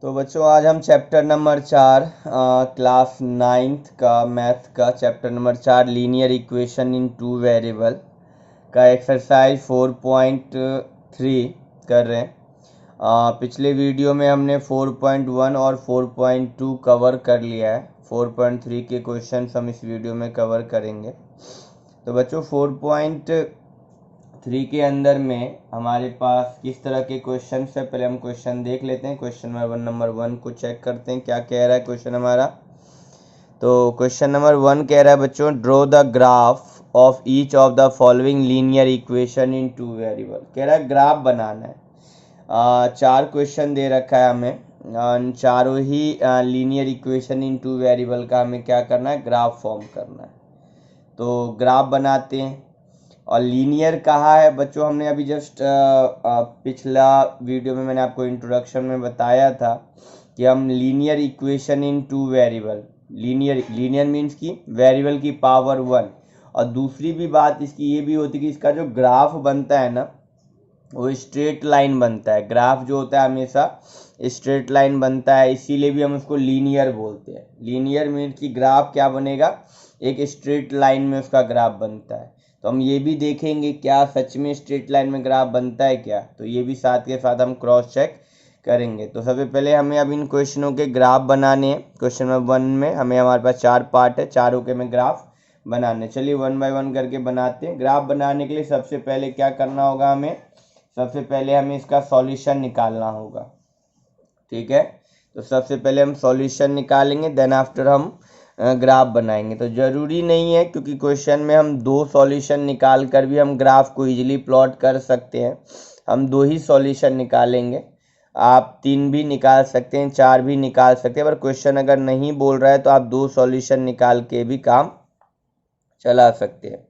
तो बच्चों आज हम चैप्टर नंबर 4 क्लास 9th का मैथ का chapter number 4 linear equation in two variable का एक्सरसाइज 4.3 कर रहे हैं। पिछले वीडियो में हमने 4.1 और 4.2 कवर कर लिया है। 4.3 के क्वेश्चन हम इस वीडियो में कवर करेंगे। तो बच्चों 4.3 के अंदर में हमारे पास किस तरह के क्वेश्चन है, पहले हम क्वेश्चन देख लेते हैं। क्वेश्चन नंबर 1 को चेक करते हैं क्या कह रहा है क्वेश्चन हमारा। तो क्वेश्चन नंबर 1 कह रहा है बच्चों, draw the graph of each of the following linear equation in two variable. कह रहा है ग्राफ बनाना है। 4 क्वेश्चन दे रखा है हमें, चारों ही linear equation in two variable का हमें क्या करना है, ग्राफ फॉर्म करना है। तो ग्राफ बनाते हैं। और लीनियर कहा है बच्चों, हमने अभी जस्ट पिछला वीडियो में मैंने आपको इंट्रोडक्शन में बताया था कि हम linear equation in two variable, linear means की वेरिएबल की पावर 1। और दूसरी भी बात इसकी ये भी होती है कि इसका जो ग्राफ बनता है ना वो स्ट्रेट लाइन बनता है। ग्राफ जो होता है हमेशा स्ट्रेट लाइन बनता है, इसीलिए भी हम उसको लीनियर बोलते हैं। लीनियर मीन्स की ग्राफ क्या बनेगा, एक स्ट्रेट लाइन में उसका ग्राफ बनता है। तो हम ये भी देखेंगे क्या सच में स्ट्रेट लाइन में ग्राफ बनता है क्या, तो ये भी साथ के साथ हम क्रॉस चेक करेंगे। तो सबसे पहले हमें अब इन क्वेश्चनों के ग्राफ बनाने हैं। क्वेश्चन नंबर 1 में हमारे पास 4 पार्ट है, चारों के में ग्राफ बनाने। चलिए 1 बाय 1 करके बनाते हैं। ग्राफ बनाने के लिए सबसे पहले क्या करना होगा, हमें सबसे पहले हमें इसका सॉल्यूशन निकालना होगा। ठीक है, तो सबसे पहले हम सॉल्यूशन निकालेंगे, देन आफ्टर हम ग्राफ बनाएंगे। तो ज़रूरी नहीं है, क्योंकि क्वेश्चन में हम 2 सॉल्यूशन निकाल कर भी हम ग्राफ को इजीली प्लॉट कर सकते हैं। हम 2 ही सॉल्यूशन निकालेंगे, आप 3 भी निकाल सकते हैं, 4 भी निकाल सकते हैं। पर क्वेश्चन अगर नहीं बोल रहा है तो आप 2 सॉल्यूशन निकाल के भी काम चला सकते हैं।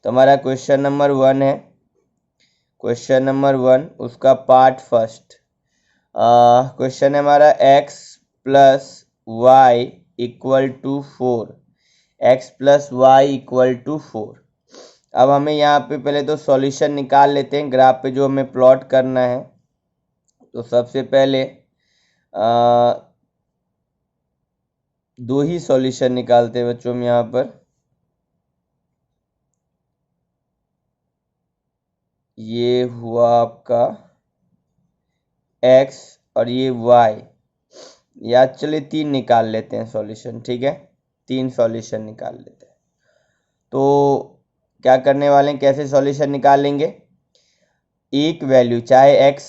तो हमारा क्वेश्चन नंबर 1 है, क्वेश्चन नंबर 1 उसका पार्ट फर्स्ट। क्वेश्चन है हमारा x plus y equal to 4, x plus y equal to 4। अब हमें यहाँ पे पहले तो सॉल्यूशन निकाल लेते हैं ग्राफ पे जो हमें प्लॉट करना है। तो सबसे पहले 2 ही सॉल्यूशन निकालते हैं बच्चों हम यहाँ पर। ये हुआ आपका x और ये y, या चलिए 3 निकाल लेते हैं सॉल्यूशन। ठीक है, 3 सॉल्यूशन निकाल लेते हैं। तो क्या करने वाले हैं, कैसे सॉल्यूशन निकालेंगे, एक वैल्यू चाहे x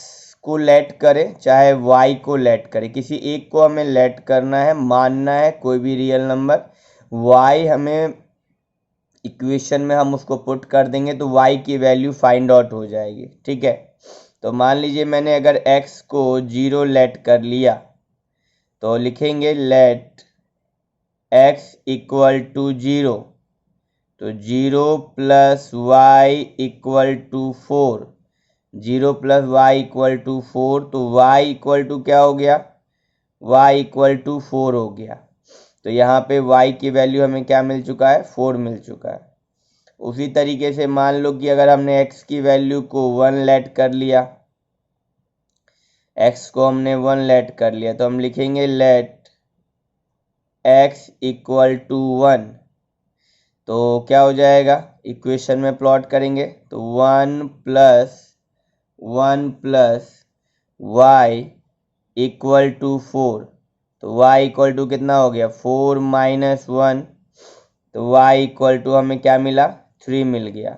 को लेट करें चाहे y को लेट करें, किसी एक को हमें लेट करना है, मानना है कोई भी रियल नंबर। y हमें इक्वेशन में हम उसको पुट कर देंगे तो y की वैल्यू फाइंड आउट हो जाएगी। ठीक है, तो मान लीजिए मैंने अगर x को 0 लेट कर लिया तो लिखेंगे लेट x इक्वल टू 0। तो 0 plus y equal to 4, 0 plus y equal to 4। तो y इक्वल टू क्या हो गया, y इक्वल टू 4 हो गया। तो यहाँ पे y की वैल्यू हमें क्या मिल चुका है, 4 मिल चुका है। उसी तरीके से मान लो कि अगर हमने x की वैल्यू को 1 लेट कर लिया, x को हमने 1 लेट कर लिया, तो हम लिखेंगे लेट x इक्वल टू 1। तो क्या हो जाएगा, इक्वेशन में प्लॉट करेंगे तो 1 प्लस y इक्वल टू 4। तो y इक्वल टू कितना हो गया, 4 माइनस 1। तो y इक्वल टू हमें क्या मिला, 3 मिल गया।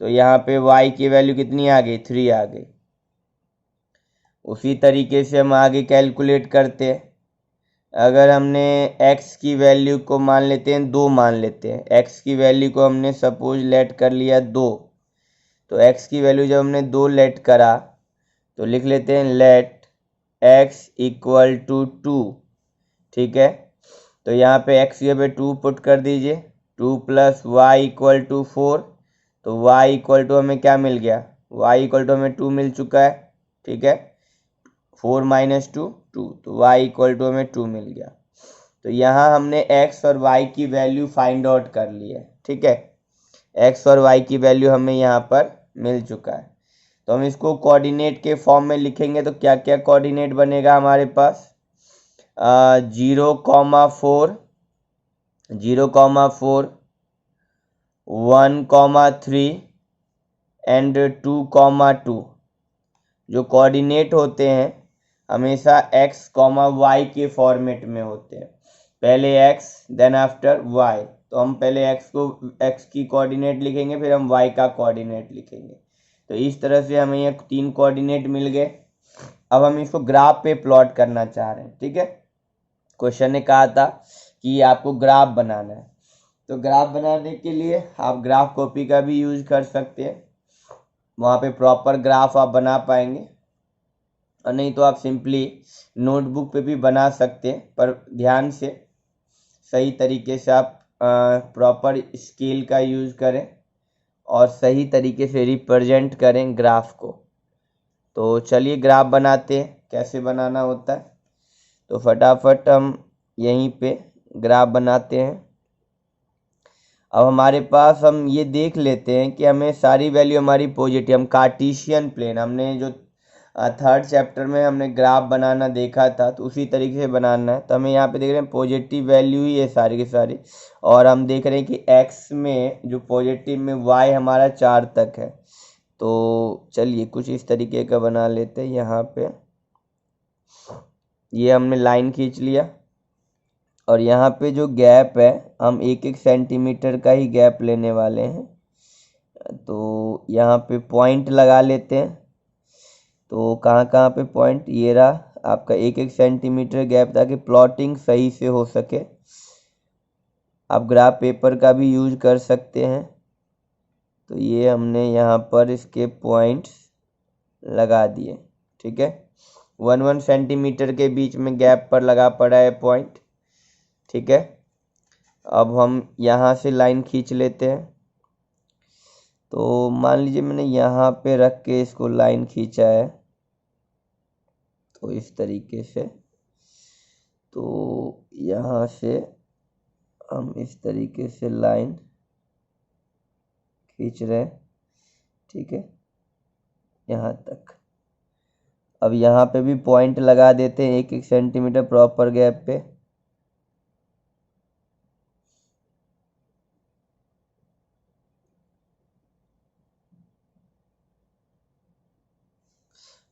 तो यहाँ पे y की वैल्यू कितनी आ गई, 3 आ गई। उसी तरीके से हम आगे कैलकुलेट करते हैं। अगर हमने x की वैल्यू को मान लेते हैं 2, मान लेते हैं x की वैल्यू को हमने सपोज लेट कर लिया 2। तो x की वैल्यू जब हमने 2 लेट करा तो लिख लेते हैं लेट x इक्वल टू 2। ठीक है, तो यहाँ पे x के पे 2 पुट कर दीजिए, 2 प्लस वाई इक्वल टू 4। तो y इक्वल टू हमें क्या मिल गया, y इक्वल टू हमें 2 मिल चुका है। ठीक है, 4 माइनस 2 2, तो y इक्वल टू हमें 2 मिल गया। तो यहाँ हमने x और y की वैल्यू फाइंड आउट कर ली है। ठीक है, x और y की वैल्यू हमें यहाँ पर मिल चुका है। तो हम इसको कोऑर्डिनेट के फॉर्म में लिखेंगे तो क्या क्या कोऑर्डिनेट बनेगा हमारे पास, 0,4, 0,4, 1,3 एंड 2,2। जो कोऑर्डिनेट होते हैं हमेशा x, y के फॉर्मेट में होते हैं, पहले x देन आफ्टर y। तो हम पहले x की कोऑर्डिनेट लिखेंगे, फिर हम y का कोऑर्डिनेट लिखेंगे। तो इस तरह से हमें ये 3 कोऑर्डिनेट मिल गए। अब हम इसको ग्राफ पे प्लॉट करना चाह रहे हैं, ठीक है। क्वेश्चन ने कहा था कि आपको ग्राफ बनाना है, तो ग्राफ बनाने के लिए आप ग्राफ कॉपी का भी यूज कर सकते हैं, वहाँ पे प्रॉपर ग्राफ आप बना पाएंगे, और नहीं तो आप सिंपली नोटबुक पे भी बना सकते हैं, पर ध्यान से सही तरीके से आप प्रॉपर स्केल का यूज करें और सही तरीके से रिप्रेजेंट करें ग्राफ को। तो चलिए ग्राफ बनाते हैं, कैसे बनाना होता है। तो फटाफट हम यहीं पे ग्राफ बनाते हैं। अब हमारे पास हम ये देख लेते हैं कि हमें सारी वैल्यू हमारी पॉजिटिव, हम कार्टेशियन प्लेन, हमने जो थर्ड चैप्टर में हमने ग्राफ बनाना देखा था, तो उसी तरीके से बनाना है। तो हमें यहाँ पे देख रहे हैं पॉजिटिव वैल्यू ही है सारी की सारी, और हम देख रहे हैं कि x में जो पॉजिटिव में y हमारा 4 तक है। तो चलिए कुछ इस तरीके का बना लेते हैं। यहाँ पे ये हमने लाइन खींच लिया, और यहाँ पे जो गैप है हम 1-1 सेंटीमीटर का ही गैप लेने वाले हैं। तो यहाँ पे पॉइंट लगा लेते हैं। तो कहाँ कहाँ पे पॉइंट, ये रहा आपका 1-1 सेंटीमीटर गैप, ताकि प्लॉटिंग सही से हो सके। आप ग्राफ पेपर का भी यूज कर सकते हैं। तो ये हमने यहाँ पर इसके पॉइंट्स लगा दिए, ठीक है। 1-1 सेंटीमीटर के बीच में गैप पर लगा पड़ा है पॉइंट, ठीक है। अब हम यहाँ से लाइन खींच लेते हैं। तो मान लीजिए मैंने यहाँ पे रख के इसको लाइन खींचा है, तो इस तरीके से। तो यहाँ से हम इस तरीके से लाइन खींच रहे हैं, ठीक है, यहाँ तक। अब यहाँ पे भी पॉइंट लगा देते हैं 1-1 सेंटीमीटर प्रॉपर गैप पे।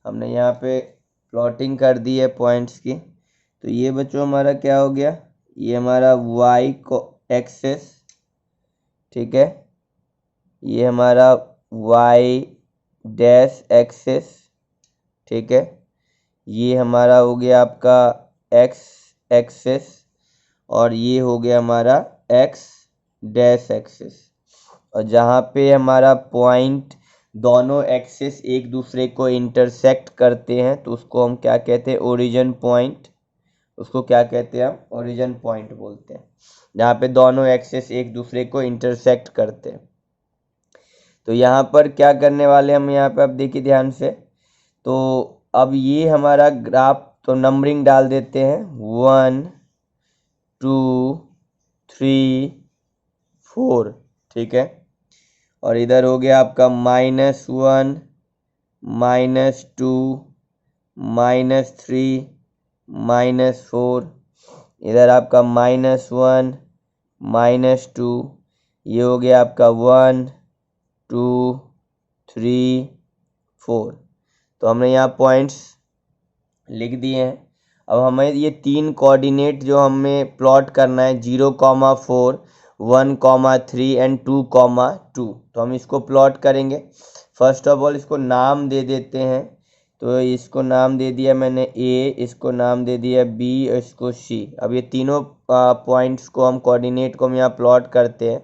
हमने यहाँ पे प्लॉटिंग कर दी है पॉइंट्स की। तो ये बच्चों हमारा क्या हो गया, ये हमारा y को एक्सेस, ठीक है, ये हमारा y डैश एक्सेस, ठीक है, ये हमारा हो गया आपका x एक्सेस, और ये हो गया हमारा x डैश एक्सेस। और जहाँ पे हमारा पॉइंट दोनों एक्सेस एक दूसरे को इंटरसेक्ट करते हैं, तो उसको हम क्या कहते हैं, ओरिजिन पॉइंट। उसको क्या कहते हैं, हम ओरिजिन पॉइंट बोलते हैं, जहाँ पे दोनों एक्सेस एक दूसरे को इंटरसेक्ट करते हैं। तो यहाँ पर क्या करने वाले हम, यहाँ पे आप देखिए ध्यान से। तो अब ये हमारा ग्राफ, तो नंबरिंग डाल देते हैं 1 2 3 4, ठीक है। और इधर हो गया आपका -1 -2 -3 -4, इधर आपका -1 -2, ये हो गया आपका 1 2 3 4। तो हमने यहाँ पॉइंट्स लिख दिए हैं। अब हमें ये 3 कोऑर्डिनेट जो हमें प्लॉट करना है, 0,4 1,3 एंड 2,2, तो हम इसको प्लॉट करेंगे। फर्स्ट ऑफ ऑल इसको नाम दे देते हैं। तो इसको नाम दे दिया मैंने A, इसको नाम दे दिया B, और इसको C। अब ये तीनों पॉइंट्स को हम कोऑर्डिनेट को हम यहाँ प्लॉट करते हैं।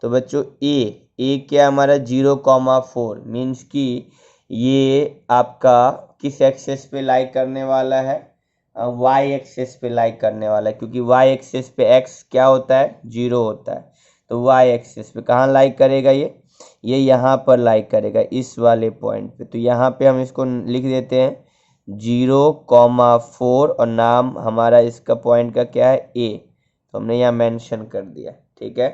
तो बच्चों A क्या हमारा 0,4 मीन्स कि ये आपका किस एक्सेस पे लाइक करने वाला है, y एक्सेस पे लाइक करने वाला है, क्योंकि y एक्सेस पे x क्या होता है, 0 होता है। तो y एक्सेस पे कहाँ लाइक करेगा, ये यहाँ पर लाइक करेगा, इस वाले पॉइंट पे। तो यहाँ पे हम इसको लिख देते हैं 0,4, और नाम हमारा इसका पॉइंट का क्या है, A। तो हमने यहाँ मेंशन कर दिया, ठीक है।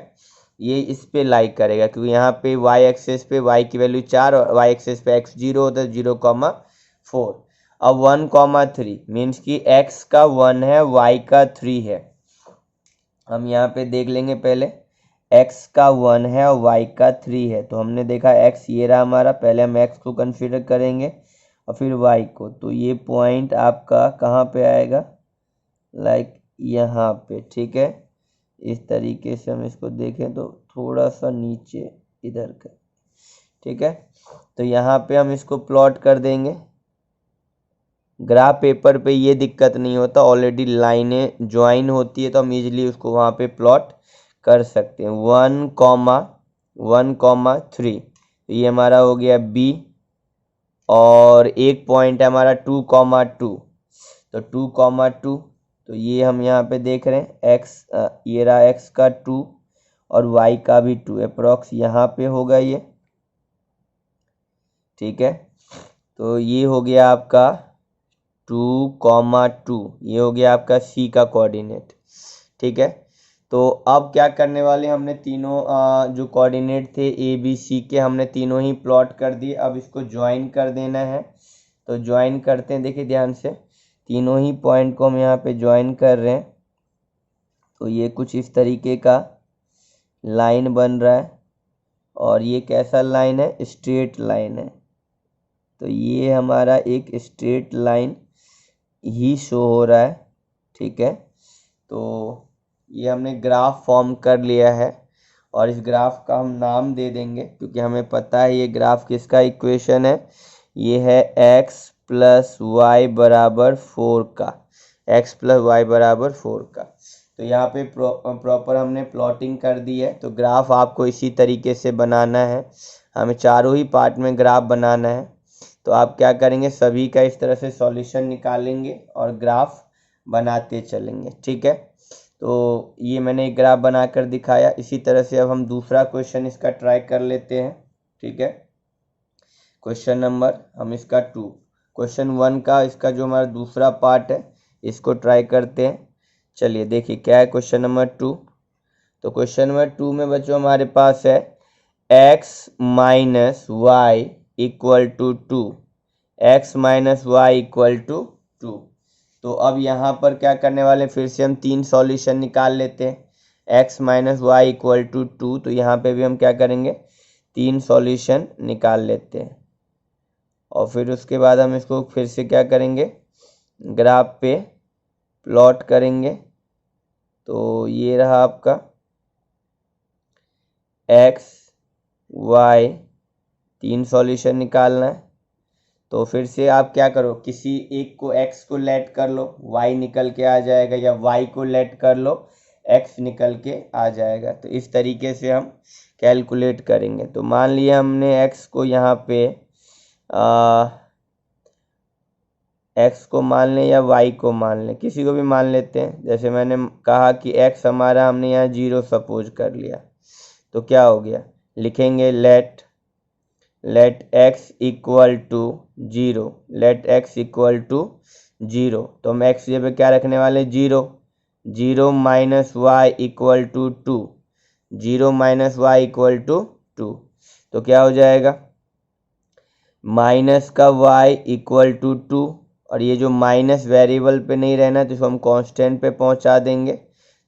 ये इस पे लाइक करेगा, क्योंकि यहाँ पे वाई एक्सेस पे वाई की वैल्यू 4 और वाई एक्सेस पे x 0 होता है, 0,4। अब 1,3 मीन्स कि x का 1 है, y का 3 है। हम यहाँ पे देख लेंगे पहले, x का 1 है और y का 3 है। तो हमने देखा x ये रहा हमारा, पहले हम x को कंसीडर करेंगे और फिर y को। तो ये पॉइंट आपका कहाँ पे आएगा, लाइक यहाँ पे, ठीक है। इस तरीके से हम इसको देखें तो थोड़ा सा नीचे इधर का, ठीक है। तो यहाँ पे हम इसको प्लॉट कर देंगे। ग्राफ पेपर पे ये दिक्कत नहीं होता, ऑलरेडी लाइनें ज्वाइन होती है तो हम इजीली उसको वहाँ पे प्लॉट कर सकते हैं। 1,1,3 ये हमारा हो गया B, और एक पॉइंट है हमारा 2,2, तो 2,2, तो ये हम यहाँ पे देख रहे हैं x, ये रहा x का 2 और y का भी 2, अप्रॉक्स यहाँ पे होगा ये, ठीक है। तो ये हो गया आपका 2,2, ये हो गया आपका C का कोऑर्डिनेट, ठीक है। तो अब क्या करने वाले, हमने तीनों जो कोऑर्डिनेट थे A B C के, हमने तीनों ही प्लॉट कर दिए। अब इसको ज्वाइन कर देना है, तो ज्वाइन करते हैं। देखिए ध्यान से, तीनों ही पॉइंट को हम यहाँ पे ज्वाइन कर रहे हैं। तो ये कुछ इस तरीके का लाइन बन रहा है, और ये कैसा लाइन है, स्ट्रेट लाइन है। तो ये हमारा एक स्ट्रेट लाइन ही शो हो रहा है, ठीक है। तो ये हमने ग्राफ फॉर्म कर लिया है, और इस ग्राफ का हम नाम दे देंगे, क्योंकि हमें पता है ये ग्राफ किसका इक्वेशन है। ये है x प्लस वाई बराबर 4 का, x प्लस वाई बराबर 4 का। तो यहाँ पे प्रॉपर हमने प्लॉटिंग कर दी है। तो ग्राफ आपको इसी तरीके से बनाना है, हमें चारों ही पार्ट में ग्राफ बनाना है। तो आप क्या करेंगे, सभी का इस तरह से सॉल्यूशन निकालेंगे और ग्राफ बनाते चलेंगे, ठीक है। तो ये मैंने एक ग्राफ बनाकर दिखाया। इसी तरह से अब हम दूसरा क्वेश्चन इसका ट्राई कर लेते हैं, ठीक है। क्वेश्चन नंबर हम इसका 2, क्वेश्चन 1 का इसका जो हमारा दूसरा पार्ट है, इसको ट्राई करते हैं। चलिए देखिए क्या है क्वेश्चन नंबर 2। तो क्वेश्चन नंबर 2 में बच्चों हमारे पास है x minus y equal to 2, x minus y equal to 2। तो अब यहाँ पर क्या करने वाले, फिर से हम 3 सॉल्यूशन निकाल लेते हैं। x minus y equal to 2, तो यहाँ पे भी हम क्या करेंगे, 3 सॉल्यूशन निकाल लेते हैं। और फिर उसके बाद हम इसको फिर से क्या करेंगे, ग्राफ पे प्लॉट करेंगे। तो ये रहा आपका x y, 3 सॉल्यूशन निकालना है। तो फिर से आप क्या करो, किसी एक को x को लेट कर लो, y निकल के आ जाएगा, या y को लेट कर लो, x निकल के आ जाएगा। तो इस तरीके से हम कैलकुलेट करेंगे। तो मान लिया हमने x को यहाँ पे x को मान लें या y को मान लें, किसी को भी मान लेते हैं। जैसे मैंने कहा कि x हमारा हमने यहाँ 0 सपोज कर लिया, तो क्या हो गया, लिखेंगे let x equal to 0, let x equal to 0। तो हम x जगह पे क्या रखने वाले, 0, 0 minus y equal to 2, 0 minus y equal to 2। तो क्या हो जाएगा, माइनस का y इक्वल टू 2, और ये जो माइनस वेरिएबल पे नहीं रहना तो इसको हम कांस्टेंट पे पहुंचा देंगे।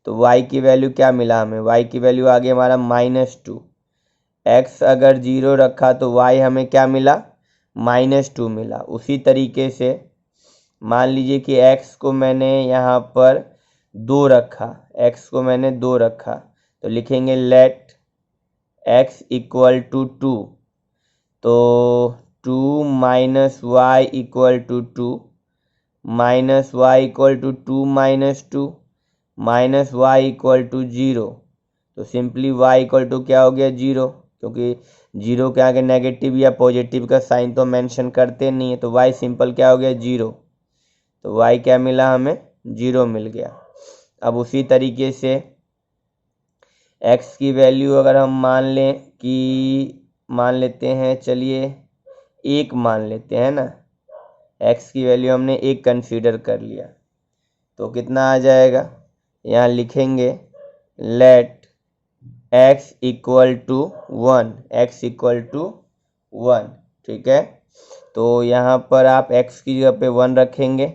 तो y की वैल्यू क्या मिला हमें, y की वैल्यू आ गई हमारा -2। x अगर 0 रखा तो y हमें क्या मिला, -2 मिला। उसी तरीके से मान लीजिए कि x को मैंने यहाँ पर 2 रखा, x को मैंने 2 रखा, तो लिखेंगे लेट x इक्वल टू 2। तो 2 minus y equal to 2, minus y equal to 2 minus 2, minus y equal to 0। तो सिंपली y इक्वल टू क्या हो गया, 0, क्योंकि 0 के आगे नेगेटिव या पॉजिटिव का साइन तो मेंशन करते नहीं है। तो y सिंपल क्या हो गया, 0। तो y क्या मिला हमें, 0 मिल गया। अब उसी तरीके से x की वैल्यू अगर हम मान लें कि, मान लेते हैं, चलिए 1 मान लेते हैं ना, x की वैल्यू हमने 1 कंसीडर कर लिया। तो कितना आ जाएगा, यहाँ लिखेंगे let x equal to 1, x equal to 1, ठीक है। तो यहाँ पर आप x की जगह पे 1 रखेंगे,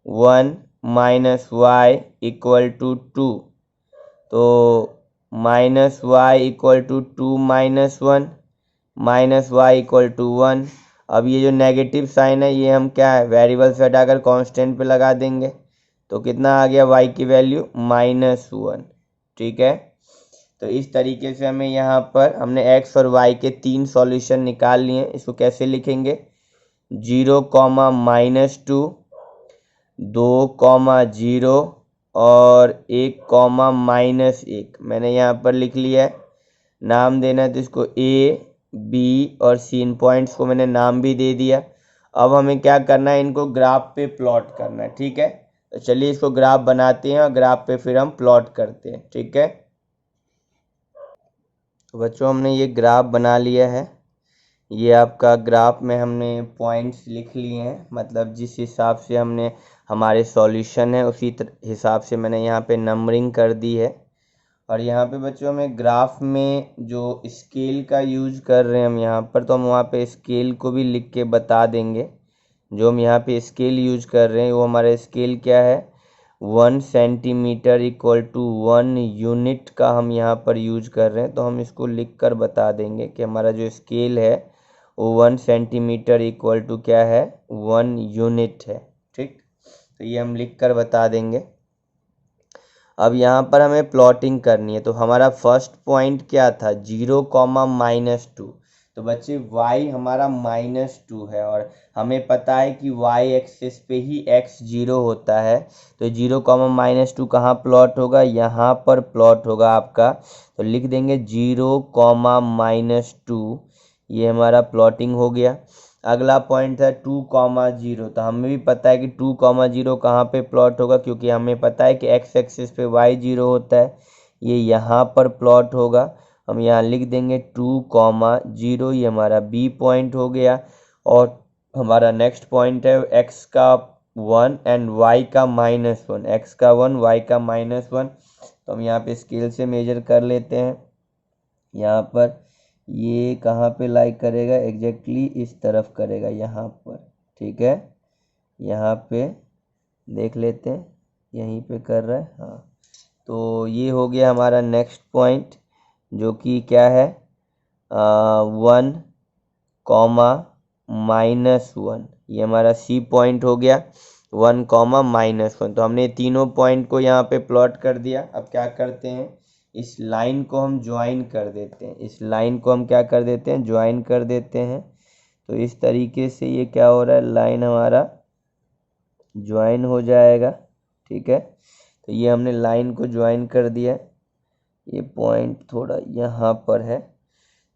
1 माइनस वाई इक्वल टू 2, तो minus y equal to 2 minus 1, minus y equal to 1। अब ये जो नेगेटिव साइन है ये हम क्या है वेरिएबल से हटाकर कांस्टेंट पे लगा देंगे, तो कितना आ गया y की वैल्यू -1, ठीक है। तो इस तरीके से हमें यहाँ पर हमने x और y के 3 सॉल्यूशन निकाल लिए। इसको कैसे लिखेंगे, 0, -2, 2, 0 और 1, -1 मैंने यहाँ पर लिख लिया है। नाम देना है तो इसको A, B और C, इन पॉइंट्स को मैंने नाम भी दे दिया। अब हमें क्या करना है, इनको ग्राफ पे प्लॉट करना है, ठीक है। तो चलिए इसको ग्राफ बनाते हैं और ग्राफ पे फिर हम प्लॉट करते हैं, ठीक है। तो बच्चों हमने ये ग्राफ बना लिया है। ये आपका ग्राफ में हमने पॉइंट्स लिख लिए हैं, मतलब जिस हिसाब से हमने हमारे सॉल्यूशन है उसी हिसाब से मैंने यहाँ पे नंबरिंग कर दी है। और यहाँ पे बच्चों हमें ग्राफ में जो स्केल का यूज कर रहे हैं हम यहाँ पर, तो हम वहाँ पे स्केल को भी लिख के बता देंगे। जो हम यहाँ पे स्केल यूज कर रहे हैं वो हमारा स्केल क्या है, 1 सेंटीमीटर इक्वल टू 1 यूनिट का हम यहाँ पर यूज कर रहे हैं। तो हम इसको लिख कर बता देंगे कि हमारा जो स्केल है वो 1 सेंटीमीटर इक्वल टू क्या है, 1 यूनिट है, ठीक। तो ये हम लिख कर बता देंगे। अब यहाँ पर हमें प्लॉटिंग करनी है। तो हमारा फर्स्ट पॉइंट क्या था, 0, -2। तो बच्चे y हमारा -2 है और हमें पता है कि y एक्सिस पे ही x 0 होता है। तो 0, -2 कहाँ प्लॉट होगा, यहाँ पर प्लॉट होगा आपका। तो लिख देंगे 0, -2, ये हमारा प्लॉटिंग हो गया। अगला पॉइंट है 2, 0। तो हमें भी पता है कि 2, 0 कहाँ पे प्लॉट होगा, क्योंकि हमें पता है कि x एक्सिस पे y 0 होता है, ये यहाँ पर प्लॉट होगा। हम यहाँ लिख देंगे 2, 0, ये हमारा B पॉइंट हो गया। और हमारा नेक्स्ट पॉइंट है x का 1 एंड y का -1, x का 1 y का -1। तो हम यहाँ पे स्केल से मेजर कर लेते हैं। यहाँ पर ये कहाँ पे लाइक करेगा, एग्जैक्टली इस तरफ करेगा यहाँ पर, ठीक है। यहाँ पे देख लेते हैं, यहीं पे कर रहा है, हाँ। तो ये हो गया हमारा नेक्स्ट पॉइंट, जो कि क्या है 1, -1, ये हमारा C पॉइंट हो गया, 1, -1। तो हमने तीनों पॉइंट को यहाँ पे प्लॉट कर दिया। अब क्या करते हैं, इस लाइन को हम ज्वाइन कर देते हैं, इस लाइन को हम क्या कर देते हैं, ज्वाइन कर देते हैं। तो इस तरीके से ये क्या हो रहा है, लाइन हमारा ज्वाइन हो जाएगा, ठीक है। तो ये हमने लाइन को ज्वाइन कर दिया। ये पॉइंट थोड़ा यहाँ पर है,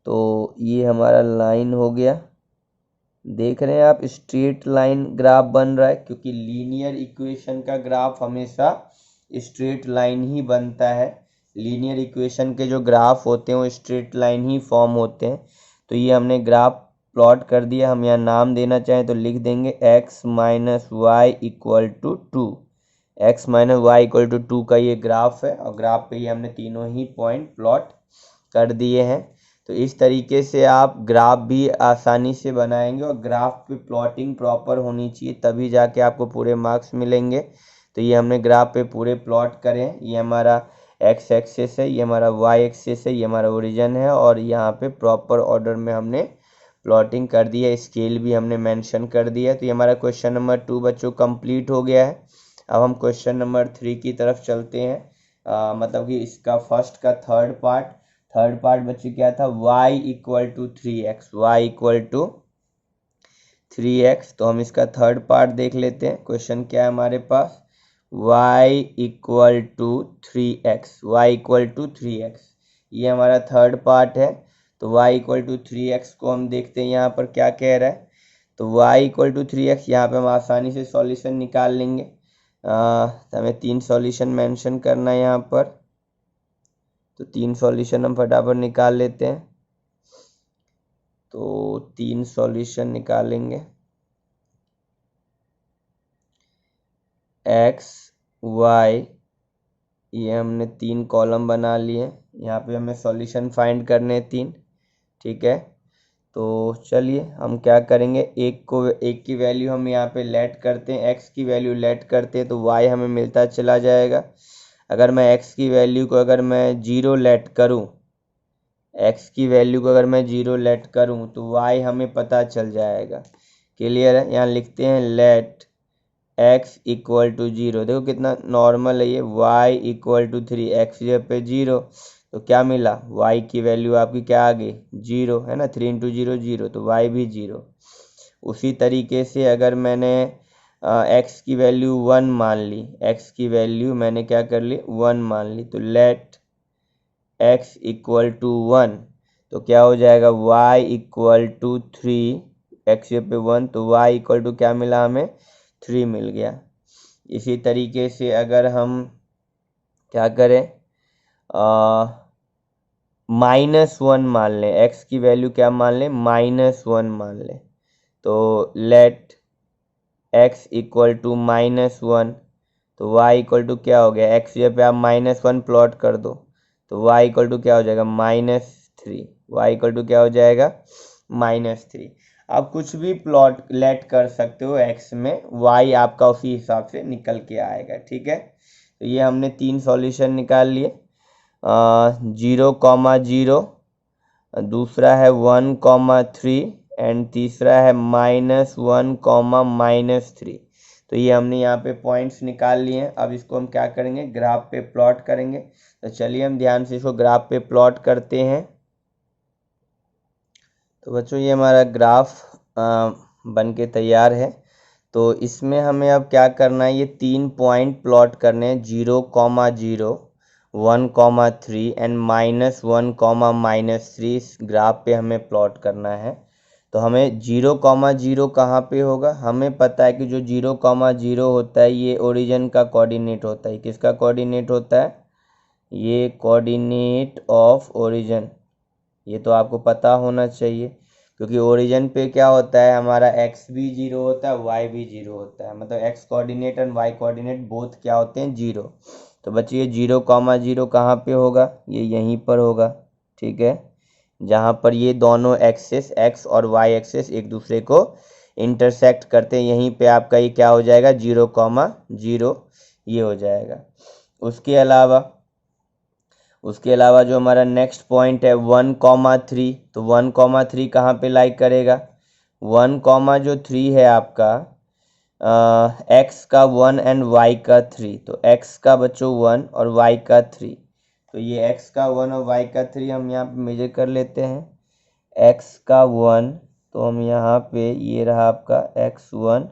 तो ये हमारा लाइन हो गया। देख रहे हैं आप, स्ट्रेट लाइन ग्राफ बन रहा है, क्योंकि लीनियर इक्वेशन का ग्राफ हमेशा स्ट्रेट लाइन ही बनता है। लीनियर इक्वेशन के जो ग्राफ होते हैं वो स्ट्रेट लाइन ही फॉर्म होते हैं। तो ये हमने ग्राफ प्लॉट कर दिया। हम यहाँ नाम देना चाहें तो लिख देंगे x - y equal to 2, x - y equal to 2 का ये ग्राफ है। और ग्राफ पे ही हमने तीनों ही पॉइंट प्लॉट कर दिए हैं। तो इस तरीके से आप ग्राफ भी आसानी से बनाएंगे, और ग्राफ पे प्लॉटिंग प्रॉपर होनी चाहिए, तभी जाके आपको पूरे मार्क्स मिलेंगे। तो ये हमने ग्राफ पे पूरे प्लॉट करें। ये हमारा x एक्सिस है, ये हमारा y एक्सिस है, ये हमारा ओरिजिन है, और यहाँ पे प्रॉपर ऑर्डर में हमने प्लॉटिंग कर दी है। स्केल भी हमने मेंशन कर दिया है। तो ये हमारा क्वेश्चन नंबर 2 बच्चों कंप्लीट हो गया है। अब हम क्वेश्चन नंबर 3 की तरफ चलते हैं। मतलब कि इसका फर्स्ट का थर्ड पार्ट बच्चे क्या था, y equal to 3x, y equal to 3x। तो हम इसका थर्ड पार्ट देख लेते हैं। क्वेश्चन क्या है हमारे पास, y equal to 3x, y equal to 3x, ये हमारा थर्ड पार्ट है। तो y इक्वल टू 3x को हम देखते हैं यहाँ पर क्या कह रहा है। तो y इक्वल टू 3x, यहाँ पे हम आसानी से सॉल्यूशन निकाल लेंगे। तो हमें 3 सॉल्यूशन मेंशन करना है यहाँ पर। तो 3 सॉल्यूशन हम फटाफट निकाल लेते हैं। तो 3 सॉल्यूशन निकालेंगे, x, y ये हमने 3 कॉलम बना लिए। यहाँ पे हमें सॉल्यूशन फाइंड करने 3, ठीक है। तो चलिए हम क्या करेंगे, एक की वैल्यू हम यहाँ पे लेट करते हैं, x की वैल्यू लेट करते हैं तो y हमें मिलता चला जाएगा। अगर मैं x की वैल्यू को अगर मैं 0 लेट करूँ, x की वैल्यू को अगर मैं 0 लेट करूँ तो y हमें पता चल जाएगा। क्लियर है। यहाँ लिखते हैं लेट x इक्वल टू 0। देखो कितना नॉर्मल है ये, y इक्वल टू 3, x जगह पे 0 तो क्या मिला, y की वैल्यू आपकी क्या आ गई, 0 है ना। 3 इंटू 0 0, तो y भी 0। उसी तरीके से अगर मैंने x की वैल्यू 1 मान ली, x की वैल्यू मैंने क्या कर ली, 1 मान ली, तो लेट x इक्वल टू 1 तो क्या हो जाएगा, y इक्वल टू 3, x पे 1 तो y इक्वल टू क्या मिला हमें, 3 मिल गया। इसी तरीके से अगर हम क्या करें, -1 मान लें, x की वैल्यू क्या मान लें, -1 मान लें, तो लेट x इक्वल टू -1 तो y इक्वल टू क्या हो गया, x पे आप -1 प्लॉट कर दो तो y इक्वल टू क्या हो जाएगा, -3। y इक्वल टू क्या हो जाएगा, -3। आप कुछ भी प्लॉट लेट कर सकते हो x में, y आपका उसी हिसाब से निकल के आएगा, ठीक है। तो ये हमने 3 सॉल्यूशन निकाल लिए, 0,0, दूसरा है 1,3 एंड तीसरा है -1, -3। तो ये हमने यहाँ पे पॉइंट्स निकाल लिए हैं। अब इसको हम क्या करेंगे, ग्राफ पे प्लॉट करेंगे। तो चलिए हम ध्यान से इसको ग्राफ पे प्लॉट करते हैं। तो बच्चों ये हमारा ग्राफ बन के तैयार है। तो इसमें हमें अब क्या करना है, ये 3 पॉइंट प्लॉट करने हैं, 0,0, 1,3 एंड -1, -3 इस ग्राफ पे हमें प्लॉट करना है। तो हमें 0,0 कहाँ पे होगा, हमें पता है कि जो 0,0 होता है ये ओरिजिन का कोऑर्डिनेट होता है। किसका कोऑर्डिनेट होता है, ये कोऑर्डिनेट ऑफ ओरिजिन। ये तो आपको पता होना चाहिए, क्योंकि ओरिजिन पे क्या होता है, हमारा x भी 0 होता है, y भी 0 होता है, मतलब x coordinate and y coordinate both क्या होते हैं, 0। तो बच्चे ये 0,0 कहाँ पे होगा, ये यहीं पर होगा, ठीक है। जहाँ पर ये दोनों एक्सेस x और y एक्सेस एक दूसरे को इंटरसेक्ट करते हैं, यहीं पे आपका ये क्या हो जाएगा, 0,0 ये हो जाएगा। उसके अलावा जो हमारा नेक्स्ट पॉइंट है 1,3, तो 1,3 कहाँ पे लाई करेगा, 1,3 है आपका x का 1 एंड y का 3। तो x का बच्चों 1 और y का 3, तो ये x का 1 और y का 3 हम यहाँ पे मेजर कर लेते हैं। x का 1 तो हम यहाँ पे ये रहा आपका x1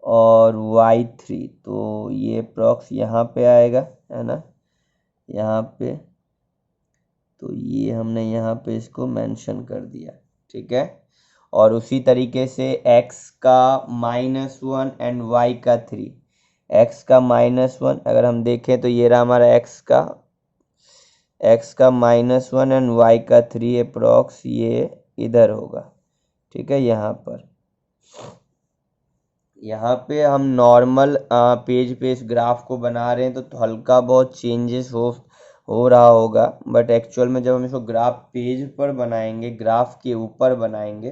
और y3, तो ये अप्रॉक्स यहाँ पे आएगा, है ना, यहाँ पे। तो ये हमने यहाँ पे इसको मेंशन कर दिया, ठीक है। और उसी तरीके से x का -1 एंड y का 3, x का -1 अगर हम देखें तो ये रहा हमारा x का -1 एंड y का 3 अप्रॉक्स ये इधर होगा, ठीक है। यहाँ पे हम नॉर्मल पेज पे इस ग्राफ को बना रहे हैं तो हल्का बहुत चेंजेस हो रहा होगा, बट एक्चुअल में जब हम इसको ग्राफ पेज पर बनाएंगे, ग्राफ के ऊपर बनाएंगे,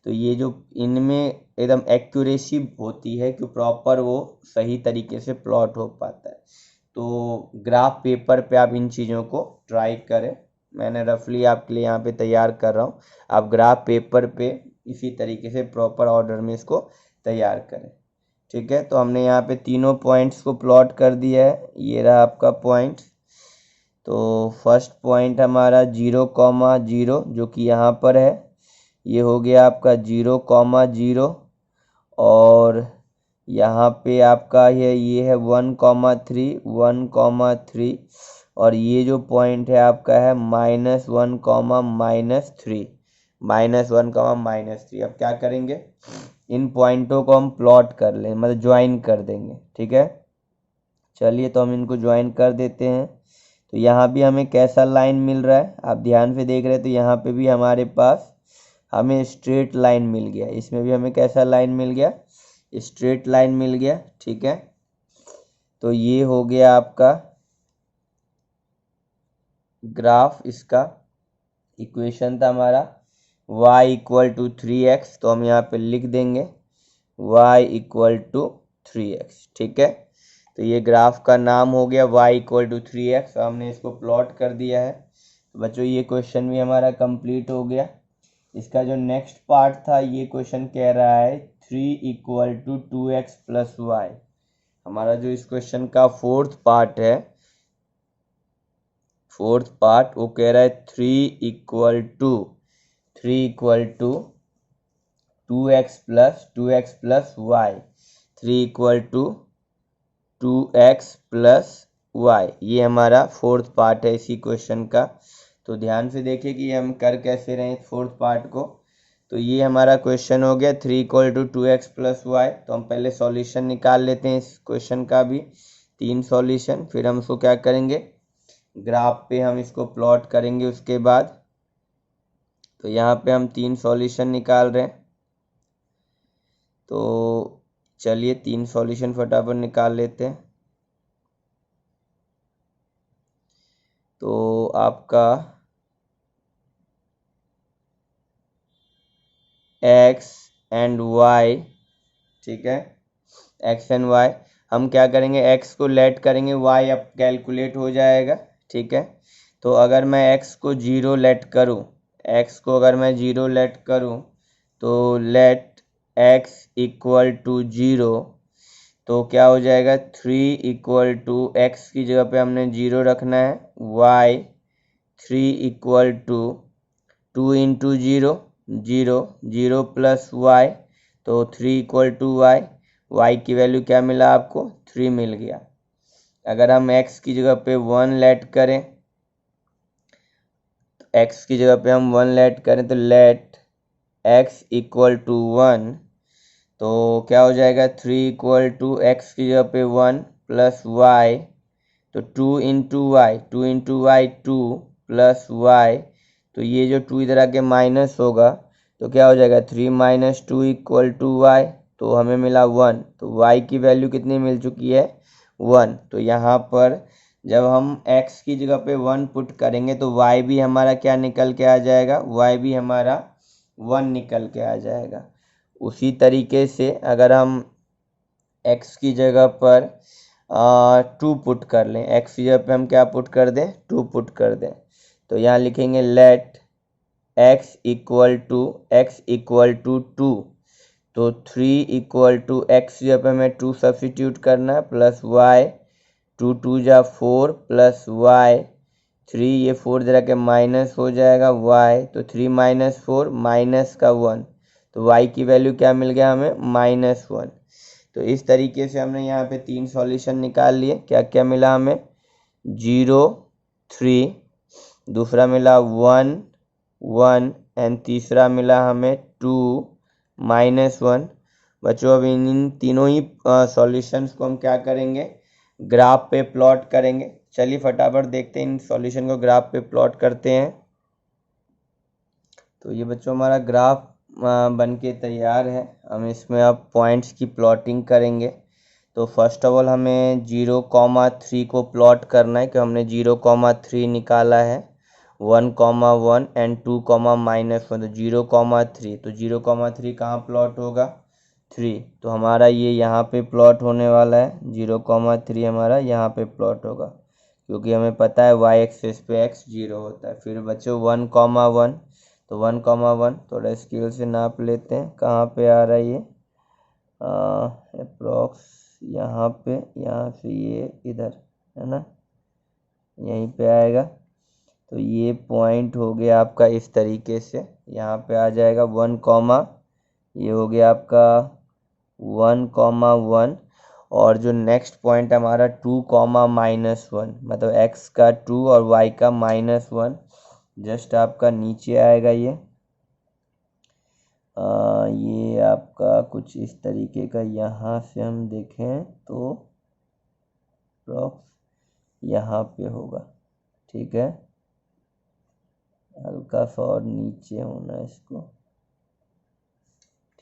तो ये जो इनमें एकदम एक्यूरेसी होती है कि प्रॉपर वो सही तरीके से प्लॉट हो पाता है। तो ग्राफ पेपर पे आप इन चीज़ों को ट्राई करें, मैंने रफली आपके लिए यहाँ पे तैयार कर रहा हूँ, आप ग्राफ पेपर पे इसी तरीके से प्रॉपर ऑर्डर में इसको तैयार करें, ठीक है। तो हमने यहाँ पे तीनों पॉइंट्स को प्लॉट कर दिया है, ये रहा आपका पॉइंट। तो फर्स्ट पॉइंट हमारा 0,0 जो कि यहाँ पर है, ये हो गया आपका 0,0, और यहाँ पे आपका ये है 1,3, 1,3, और ये जो पॉइंट है आपका है -1, -3, -1, -3। अब क्या करेंगे, इन पॉइंटों को हम प्लॉट कर लें, मतलब ज्वाइन कर देंगे, ठीक है। चलिए तो हम इनको ज्वाइन कर देते हैं। तो यहाँ भी हमें कैसा लाइन मिल रहा है, आप ध्यान से देख रहे हैं, तो यहाँ पे भी हमारे पास हमें स्ट्रेट लाइन मिल गया, इसमें भी हमें कैसा लाइन मिल गया, स्ट्रेट लाइन मिल गया, ठीक है। तो ये हो गया आपका ग्राफ इसका इक्वेशन था हमारा y इक्वल टू 3x, तो हम यहाँ पे लिख देंगे y इक्वल टू 3x। ठीक है, तो ये ग्राफ का नाम हो गया y इक्वल टू 3x, हमने इसको प्लॉट कर दिया है। तो बच्चों ये क्वेश्चन भी हमारा कंप्लीट हो गया। इसका जो नेक्स्ट पार्ट था, ये क्वेश्चन कह रहा है 3 equal to 2x plus Y. हमारा जो इस क्वेश्चन का फोर्थ पार्ट है, वो कह रहा है 3 equal to 2x plus y, 3 equal to 2x plus y. ये हमारा फोर्थ पार्ट है इसी क्वेश्चन का। तो ध्यान से देखिए कि हम कर कैसे रहे हैं फोर्थ पार्ट को। तो ये हमारा क्वेश्चन हो गया 3 equal to 2x plus Y. तो हम पहले सॉल्यूशन निकाल लेते हैं इस क्वेश्चन का भी, 3 सॉल्यूशन, फिर हम इसको क्या करेंगे, ग्राफ पे हम इसको प्लॉट करेंगे उसके बाद। तो यहाँ पे हम 3 सॉल्यूशन निकाल रहे हैं। तो चलिए 3 सॉल्यूशन फटाफट निकाल लेते हैं। तो आपका x एंड y, ठीक है, x एंड y, हम क्या करेंगे, x को लेट करेंगे, y अब कैलकुलेट हो जाएगा। ठीक है, तो अगर मैं x को 0 लेट करूँ, तो लेट x इक्वल टू 0, तो क्या हो जाएगा, 3 इक्वल टू x की जगह पे हमने 0 रखना है, y 3 equal to 2 into 0 0 plus y, तो 3 इक्वल टू y की वैल्यू क्या मिला आपको, 3 मिल गया। अगर हम x की जगह पे 1 लेट करें, तो लेट x इक्वल टू 1, तो क्या हो जाएगा, 3 इक्वल टू x की जगह पे 1 प्लस y, तो 2 इंटू वाई 2 प्लस y, तो ये जो 2 इधर आके माइनस होगा, तो क्या हो जाएगा, 3 माइनस 2 इक्वल टू y, तो हमें मिला 1। तो y की वैल्यू कितनी मिल चुकी है, 1। तो यहाँ पर जब हम x की जगह पे 1 पुट करेंगे, तो y भी हमारा क्या निकल के आ जाएगा, y भी हमारा 1 निकल के आ जाएगा। उसी तरीके से अगर हम x की जगह पर 2 पुट कर लें, x की जगह पे हम क्या पुट कर दें, 2 पुट कर दें, तो यहाँ लिखेंगे लेट x इक्वल टू 2, तो 3 इक्वल टू x की जगह पे हमें 2 सब्सिट्यूट करना है, प्लस y 2 2 जा 4 प्लस y 3, ये 4 जरा के माइनस हो जाएगा y, तो 3 माइनस 4 माइनस का 1, तो y की वैल्यू क्या मिल गया हमें, -1। तो इस तरीके से हमने यहाँ पे 3 सॉल्यूशन निकाल लिए। क्या क्या मिला हमें, 0 3, दूसरा मिला 1 1, एंड तीसरा मिला हमें 2 -1। बच्चों अब इन तीनों ही सॉल्यूशंस को हम क्या करेंगे, ग्राफ पे प्लॉट करेंगे। चलिए फटाफट देखते हैं, इन सॉल्यूशन को ग्राफ पे प्लॉट करते हैं। तो ये बच्चों हमारा ग्राफ बन के तैयार है। हम इसमें अब पॉइंट्स की प्लॉटिंग करेंगे। तो फर्स्ट ऑफ ऑल हमें 0,3 को प्लॉट करना है, कि हमने 0,3 निकाला है, 1,1 एंड 2,-1, तो 0,3, तो 0,3 कहाँ प्लॉट होगा, 3, तो हमारा ये यहाँ पे प्लॉट होने वाला है, 0,3 हमारा यहाँ पे प्लॉट होगा, क्योंकि हमें पता है y एक्सिस पे x 0 होता है। फिर बच्चों 1,1, तो 1,1 थोड़ा स्केल से नाप लेते हैं, कहाँ पे आ रहा है ये, अप्रॉक्स यहाँ पे, यहाँ से ये इधर है ना, यहीं पे आएगा। तो ये पॉइंट हो गया आपका इस तरीके से, यहाँ पे आ जाएगा 1, ये हो गया आपका 1,1, और जो नेक्स्ट पॉइंट हमारा 2,-1, मतलब x का 2 और y का -1, जस्ट आपका नीचे आएगा ये। ये आपका कुछ इस तरीके का, यहाँ से हम देखें तो अप्रॉक्स यहाँ पे होगा, ठीक है, हल्का सा और नीचे होना है इसको,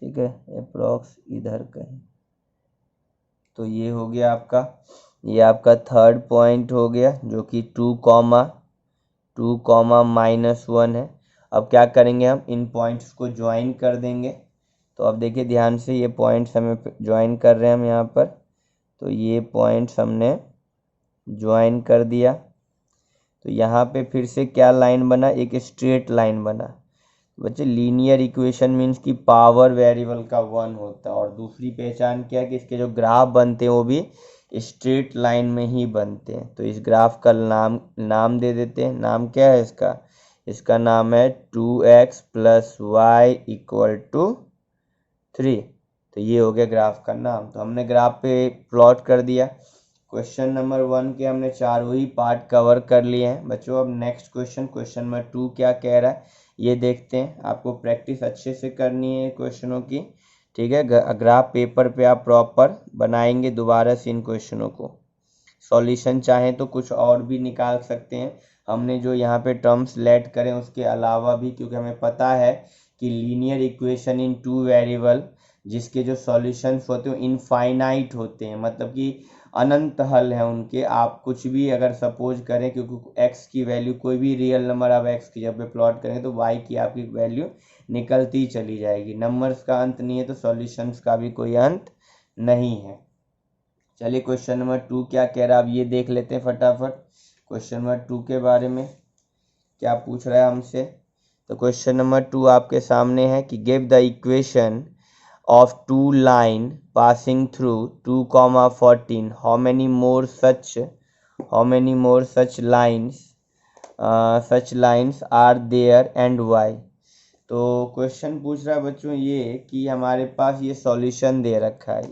ठीक है, अप्रॉक्स इधर कहीं। तो ये हो गया आपका, ये आपका थर्ड पॉइंट हो गया, जो कि 2, 2, -1 है। अब क्या करेंगे, हम इन पॉइंट्स को ज्वाइन कर देंगे। तो अब देखिए ध्यान से, ये पॉइंट्स हमें ज्वाइन कर रहे हैं हम यहाँ पर। तो ये पॉइंट्स हमने ज्वाइन कर दिया। तो यहाँ पे फिर से क्या लाइन बना, एक स्ट्रेट लाइन बना। बच्चे लीनियर इक्वेशन मीन्स कि पावर वेरिएबल का 1 होता है। और दूसरी पहचान क्या है कि इसके जो ग्राफ बनते हैं वो भी स्ट्रेट लाइन में ही बनते हैं। तो इस ग्राफ का नाम दे देते हैं। नाम क्या है इसका, इसका नाम है 2x + y = 3। तो ये हो गया ग्राफ का नाम। तो हमने ग्राफ पे प्लॉट कर दिया। क्वेश्चन नंबर 1 के हमने चारों ही पार्ट कवर कर लिए हैं बच्चों। अब नेक्स्ट क्वेश्चन नंबर 2 क्या कह रहा है ये देखते हैं। आपको प्रैक्टिस अच्छे से करनी है क्वेश्चनों की, ठीक है। ग्राफ पेपर पे आप प्रॉपर बनाएंगे दोबारा से इन क्वेश्चनों को। सॉल्यूशन चाहें तो कुछ और भी निकाल सकते हैं। हमने जो यहाँ पे टर्म्स लेट करें उसके अलावा भी, क्योंकि हमें पता है कि लीनियर इक्वेशन इन 2 वेरिएबल जिसके जो सॉल्यूशंस होते हैं इनफाइनाइट होते हैं, मतलब कि अनंत हल है उनके। आप कुछ भी अगर सपोज करें, क्योंकि x की वैल्यू कोई भी रियल नंबर आप x की जब पे प्लॉट करेंगे तो y की आपकी वैल्यू निकलती चली जाएगी। नंबर्स का अंत नहीं है तो सॉल्यूशंस का भी कोई अंत नहीं है। चलिए क्वेश्चन नंबर 2 क्या कह रहा है अब ये देख लेते हैं फटाफट। क्वेश्चन नंबर 2 के बारे में क्या पूछ रहा है हमसे। तो क्वेश्चन नंबर 2 आपके सामने है कि give the equation of 2 line passing through 2, 14 how many more such lines are there and why। तो क्वेश्चन पूछ रहा है बच्चों ये कि हमारे पास ये सॉल्यूशन दे रखा है।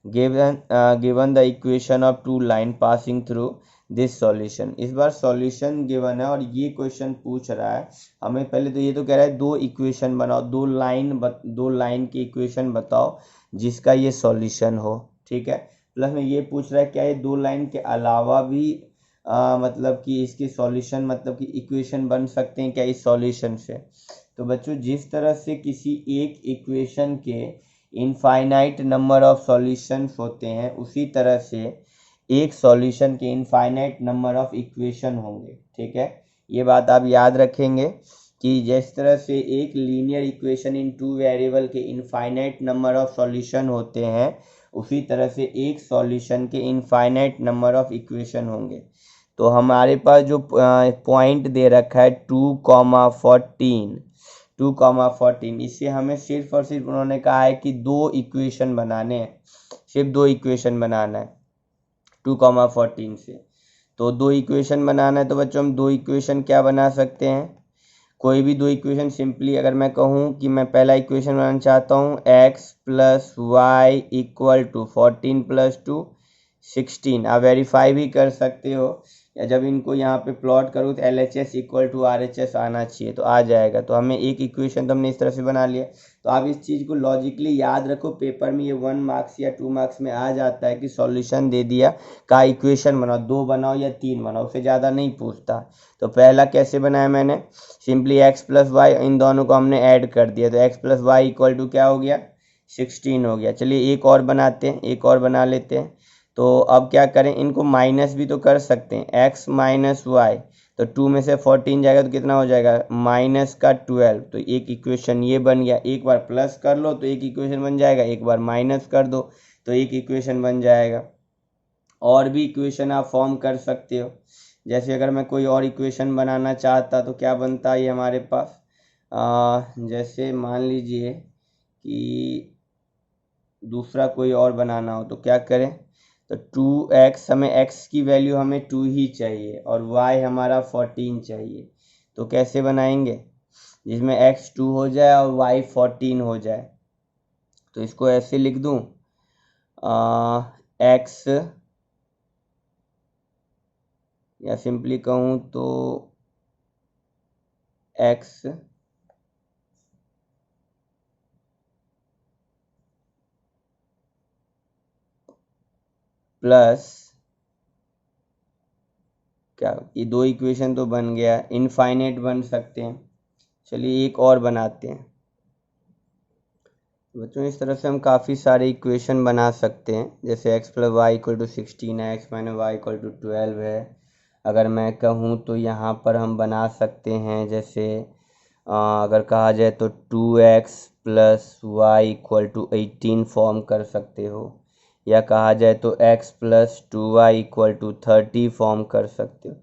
Given the equation of 2 line passing through this solution. इस बार सॉल्यूशन गिवन है और ये क्वेश्चन पूछ रहा है हमें। पहले तो ये तो कह रहा है 2 इक्वेशन बनाओ, 2 लाइन की इक्वेशन बताओ जिसका ये सॉल्यूशन हो, ठीक है। प्लस में ये पूछ रहा है क्या ये 2 लाइन के अलावा भी मतलब कि इसके सॉल्यूशन, मतलब कि इक्वेशन बन सकते हैं क्या इस सॉल्यूशन से। तो बच्चों जिस तरह से किसी एक इक्वेशन के इनफाइनाइट नंबर ऑफ सॉल्यूशंस होते हैं, उसी तरह से एक सॉल्यूशन के इनफाइनाइट नंबर ऑफ इक्वेशन होंगे, ठीक है। ये बात आप याद रखेंगे कि जिस तरह से एक लीनियर इक्वेशन इन 2 वेरिएबल के इनफाइनाइट नंबर ऑफ सॉल्यूशन होते हैं, उसी तरह से एक सॉल्यूशन के इनफाइनाइट नंबर ऑफ इक्वेशन होंगे। तो हमारे पास जो पॉइंट दे रखा है 2, 14 इससे हमें सिर्फ और सिर्फ उन्होंने कहा है कि 2 इक्वेशन बनाने हैं, सिर्फ 2 इक्वेशन बनाना है 2, 14 से। तो 2 इक्वेशन बनाना है तो बच्चों हम 2 इक्वेशन क्या बना सकते हैं, कोई भी 2 इक्वेशन। सिंपली अगर मैं कहूँ कि मैं पहला इक्वेशन बनाना चाहता हूँ x + y = 14 + 2 16। आप वेरीफाई भी कर सकते हो, या जब इनको यहाँ पे प्लॉट करूँ तो LHS = RHS आना चाहिए, तो आ जाएगा। तो हमें एक इक्वेशन तो हमने इस तरह से बना लिया। तो आप इस चीज़ को लॉजिकली याद रखो, पेपर में ये 1 मार्क्स या 2 मार्क्स में आ जाता है कि सॉल्यूशन दे दिया का इक्वेशन बनाओ, 2 बनाओ या 3 बनाओ, उससे ज़्यादा नहीं पूछता। तो पहला कैसे बनाया मैंने, सिंपली x + y इन दोनों को हमने ऐड कर दिया। तो x + y = क्या हो गया, 16 हो गया। चलिए एक और बनाते हैं, एक और बना लेते हैं। तो अब क्या करें, इनको माइनस भी तो कर सकते हैं, x - y। तो 2 में से 14 जाएगा तो कितना हो जाएगा, -12। तो एक इक्वेशन ये बन गया। एक बार प्लस कर लो तो एक इक्वेशन बन जाएगा, एक बार माइनस कर दो तो एक इक्वेशन बन जाएगा। और भी इक्वेशन आप फॉर्म कर सकते हो। जैसे अगर मैं कोई और इक्वेशन बनाना चाहता तो क्या बनता है ये हमारे पास, जैसे मान लीजिए कि दूसरा कोई और बनाना हो तो क्या करें। तो 2x, हमें x की वैल्यू हमें 2 ही चाहिए और y हमारा 14 चाहिए। तो कैसे बनाएंगे, जिसमें x 2 हो जाए और y 14 हो जाए। तो इसको ऐसे लिख दूं, x, या सिंपली कहूँ तो x प्लस क्या, ये 2 इक्वेशन तो बन गया, इनफाइनाइट बन सकते हैं। चलिए एक और बनाते हैं बच्चों। इस तरह से हम काफ़ी सारे इक्वेशन बना सकते हैं, जैसे x + y = 16 है, x - y = 12 है, अगर मैं कहूँ तो यहाँ पर हम बना सकते हैं, जैसे अगर कहा जाए तो 2x plus y equal to 18 form कर सकते हो, या कहा जाए तो x plus 2y equal to 30 form कर सकते हो।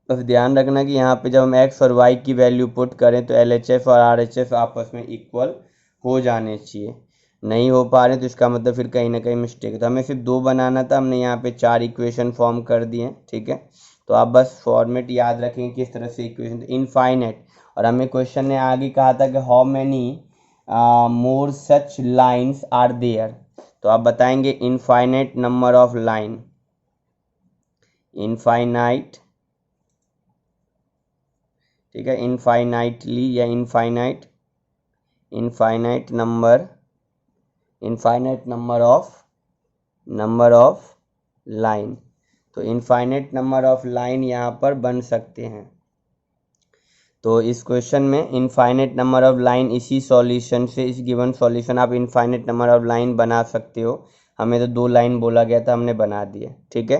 बस ध्यान रखना कि यहाँ पे जब हम x और y की वैल्यू पुट करें तो LHS और RHS आपस में इक्वल हो जाने चाहिए। नहीं हो पा रहे तो इसका मतलब फिर कहीं ना कहीं मिस्टेक है। तो हमें सिर्फ 2 बनाना था, हमने यहाँ पे 4 इक्वेशन फॉर्म कर दिए, ठीक है। तो आप बस फॉर्मेट याद रखेंगे किस तरह से इक्वेशन, इनफाइनाइट। और हमें क्वेश्चन ने आगे कहा था कि how many more such lines are there, तो आप बताएंगे infinite number of line, infinite, ठीक है, इनफाइनाइटली या infinite, infinite number of line. तो इनफाइनाइट नंबर ऑफ लाइन यहाँ पर बन सकते हैं। तो इस क्वेश्चन में इनफाइनाइट नंबर ऑफ लाइन, इसी सॉल्यूशन से, इस गिवन सॉल्यूशन आप इनफाइनाइट नंबर ऑफ लाइन बना सकते हो। हमें तो 2 लाइन बोला गया था, हमने बना दिया, ठीक है।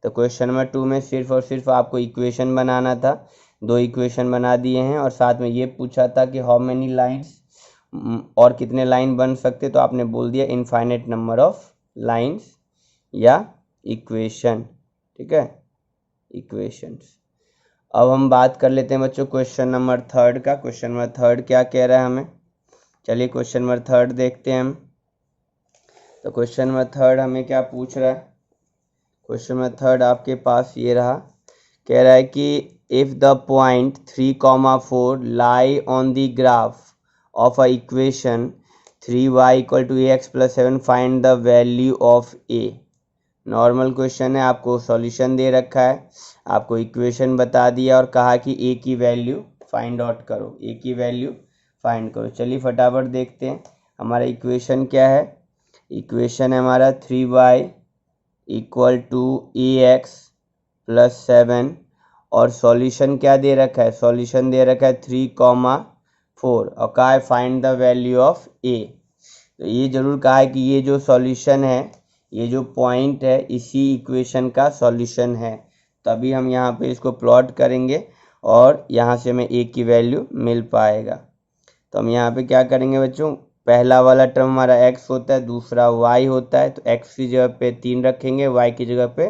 तो क्वेश्चन नंबर 2 में सिर्फ और सिर्फ आपको इक्वेशन बनाना था, 2 इक्वेशन बना दिए हैं, और साथ में ये पूछा था कि हाउ मेनी लाइन्स, और कितने लाइन बन सकते, तो आपने बोल दिया इनफाइनाइट नंबर ऑफ लाइन्स या इक्वेशन, ठीक है, इक्वेशंस। अब हम बात कर लेते हैं बच्चों क्वेश्चन नंबर 3 का। क्वेश्चन नंबर 3 क्या कह रहा है हमें, चलिए क्वेश्चन नंबर 3 देखते हैं हम। तो क्वेश्चन नंबर 3 हमें क्या पूछ रहा है, क्वेश्चन नंबर 3 आपके पास ये रहा, कह रहा है कि if the point 3,4 lie on the graph of a equation 3y equal to ax plus 7 find the value of a। Normal question है, आपको सॉल्यूशन दे रखा है, आपको इक्वेशन बता दिया और कहा कि a की वैल्यू फाइंड आउट करो, a की वैल्यू फाइंड करो। चलिए फटाफट देखते हैं हमारा इक्वेशन क्या है। इक्वेशन है हमारा 3y equal to ax plus 7, और सॉल्यूशन क्या दे रखा है, सॉल्यूशन दे रखा है 3,4, और कहा है find the value of a। तो ये जरूर कहा है कि ये जो सॉल्यूशन है, ये जो पॉइंट है, इसी इक्वेशन का सॉल्यूशन है। तभी हम यहाँ पे इसको प्लॉट करेंगे और यहाँ से हमें a की वैल्यू मिल पाएगा। तो हम यहाँ पे क्या करेंगे बच्चों, पहला वाला टर्म हमारा x होता है, दूसरा y होता है, तो x की जगह पे 3 रखेंगे, y की जगह पे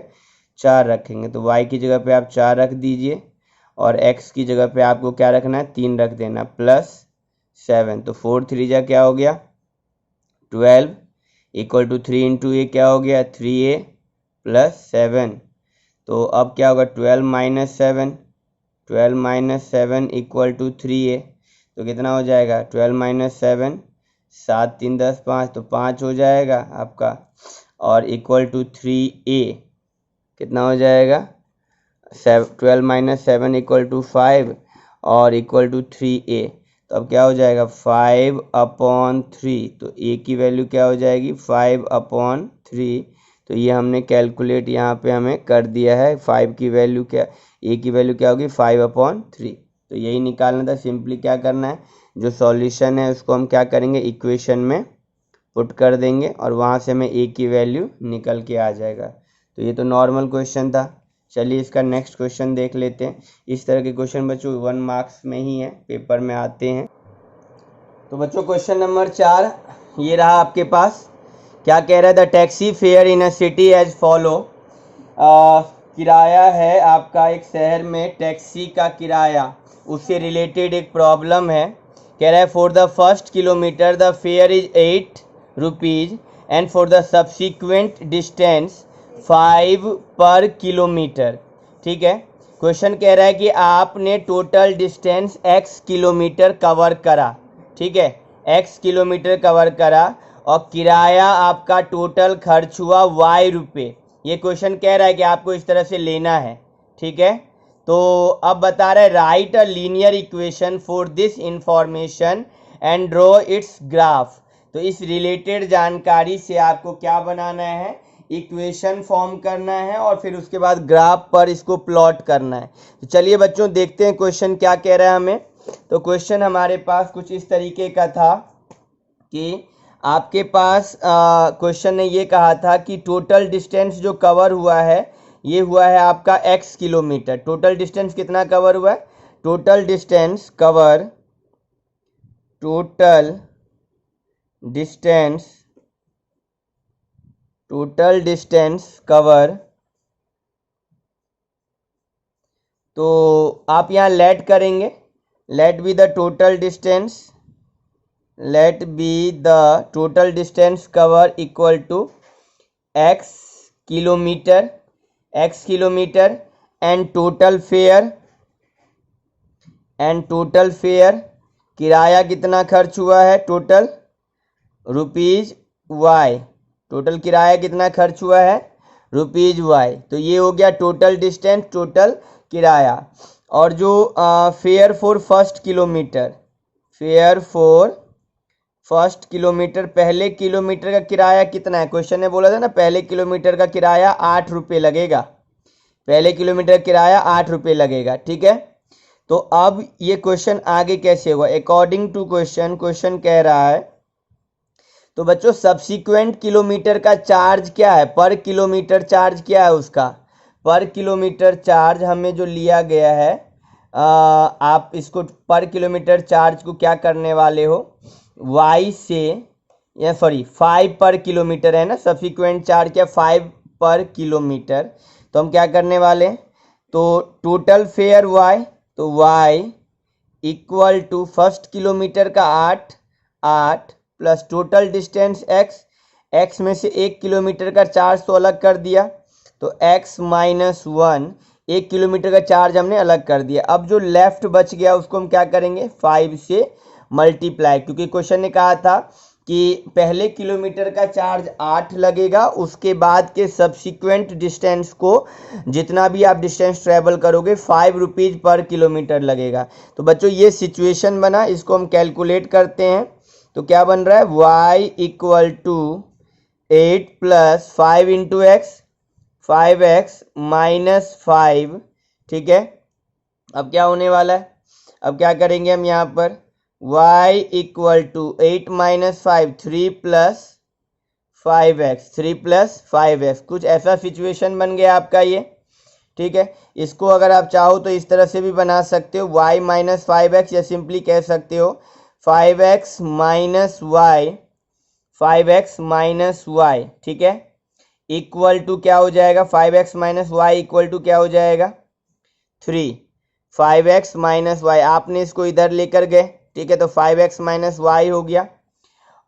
4 रखेंगे। तो y की जगह पे आप 4 रख दीजिए और x की जगह पे आपको क्या रखना है, 3 रख देना, प्लस 7। तो 4 3 जा क्या हो गया 12 इक्वल टू 3 इंटू ए क्या हो गया 3a प्लस 7। तो अब क्या होगा 12 minus 7, 12 minus 7 equal to 3a, तो कितना हो जाएगा 12 माइनस 7, 7 3 10 5, तो 5 हो जाएगा आपका, और इक्वल टू 3a कितना हो जाएगा 12 माइनस 7 इक्वल टू 5 और इक्वल टू 3a। तो अब क्या हो जाएगा 5/3, तो a की वैल्यू क्या हो जाएगी 5/3। तो ये हमने कैलकुलेट यहाँ पे हमें कर दिया है, 5 की वैल्यू क्या, a की वैल्यू क्या होगी 5/3। तो यही निकालना था। सिंपली क्या करना है, जो सॉल्यूशन है उसको हम क्या करेंगे इक्वेशन में पुट कर देंगे और वहाँ से हमें a की वैल्यू निकल के आ जाएगा। तो ये तो नॉर्मल क्वेश्चन था। चलिए इसका नेक्स्ट क्वेश्चन देख लेते हैं। इस तरह के क्वेश्चन बच्चों 1 मार्क्स में ही है, पेपर में आते हैं। तो बच्चों क्वेश्चन नंबर 4 ये रहा आपके पास, क्या कह रहा है, the taxi fare in a city as follow. किराया है आपका एक शहर में, टैक्सी का किराया, उससे रिलेटेड एक प्रॉब्लम है। कह रहा है for the first kilometre the fair is 8 rupees and for the subsequent distance 5 पर किलोमीटर। ठीक है, क्वेश्चन कह रहा है कि आपने total distance x kilometre cover करा, ठीक है, x किलोमीटर कवर करा और किराया आपका टोटल खर्च हुआ y रुपये। ये क्वेश्चन कह रहा है कि आपको इस तरह से लेना है, ठीक है। तो अब बता रहा है right a linear equation for this information and draw it's graph. तो इस रिलेटेड जानकारी से आपको क्या बनाना है, इक्वेशन फॉर्म करना है और फिर उसके बाद ग्राफ पर इसको प्लॉट करना है। तो चलिए बच्चों देखते हैं क्वेश्चन क्या कह रहा है हमें। तो क्वेश्चन हमारे पास कुछ इस तरीके का था कि आपके पास क्वेश्चन ने ये कहा था कि टोटल डिस्टेंस जो कवर हुआ है ये हुआ है आपका x किलोमीटर। टोटल डिस्टेंस कितना कवर हुआ है? Total distance cover, total distance cover, तो आप यहाँ लेट करेंगे, let be the total distance cover equal to x kilometre, and total fare, किराया कितना खर्च हुआ है? टोटल रुपीज y, टोटल किराया कितना खर्च हुआ है? Rupees y। तो ये हो गया टोटल डिस्टेंस, टोटल किराया। और जो फेयर फॉर फर्स्ट किलोमीटर, पहले किलोमीटर का किराया कितना है? क्वेश्चन ने बोला था ना पहले किलोमीटर का किराया 8 रुपये लगेगा, पहले किलोमीटर का किराया 8 रुपये लगेगा, ठीक है। तो अब ये क्वेश्चन आगे कैसे होगा? अकॉर्डिंग टू क्वेश्चन कह रहा है, तो बच्चों सब्सिक्वेंट किलोमीटर का चार्ज क्या है? पर किलोमीटर चार्ज क्या है उसका? पर किलोमीटर चार्ज हमें जो लिया गया है, आप इसको पर किलोमीटर चार्ज को क्या करने वाले हो? y से, या सॉरी 5 पर किलोमीटर है ना, सब्सिक्वेंट चार्ज क्या? 5 पर किलोमीटर। तो हम क्या करने वाले हैं? तो टोटल फेयर y, तो y equal to first kilometre का 8 प्लस टोटल डिस्टेंस x में से 1 किलोमीटर का चार्ज तो अलग कर दिया, तो x माइनस 1, 1 किलोमीटर का चार्ज हमने अलग कर दिया। अब जो लेफ्ट बच गया उसको हम क्या करेंगे? 5 से मल्टीप्लाई, क्योंकि क्वेश्चन ने कहा था कि पहले किलोमीटर का चार्ज 8 लगेगा, उसके बाद के सब्सिक्वेंट डिस्टेंस को जितना भी आप डिस्टेंस ट्रेवल करोगे 5 रुपीज़ पर किलोमीटर लगेगा। तो बच्चों ये सिचुएशन बना, इसको हम कैलकुलेट करते हैं। तो क्या बन रहा है? y equal to 8 plus 5 into x, 5x minus 5, ठीक है। अब क्या होने वाला है? अब क्या करेंगे हम यहाँ पर? y equal to 8 minus 5, 3 plus 5x, कुछ ऐसा सिचुएशन बन गया आपका ये, ठीक है। इसको अगर आप चाहो तो इस तरह से भी बना सकते हो, y माइनस 5x, या सिंपली कह सकते हो 5x माइनस y, ठीक है, इक्वल टू क्या हो जाएगा? 5x minus y equal to क्या हो जाएगा? 3। 5x माइनस वाई, आपने इसको इधर लेकर गए, ठीक है, तो 5x माइनस वाई हो गया,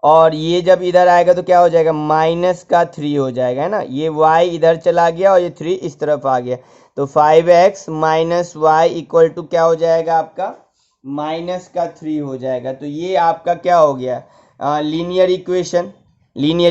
और ये जब इधर आएगा तो क्या हो जाएगा? माइनस का 3 हो जाएगा, है ना। ये y इधर चला गया और ये 3 इस तरफ आ गया, तो 5x minus y equal to क्या हो जाएगा आपका? माइनस का 3 हो जाएगा। तो ये आपका क्या हो गया? Linear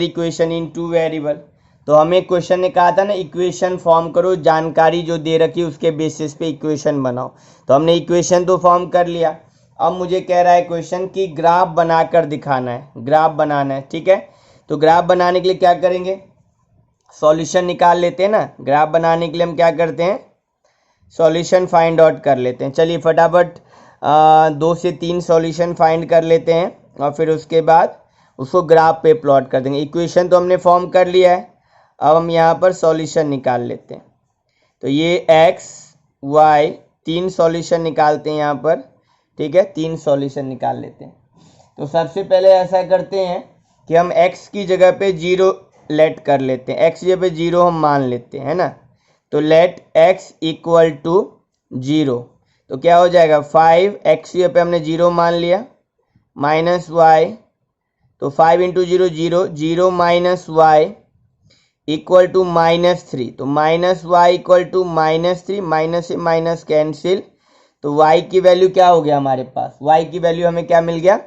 equation in two variable. तो हमें क्वेश्चन ने कहा था ना इक्वेशन फॉर्म करो, जानकारी जो दे रखी है उसके बेसिस पे इक्वेशन बनाओ। तो हमने इक्वेशन तो फॉर्म कर लिया, अब मुझे कह रहा है क्वेश्चन की ग्राफ बनाकर दिखाना है, ग्राफ बनाना है, ठीक है। तो ग्राफ बनाने के लिए क्या करेंगे? सॉल्यूशन निकाल लेते हैं ना। ग्राफ बनाने के लिए हम क्या करते हैं? सॉल्यूशन फाइंड आउट कर लेते हैं। चलिए फटाफट 2 से 3 सॉल्यूशन फाइंड कर लेते हैं, और फिर उसके बाद उसको ग्राफ पे प्लॉट कर देंगे। इक्वेशन तो हमने फॉर्म कर लिया है, अब हम यहाँ पर सॉल्यूशन निकाल लेते हैं। तो ये x y 3 सॉल्यूशन निकालते हैं यहाँ पर, ठीक है, 3 सॉल्यूशन निकाल लेते हैं। तो सबसे पहले ऐसा करते हैं कि हम x की जगह पे 0 लेट कर लेते हैं, x की जगह पे 0 हम मान लेते हैं, है ना। तो लेट x इक्वल टू 0, तो क्या हो जाएगा? 5x की जगह पे हमने 0 मान लिया, माइनस y, तो 5 into 0 0, 0 minus y equal to -3, तो minus y equal to -3, minus से माइनस कैंसिल, तो y की वैल्यू क्या हो गया हमारे पास? y की वैल्यू हमें क्या मिल गया?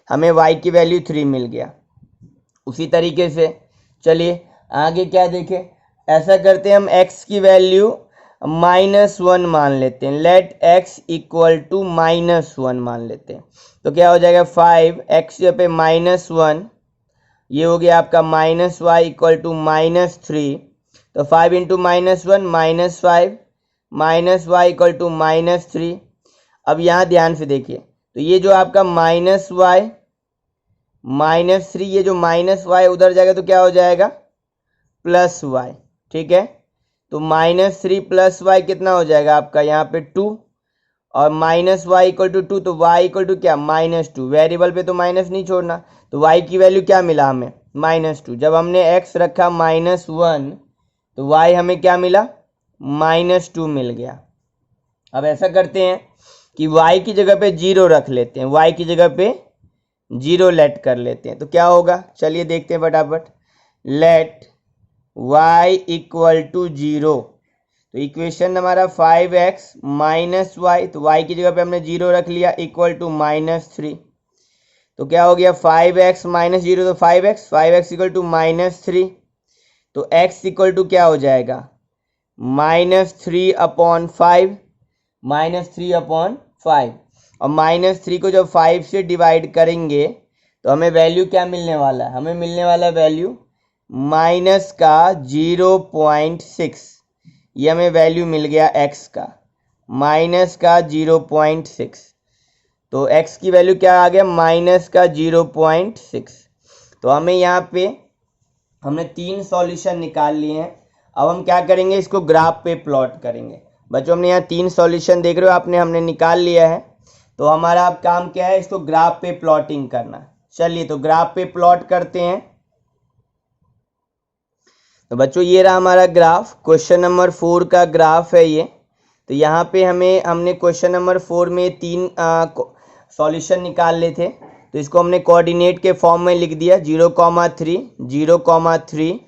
हमें y की वैल्यू 3 मिल गया। उसी तरीके से चलिए आगे क्या देखें, ऐसा करते हैं हम x की वैल्यू -1 मान लेते हैं, लेट x इक्वल टू -1 मान लेते हैं। तो क्या हो जाएगा? 5x पे -1, ये हो गया आपका माइनस वाई इक्वल टू -3, तो 5 into -1 -5, minus y equal to -3। अब यहाँ ध्यान से देखिए, तो ये जो आपका माइनस वाई -3, ये जो माइनस वाई उधर जाएगा तो क्या हो जाएगा? प्लस वाई, ठीक है। तो -3 + y कितना हो जाएगा आपका यहाँ पे 2, और -y = 2, तो y = क्या -2। वेरिएबल पे तो माइनस नहीं छोड़ना, तो y की वैल्यू क्या मिला हमें -2। जब हमने x रखा -1 तो y हमें क्या मिला -2 मिल गया। अब ऐसा करते हैं कि y की जगह पे 0 रख लेते हैं, y की जगह पे 0 लेट कर लेते हैं, तो क्या होगा चलिए देखते हैं फटाफट। लेट y = 0, तो इक्वेशन हमारा 5x - y, तो y की जगह पे हमने 0 रख लिया इक्वल टू -3, तो क्या हो गया 5x - 0 तो 5x = -3, तो x = क्या हो जाएगा -3/5, -3/5, और -3 को जब 5 से डिवाइड करेंगे तो हमें वैल्यू क्या मिलने वाला है, हमें मिलने वाला वैल्यू -0.6, ये हमें वैल्यू मिल गया x का -0.6, तो x की वैल्यू क्या आ गया -0.6। तो हमें यहाँ पे हमने 3 सॉल्यूशन निकाल लिए हैं। अब हम क्या करेंगे, इसको ग्राफ पे प्लॉट करेंगे। बच्चों हमने यहाँ 3 सॉल्यूशन देख रहे हो आपने, हमने निकाल लिया है, तो हमारा अब काम क्या है, इसको ग्राफ पे प्लॉटिंग करना। चलिए तो ग्राफ पे प्लॉट करते हैं। तो बच्चों ये रहा हमारा ग्राफ, क्वेश्चन नंबर 4 का ग्राफ है ये। तो यहाँ पे हमने क्वेश्चन नंबर 4 में 3 सॉल्यूशन निकाल लिए थे, तो इसको हमने कोऑर्डिनेट के फॉर्म में लिख दिया 0,3, 0,3,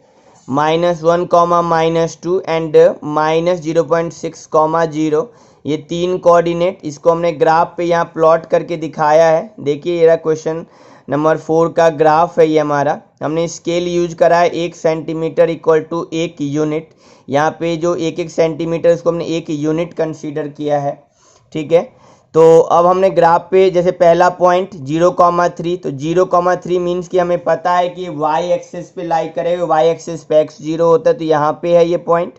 -1, -2 एंड -0.6, 0। ये 3 कोऑर्डिनेट, इसको हमने ग्राफ पे यहाँ प्लॉट करके दिखाया है। देखिए ये रहा क्वेश्चन नंबर 4 का ग्राफ है ये हमारा। हमने स्केल यूज करा है 1 सेंटीमीटर = 1 यूनिट। यहाँ पे जो 1 सेंटीमीटर इसको हमने 1 यूनिट कंसीडर किया है, ठीक है। तो अब हमने ग्राफ पे जैसे पहला पॉइंट 0,3, तो 0,3 मीन्स कि हमें पता है कि y एक्सिस पे लाई करेगा, y एक्सिस पे x0 होता है, तो यहाँ पे है ये पॉइंट।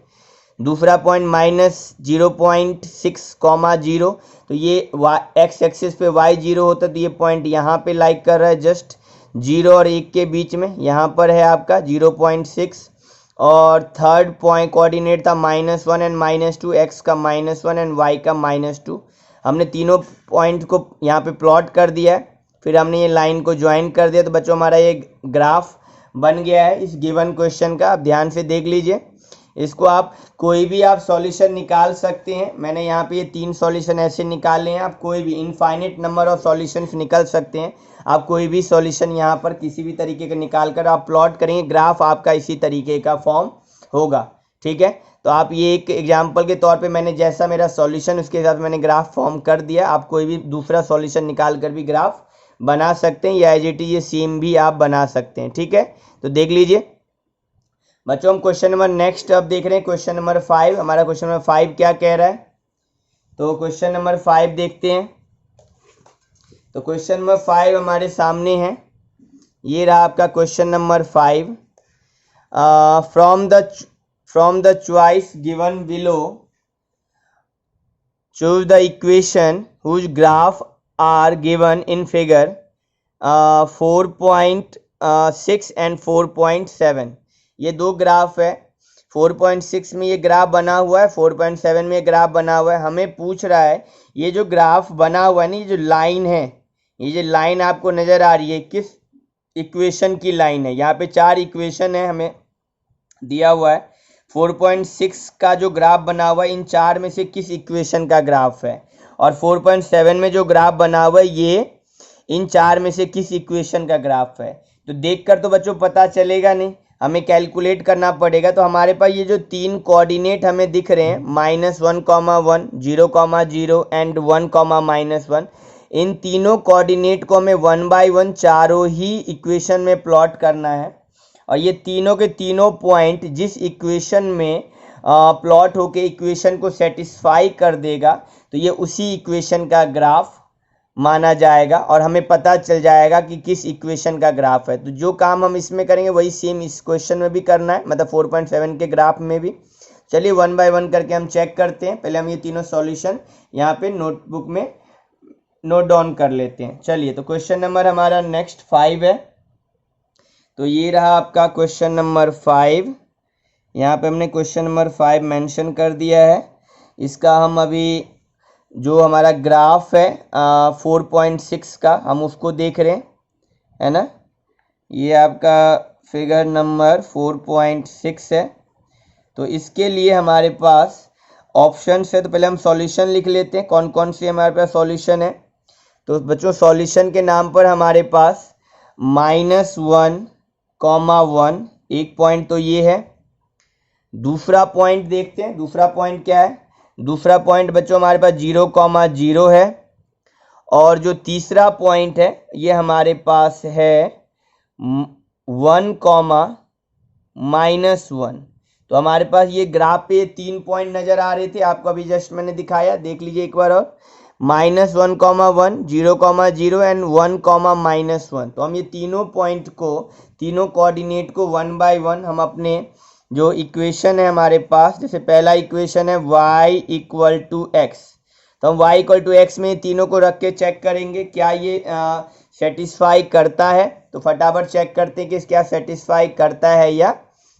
दूसरा पॉइंट -0.6, 0, तो ये x एक्सिस पे y0 होता है, तो ये पॉइंट यहाँ पे लाइक कर रहा है जस्ट 0 और 1 के बीच में, यहाँ पर है आपका 0.6। और थर्ड पॉइंट कोऑर्डिनेट था -1 एंड -2, x का -1 एंड y का -2। हमने तीनों पॉइंट को यहाँ पे प्लॉट कर दिया है, फिर हमने ये लाइन को ज्वाइन कर दिया, तो बच्चों हमारा ये ग्राफ बन गया है इस गिवन क्वेश्चन का। आप ध्यान से देख लीजिए, इसको आप कोई भी आप सॉल्यूशन निकाल सकते हैं। मैंने यहाँ पे ये 3 सॉल्यूशन ऐसे निकाले हैं, आप कोई भी इनफाइनाइट नंबर ऑफ सॉल्यूशंस निकल सकते हैं। आप कोई भी सॉल्यूशन यहाँ पर किसी भी तरीके का निकाल कर आप प्लॉट करेंगे, ग्राफ आपका इसी तरीके का फॉर्म होगा, ठीक है। तो आप ये एक एग्जाम्पल के तौर पे मैंने जैसा मेरा सॉल्यूशन उसके हिसाब से मैंने ग्राफ फॉर्म कर दिया। आप कोई भी दूसरा सॉल्यूशन निकाल कर भी ग्राफ बना सकते हैं, या एज इट इज ये सेम भी आप बना सकते हैं, ठीक है। तो देख लीजिए बच्चों, हम क्वेश्चन नंबर नेक्स्ट अब देख रहे हैं, क्वेश्चन नंबर 5। हमारा क्वेश्चन नंबर 5 क्या कह रहा है, तो क्वेश्चन नंबर 5 देखते हैं। तो क्वेश्चन नंबर 5 हमारे सामने है, ये रहा आपका question number 5। From the choice given below choose the equation whose graph are given in figure 4.6 and 4.7। ये दो ग्राफ है, 4.6 में ये ग्राफ बना हुआ है, 4.7 में ये ग्राफ बना हुआ है। हमें पूछ रहा है ये जो ग्राफ बना हुआ है ना, ये जो लाइन है, ये जो लाइन आपको नज़र आ रही है किस इक्वेशन की लाइन है। यहाँ पे 4 इक्वेशन है हमें दिया हुआ है। 4.6 का जो ग्राफ बना हुआ है, इन 4 में से किस इक्वेशन का ग्राफ है, और 4.7 में जो ग्राफ बना हुआ है ये इन 4 में से किस इक्वेशन का ग्राफ है। तो देखकर तो बच्चों पता चलेगा नहीं, हमें कैलकुलेट करना पड़ेगा। तो हमारे पास ये जो 3 कोऑर्डिनेट हमें दिख रहे हैं -1, 1, 0,0 एंड 1, -1, इन तीनों कोऑर्डिनेट को हमें 1 बाय 1 चारों ही इक्वेशन में प्लॉट करना है। और ये तीनों के तीनों पॉइंट जिस इक्वेशन में प्लॉट होके इक्वेशन को सेटिस्फाई कर देगा, तो ये उसी इक्वेशन का ग्राफ माना जाएगा और हमें पता चल जाएगा कि किस इक्वेशन का ग्राफ है। तो जो काम हम इसमें करेंगे वही सेम इस क्वेश्चन में भी करना है, मतलब 4.7 के ग्राफ में भी। चलिए 1 बाय 1 करके हम चेक करते हैं। पहले हम ये तीनों सॉल्यूशन यहाँ पे नोटबुक में नोट डाउन कर लेते हैं। चलिए तो क्वेश्चन नंबर हमारा नेक्स्ट 5 है। तो ये रहा आपका क्वेश्चन नंबर 5। यहाँ पे हमने क्वेश्चन नंबर 5 मेंशन कर दिया है। इसका हम अभी जो हमारा ग्राफ है 4.6 का हम उसको देख रहे हैं, है ना। ये आपका फिगर नंबर 4.6 है। तो इसके लिए हमारे पास ऑप्शन है, तो पहले हम सॉल्यूशन लिख लेते हैं कौन कौन सी हमारे पास सॉल्यूशन है। तो बच्चों सॉल्यूशन के नाम पर हमारे पास -1, 1 एक पॉइंट तो ये है। दूसरा पॉइंट देखते हैं, दूसरा पॉइंट क्या है। दूसरा पॉइंट बच्चों हमारे पास 0, 0 है। और जो तीसरा पॉइंट है ये हमारे पास है 1, -1। तो हमारे पास ये ग्राफ पे 3 पॉइंट नजर आ रहे थे, आपको अभी जस्ट मैंने दिखाया, देख लीजिए एक बार और। -1, 1, 0, 0 एंड 1, -1। तो हम ये तीनों पॉइंट को, तीनों कोऑर्डिनेट को 1 बाय 1 हम अपने जो इक्वेशन है हमारे पास, जैसे पहला इक्वेशन है y = x, तो हम y = x में तीनों को रख के चेक करेंगे क्या ये सेटिस्फाई करता है। तो फटाफट चेक करते हैं कि क्या सेटिस्फाई करता है या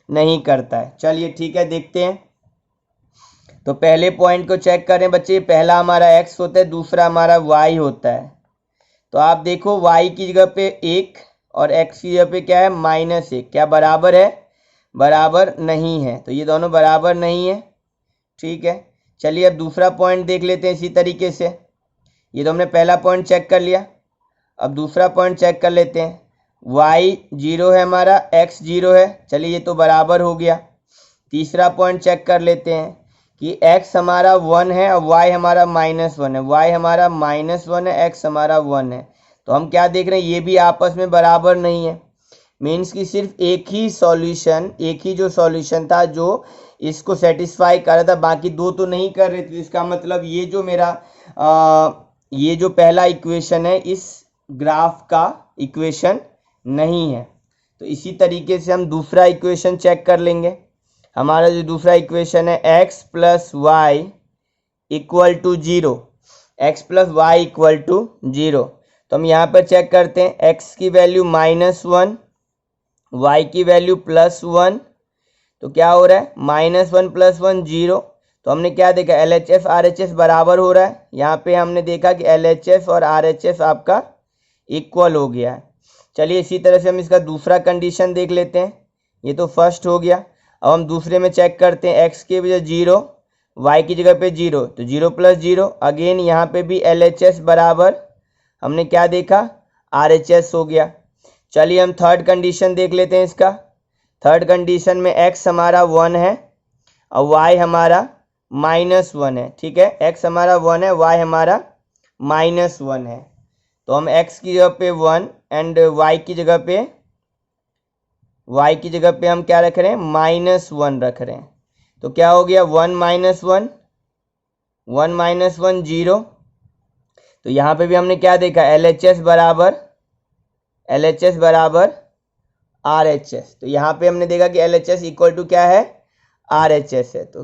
नहीं करता है। चलिए ठीक है, देखते हैं। तो पहले पॉइंट को चेक करें बच्चे, पहला हमारा x होता है, दूसरा हमारा y होता है। तो आप देखो y की जगह पे 1 और x की जगह पे क्या है -1, क्या बराबर है? बराबर नहीं है। तो ये दोनों बराबर नहीं है, ठीक है। चलिए अब दूसरा पॉइंट देख लेते हैं इसी तरीके से। ये तो हमने पहला पॉइंट चेक कर लिया, अब दूसरा पॉइंट चेक कर लेते हैं। y 0 है हमारा, x 0 है, चलिए ये तो बराबर हो गया। तीसरा पॉइंट चेक कर लेते हैं कि x हमारा 1 है और y हमारा -1 है। y हमारा -1 है, x हमारा 1 है। तो हम क्या देख रहे हैं, ये भी आपस में बराबर नहीं है। मीन्स कि सिर्फ एक ही सॉल्यूशन, एक ही जो सॉल्यूशन था जो इसको सेटिस्फाई कर रहा था, बाकी दो तो नहीं कर रहे थे। इसका मतलब ये जो मेरा ये जो पहला इक्वेशन है इस ग्राफ का इक्वेशन नहीं है। तो इसी तरीके से हम दूसरा इक्वेशन चेक कर लेंगे। हमारा जो दूसरा इक्वेशन है x + y = 0, x + y = 0। तो हम यहाँ पर चेक करते हैं, x की वैल्यू -1, y की वैल्यू +1। तो क्या हो रहा है, -1 + 1 0। तो हमने क्या देखा, LHS RHS बराबर हो रहा है। यहाँ पे हमने देखा कि LHS और RHS आपका इक्वल हो गया है। चलिए इसी तरह से हम इसका दूसरा कंडीशन देख लेते हैं। ये तो फर्स्ट हो गया। अब हम दूसरे में चेक करते हैं, x की वजह 0, y की जगह पे 0, तो 0 + 0। अगेन यहाँ पे भी LHS बराबर, हमने क्या देखा, RHS हो गया। चलिए हम थर्ड कंडीशन देख लेते हैं इसका। थर्ड कंडीशन में x हमारा 1 है और y हमारा -1 है, ठीक है। x हमारा 1 है, y हमारा -1 है। तो हम x की जगह पे 1 एंड y की जगह पे हम क्या रख रहे हैं, -1 रख रहे हैं। तो क्या हो गया, 1 -1, 1 -1 0। तो यहाँ पे भी हमने क्या देखा, LHS बराबर RHS। तो यहाँ पे हमने देखा कि LHS = क्या है, RHS है। तो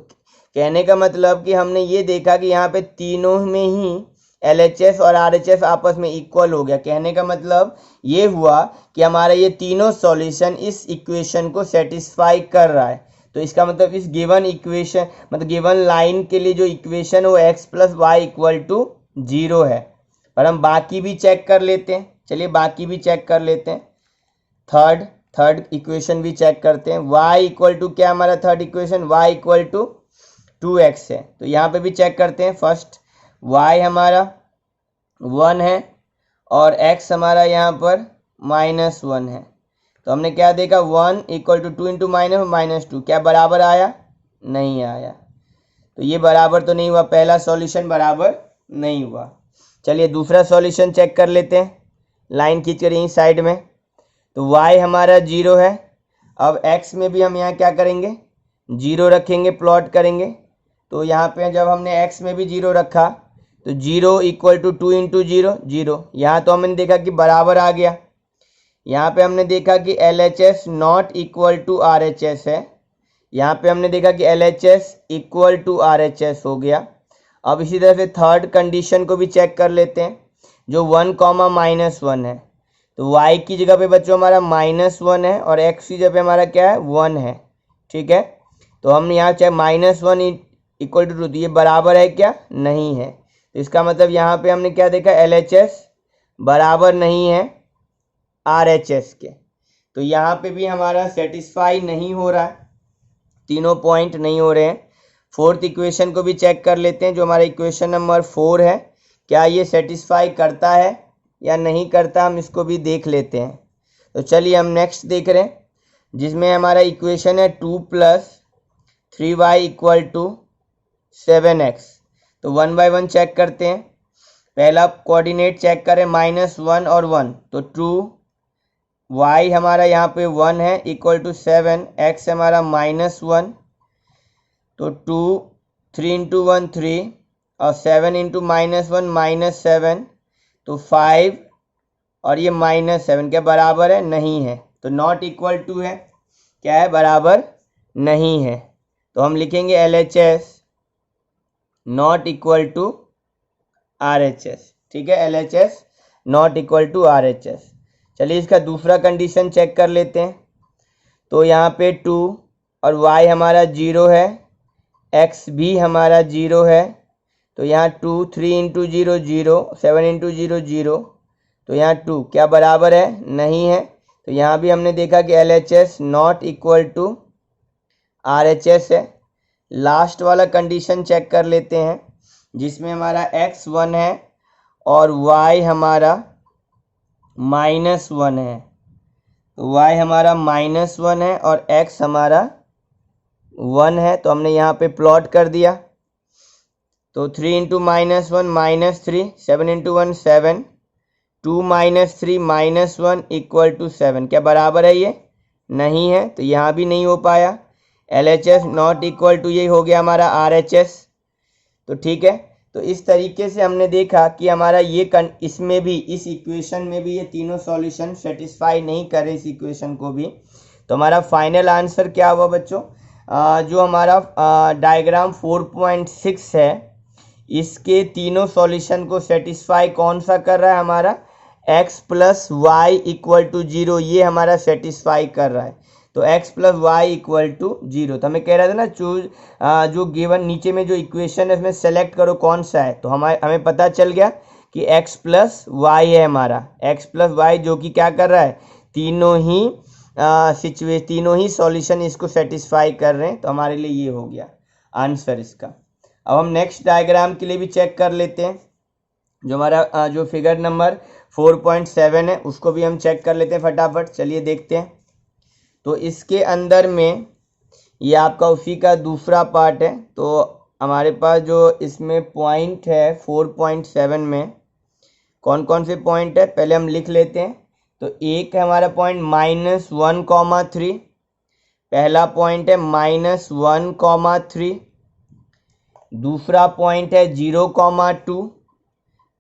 कहने का मतलब कि हमने ये देखा कि यहाँ पे तीनों में ही LHS और RHS आपस में इक्वल हो गया। कहने का मतलब ये हुआ कि हमारा ये तीनों सॉल्यूशन इस इक्वेशन को सेटिस्फाई कर रहा है। तो इसका मतलब इस गिवन इक्वेशन, मतलब गिवन लाइन के लिए जो इक्वेशन है वो x + y = 0 है। पर हम बाकी भी चेक कर लेते हैं। चलिए बाकी भी चेक कर लेते हैं। थर्ड इक्वेशन भी चेक करते हैं। y = क्या हमारा थर्ड इक्वेशन, y = 2x है। तो यहाँ पे भी चेक करते हैं। फर्स्ट y हमारा 1 है और x हमारा यहाँ पर -1 है। तो हमने क्या देखा, 1 = 2 × -2, क्या बराबर आया, नहीं आया। तो ये बराबर तो नहीं हुआ, पहला सॉल्यूशन बराबर नहीं हुआ। चलिए दूसरा सॉल्यूशन चेक कर लेते हैं, लाइन खींचकर यहीं साइड में। तो y हमारा 0 है। अब x में भी हम यहाँ क्या करेंगे, 0 रखेंगे, प्लॉट करेंगे। तो यहाँ पे जब हमने x में भी 0 रखा तो 0 = 2 × 0, 0। यहाँ तो हमने देखा कि बराबर आ गया। यहाँ पे हमने देखा कि LHS ≠ RHS है। यहाँ पे हमने देखा कि LHS = RHS हो गया। अब इसी तरह से थर्ड कंडीशन को भी चेक कर लेते हैं, जो 1, -1 है। तो y की जगह पे बच्चों हमारा -1 है और x की जगह पे हमारा क्या है, 1 है, ठीक है। तो हम यहाँ चाहे -1 इक्वल टू 2, तो ये बराबर है क्या? नहीं है। तो इसका मतलब यहाँ पे हमने क्या देखा, LHS बराबर नहीं है RHS के। तो यहाँ पे भी हमारा सेटिस्फाई नहीं हो रहा है, तीनों पॉइंट नहीं हो रहे हैं। फोर्थ इक्वेशन को भी चेक कर लेते हैं, जो हमारा इक्वेशन नंबर 4 है, क्या ये सेटिस्फाई करता है या नहीं करता, हम इसको भी देख लेते हैं। तो चलिए हम नेक्स्ट देख रहे हैं, जिसमें हमारा इक्वेशन है 2 + 3y = 7x। तो 1 बाय 1 चेक करते हैं। पहला कोऑर्डिनेट चेक करें, -1 और 1, तो 2y हमारा यहाँ पे 1 है = 7, x हमारा -1, तो 2, 3 × 1 3 और 7 × -1 -7, तो 5 और ये -7 क्या बराबर है? नहीं है। तो नॉट इक्वल टू है, क्या है? बराबर नहीं है। तो हम लिखेंगे LHS not equal to RHS। ठीक है, LHS not equal to RHS। चलिए इसका दूसरा कंडीशन चेक कर लेते हैं। तो यहाँ पे 2 और y हमारा 0 है, x भी हमारा 0 है, तो यहाँ 2, 3 × 0 0, 7 × 0 0, तो यहाँ 2 क्या बराबर है? नहीं है। तो यहाँ भी हमने देखा कि LHS not equal to RHS है। लास्ट वाला कंडीशन चेक कर लेते हैं, जिसमें हमारा x 1 है और y हमारा -1 है। तो y हमारा -1 है और x हमारा 1 है, तो हमने यहाँ पे प्लॉट कर दिया। तो 3 × -1 -3, 7 × 1 7, 2 - 3 -1 = 7, क्या बराबर है? ये नहीं है, तो यहाँ भी नहीं हो पाया। LHS नॉट इक्वल टू, ये हो गया हमारा RHS। तो ठीक है, तो इस तरीके से हमने देखा कि हमारा ये इसमें भी, इस इक्वेशन में भी ये तीनों सॉल्यूशन सेटिस्फाई नहीं कर रहे इस इक्वेशन को भी। तो हमारा फाइनल आंसर क्या हुआ बच्चों? जो हमारा डायग्राम 4.6 है, इसके तीनों सॉल्यूशन को सेटिस्फाई कौन सा कर रहा है? हमारा x + y = 0, ये हमारा सेटिस्फाई कर रहा है। तो x + y = 0। तो हमें कह रहा था ना, चूज जो गिवन नीचे में जो इक्वेशन है उसमें सेलेक्ट करो कौन सा है। तो हमें पता चल गया कि x + y है हमारा, x + y जो कि क्या कर रहा है? तीनों ही सॉल्यूशन इसको सेटिस्फाई कर रहे हैं। तो हमारे लिए ये हो गया आंसर इसका। अब हम नेक्स्ट डायग्राम के लिए भी चेक कर लेते हैं, जो हमारा जो फिगर नंबर 4.7 है उसको भी हम चेक कर लेते हैं फटाफट। चलिए देखते हैं। तो इसके अंदर में ये आपका उसी का दूसरा पार्ट है। तो हमारे पास जो इसमें पॉइंट है 4.7 में, कौन कौन से पॉइंट है पहले हम लिख लेते हैं। तो एक है हमारा पॉइंट -1,3, पहला पॉइंट है -1,3, दूसरा पॉइंट है 0,2,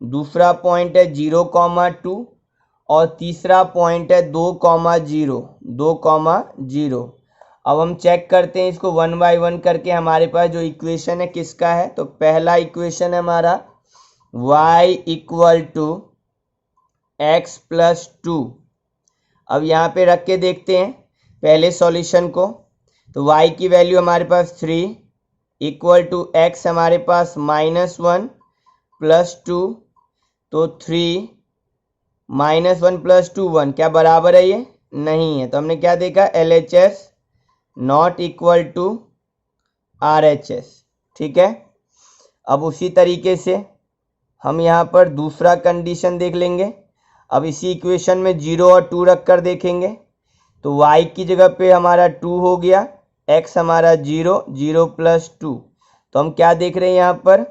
दूसरा पॉइंट है 0,2 और तीसरा पॉइंट है 2,0, 2,0। अब हम चेक करते हैं इसको 1 बाय 1 करके। हमारे पास जो इक्वेशन है किसका है? तो पहला इक्वेशन है हमारा y = x + 2। अब यहाँ पे रख के देखते हैं पहले सॉल्यूशन को। तो y की वैल्यू हमारे पास 3 = x हमारे पास -1 + 2, तो 3 -1 + 2 1, क्या बराबर है? ये नहीं है। तो हमने क्या देखा? LHS not equal to RHS। ठीक है, अब उसी तरीके से हम यहाँ पर दूसरा कंडीशन देख लेंगे। अब इसी इक्वेशन में 0 और 2 रख कर देखेंगे। तो y की जगह पे हमारा 2 हो गया, x हमारा 0, 0 + 2। तो हम क्या देख रहे हैं यहाँ पर?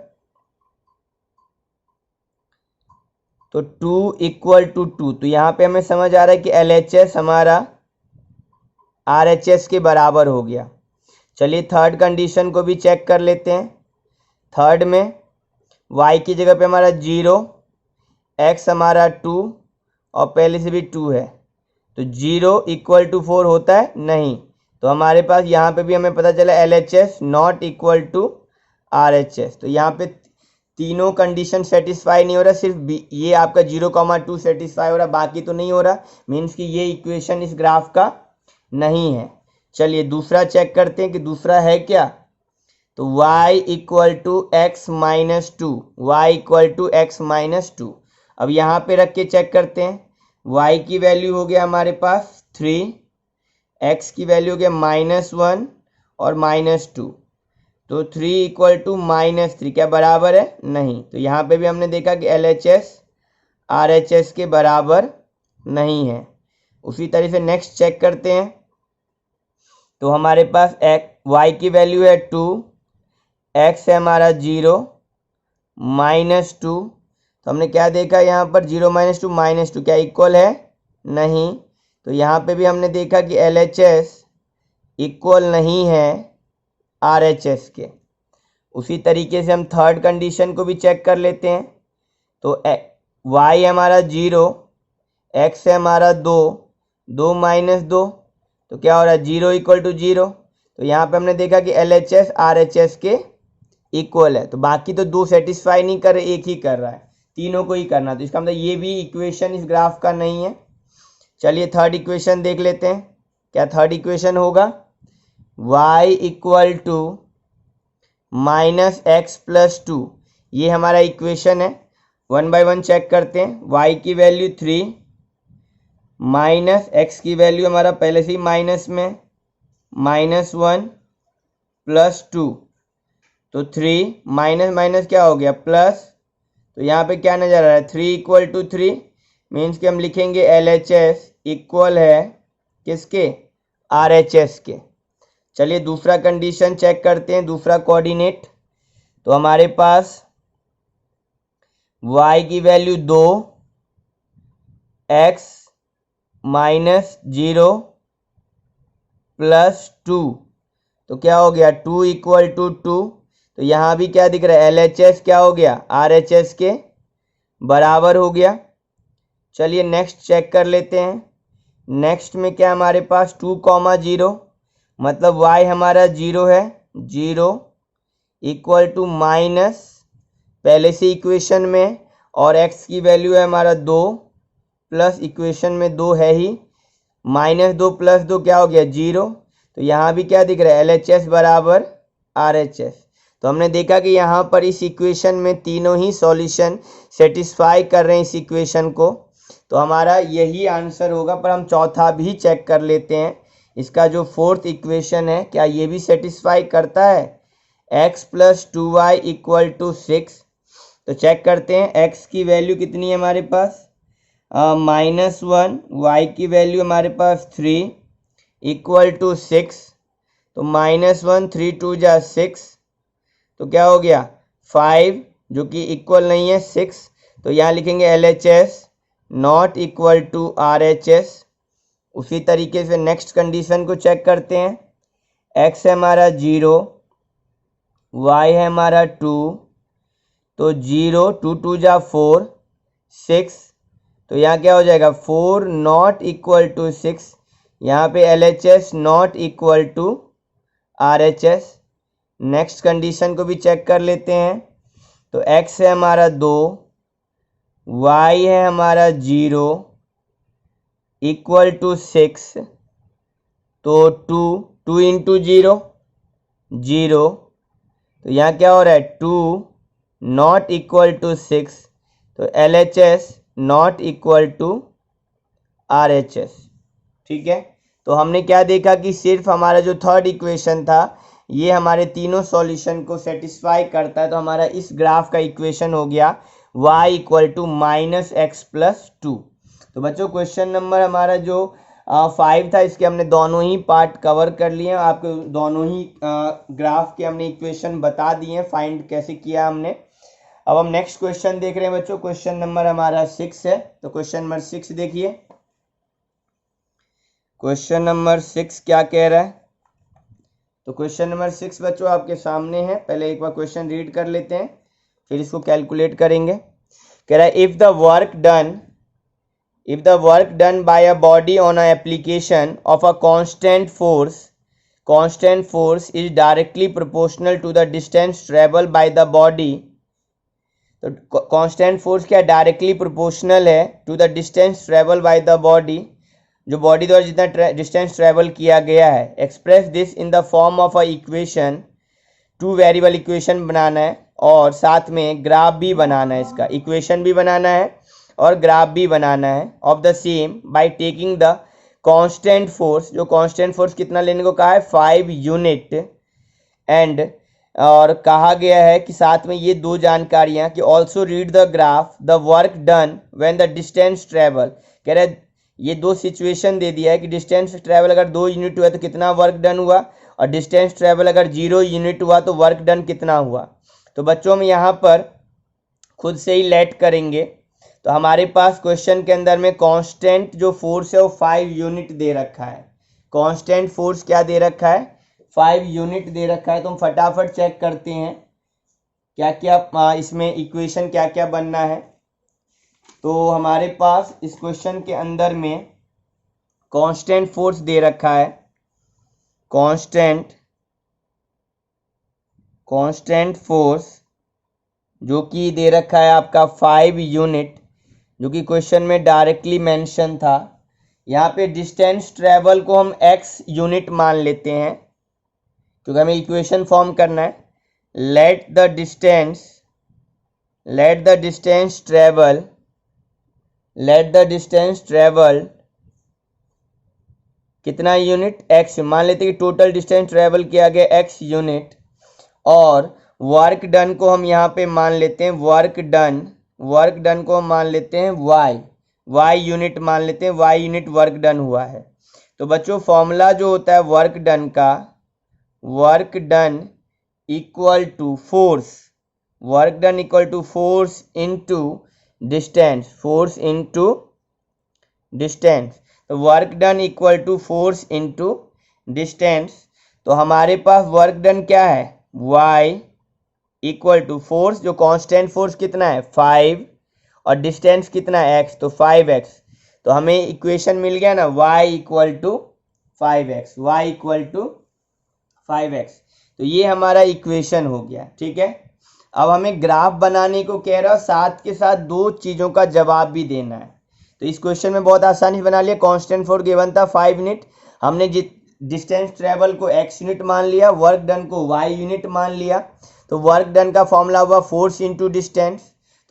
तो 2 = 2। तो यहाँ पे हमें समझ आ रहा है कि LHS हमारा RHS के बराबर हो गया। चलिए थर्ड कंडीशन को भी चेक कर लेते हैं। थर्ड में y की जगह पे हमारा 0, x हमारा 2 और पहले से भी 2 है। तो 0 = 4 होता है? नहीं। तो हमारे पास यहाँ पे भी हमें पता चला LHS not equal to RHS। तो यहाँ पे तीनों कंडीशन सेटिस्फाई नहीं हो रहा, सिर्फ ये आपका 0,2 सेटिस्फाई हो रहा, बाकी तो नहीं हो रहा। मीन्स कि ये इक्वेशन इस ग्राफ का नहीं है। चलिए दूसरा चेक करते हैं कि दूसरा है क्या। तो y equal to x minus two, y equal to x minus two. अब यहाँ पे रख के चेक करते हैं। y की वैल्यू हो गया हमारे पास 3, x की वैल्यू हो गया -1 और -2। तो 3 इक्वल टू -3 क्या बराबर है? नहीं। तो यहाँ पे भी हमने देखा कि LHS RHS के बराबर नहीं है। उसी तरह से नेक्स्ट चेक करते हैं। तो हमारे पास y की वैल्यू है 2, x है हमारा 0, -2। तो हमने क्या देखा यहाँ पर 0 - 2 क्या इक्वल है? नहीं। तो यहाँ पे भी हमने देखा कि LHS इक्वल नहीं है RHS के। उसी तरीके से हम थर्ड कंडीशन को भी चेक कर लेते हैं। तो y हमारा 0, x है हमारा 2, 2 - 2 तो क्या हो रहा है? 0 इक्वल टू 0। तो यहाँ पे हमने देखा कि LHS RHS के इक्वल है। तो बाकी तो दो सेटिस्फाई नहीं कर रहे, एक ही कर रहा है, तीनों को ही करना। तो इसका मतलब ये भी इक्वेशन इस ग्राफ का नहीं है। चलिए थर्ड इक्वेशन देख लेते हैं। क्या थर्ड इक्वेशन होगा? y इक्वल टू -x+2, ये हमारा इक्वेशन है। 1 बाय 1 चेक करते हैं। y की वैल्यू 3, माइनस x की वैल्यू हमारा पहले से ही माइनस में -1 +2। तो 3 माइनस माइनस क्या हो गया? प्लस। तो यहाँ पे क्या नजर आ रहा है? 3 इक्वल टू 3 मीन्स कि हम लिखेंगे LHS इक्वल है किसके? RHS के। चलिए दूसरा कंडीशन चेक करते हैं, दूसरा कोऑर्डिनेट। तो हमारे पास y की वैल्यू 2, x -0 +2 तो क्या हो गया? 2 इक्वल टू 2। तो यहाँ भी क्या दिख रहा है? LHS क्या हो गया? RHS के बराबर हो गया। चलिए नेक्स्ट चेक कर लेते हैं। नेक्स्ट में क्या हमारे पास 2, 0 मतलब y हमारा 0 है, 0 इक्वल टू माइनस पहले से इक्वेशन में, और x की वैल्यू है हमारा 2 प्लस इक्वेशन में 2 है ही, -2 + 2 क्या हो गया? 0। तो यहाँ भी क्या दिख रहा है? LHS बराबर RHS। तो हमने देखा कि यहाँ पर इस इक्वेशन में तीनों ही सॉल्यूशन सेटिस्फाई कर रहे हैं इस इक्वेशन को। तो हमारा यही आंसर होगा। पर हम चौथा भी चेक कर लेते हैं। इसका जो फोर्थ इक्वेशन है, क्या ये भी सेटिस्फाई करता है? x + 2y = 6। तो चेक करते हैं। x की वैल्यू कितनी है हमारे पास? -1, y की वैल्यू हमारे पास 3 = 6। तो -1 3 2 जा 6 तो क्या हो गया? 5 जो कि इक्वल नहीं है 6। तो यहाँ लिखेंगे LHS not equal to RHS। उसी तरीके से नेक्स्ट कंडीशन को चेक करते हैं। x है हमारा 0, y है हमारा 2, तो 0 2 2 जा 4 6। तो यहाँ क्या हो जाएगा? 4 नॉट इक्वल टू 6। यहाँ पे LHS not equal to RHS। Next condition को भी चेक कर लेते हैं। तो x है हमारा 2, y है हमारा 0 इक्वल टू 6। तो 2 2 × 0 0। तो यहाँ क्या हो रहा है? 2 नॉट इक्वल टू 6। तो LHS not equal to RHS। ठीक है। तो हमने क्या देखा कि सिर्फ हमारा जो थर्ड इक्वेशन था ये हमारे तीनों सॉल्यूशन को सेटिस्फाई करता है। तो हमारा इस ग्राफ का इक्वेशन हो गया y = -x+2। तो बच्चों क्वेश्चन नंबर हमारा जो 5 था इसके हमने दोनों ही पार्ट कवर कर लिए हैं। आपको दोनों ही ग्राफ के हमने इक्वेशन बता दिए हैं, फाइंड कैसे किया हमने। अब हम नेक्स्ट क्वेश्चन देख रहे हैं बच्चों। क्वेश्चन नंबर हमारा 6 है। तो क्वेश्चन नंबर 6 देखिए। क्वेश्चन नंबर 6 क्या कह रहा है? तो क्वेश्चन नंबर 6 बच्चों आपके सामने है। पहले एक बार क्वेश्चन रीड कर लेते हैं, फिर इसको कैलकुलेट करेंगे। कह रहा है if the work done by a body on a application of a constant force is directly proportional to the distance travel by the body. तो कांस्टेंट फोर्स क्या डायरेक्टली प्रोपोर्शनल है to the distance travel by the body जो body द्वारा जितना distance travel किया गया है, express this in the form of a equation, 2 variable equation बनाना है और साथ में ग्राफ भी बनाना है, इसका इक्वेशन भी बनाना है और ग्राफ भी बनाना है of the same by taking the constant force, जो कांस्टेंट फोर्स कितना लेने को कहा है 5 यूनिट, एंड और कहा गया है कि साथ में ये 2 जानकारियां कि also read the graph the work done when the distance travel, कह रहे ये 2 सिचुएशन दे दिया है कि डिस्टेंस ट्रेवल अगर 2 यूनिट हुआ तो कितना वर्क डन हुआ, और डिस्टेंस ट्रेवल अगर 0 यूनिट हुआ तो वर्क डन कितना हुआ। तो बच्चों हम यहाँ पर खुद से ही लेट करेंगे। तो हमारे पास क्वेश्चन के अंदर में कांस्टेंट जो फोर्स है वो 5 यूनिट दे रखा है। कांस्टेंट फोर्स क्या दे रखा है, 5 यूनिट दे रखा है। तो हम फटाफट चेक करते हैं क्या क्या इसमें इक्वेशन क्या क्या बनना है। तो हमारे पास इस क्वेश्चन के अंदर में कांस्टेंट फोर्स दे रखा है, कांस्टेंट फोर्स जो कि दे रखा है आपका 5 यूनिट, जो कि क्वेश्चन में डायरेक्टली मेंशन था। यहाँ पे डिस्टेंस ट्रेवल को हम x यूनिट मान लेते हैं क्योंकि हमें इक्वेशन फॉर्म करना है। लेट द डिस्टेंस ट्रेवल कितना यूनिट, x मान लेते हैं कि टोटल डिस्टेंस ट्रेवल किया गया x यूनिट, और वर्क डन को हम यहाँ पे मान लेते हैं वर्क डन को हम मान लेते हैं y यूनिट मान लेते हैं, y यूनिट वर्क डन हुआ है। तो बच्चों फॉर्मूला जो होता है work done equal to force into distance, तो work done equal to force into distance. तो हमारे पास वर्क डन क्या है, y इक्वल टू फोर्स, जो कांस्टेंट फोर्स कितना है 5 और डिस्टेंस कितना है x, तो 5x। तो हमें इक्वेशन मिल गया ना y इक्वल टू 5x। तो ये हमारा इक्वेशन हो गया, ठीक है। अब हमें ग्राफ बनाने को कह रहा है, साथ के साथ 2 चीज़ों का जवाब भी देना है। तो इस क्वेश्चन में बहुत आसानी से बना लिया। कांस्टेंट फोर्स गिवन था 5 यूनिट, हमने डिस्टेंस ट्रेवल को x यूनिट मान लिया, वर्क डन को y यूनिट मान लिया। तो वर्क डन का फॉर्मूला हुआ फोर्स इनटू डिस्टेंस,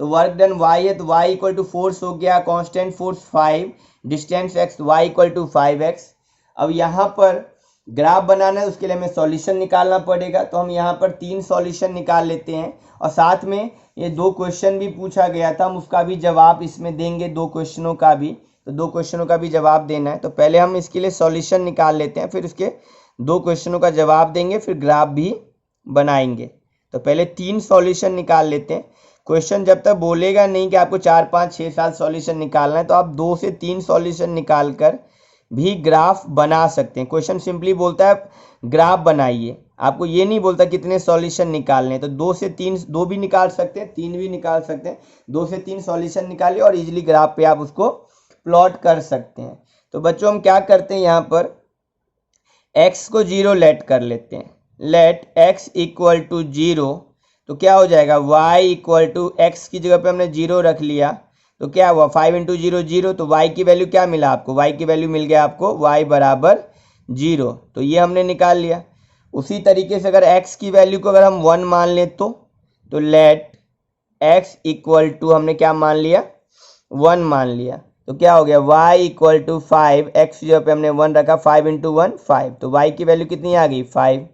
तो वर्क डन y है तो y इक्वल टू फोर्स हो गया, constant force 5, distance x, y equal to 5x। अब यहाँ पर ग्राफ बनाना है, उसके लिए हमें सॉल्यूशन निकालना पड़ेगा। तो हम यहाँ पर 3 सॉल्यूशन निकाल लेते हैं और साथ में ये 2 क्वेश्चन भी पूछा गया था, हम उसका भी जवाब इसमें देंगे, 2 क्वेश्चनों का भी। तो 2 क्वेश्चनों का भी जवाब देना है। तो पहले हम इसके लिए सॉल्यूशन निकाल लेते हैं, फिर उसके 2 क्वेश्चनों का जवाब देंगे, फिर ग्राफ भी बनाएंगे। तो पहले 3 सॉल्यूशन निकाल लेते हैं। क्वेश्चन जब तक बोलेगा नहीं कि आपको 4, 5, 6, 7 सॉल्यूशन निकालना है, तो आप 2 से 3 सॉल्यूशन निकाल कर भी ग्राफ बना सकते हैं। क्वेश्चन सिंपली बोलता है ग्राफ बनाइए, आपको ये नहीं बोलता कितने सॉल्यूशन निकालने हैं। तो 2 से 3, 2 भी निकाल सकते हैं, 3 भी निकाल सकते हैं। 2 से 3 सॉल्यूशन निकालिए और इजीली ग्राफ पे आप उसको प्लॉट कर सकते हैं। तो बच्चों हम क्या करते हैं, यहाँ पर x को 0 लेट कर लेते हैं। लेट x इक्वल टू 0, तो क्या हो जाएगा y इक्वल टू x की जगह पे हमने 0 रख लिया, तो क्या हुआ 5 इंटू 0 0, तो y की वैल्यू क्या मिला आपको, y की वैल्यू मिल गया आपको y बराबर 0। तो ये हमने निकाल लिया। उसी तरीके से अगर x की वैल्यू को अगर हम 1 मान लें तो लेट x इक्वल टू हमने क्या मान लिया 1 मान लिया, तो क्या हो गया y इक्वल टू 5, x जगह पे हमने 1 रखा, 5 इंटू 1 5, तो y की वैल्यू कितनी आ गई 5।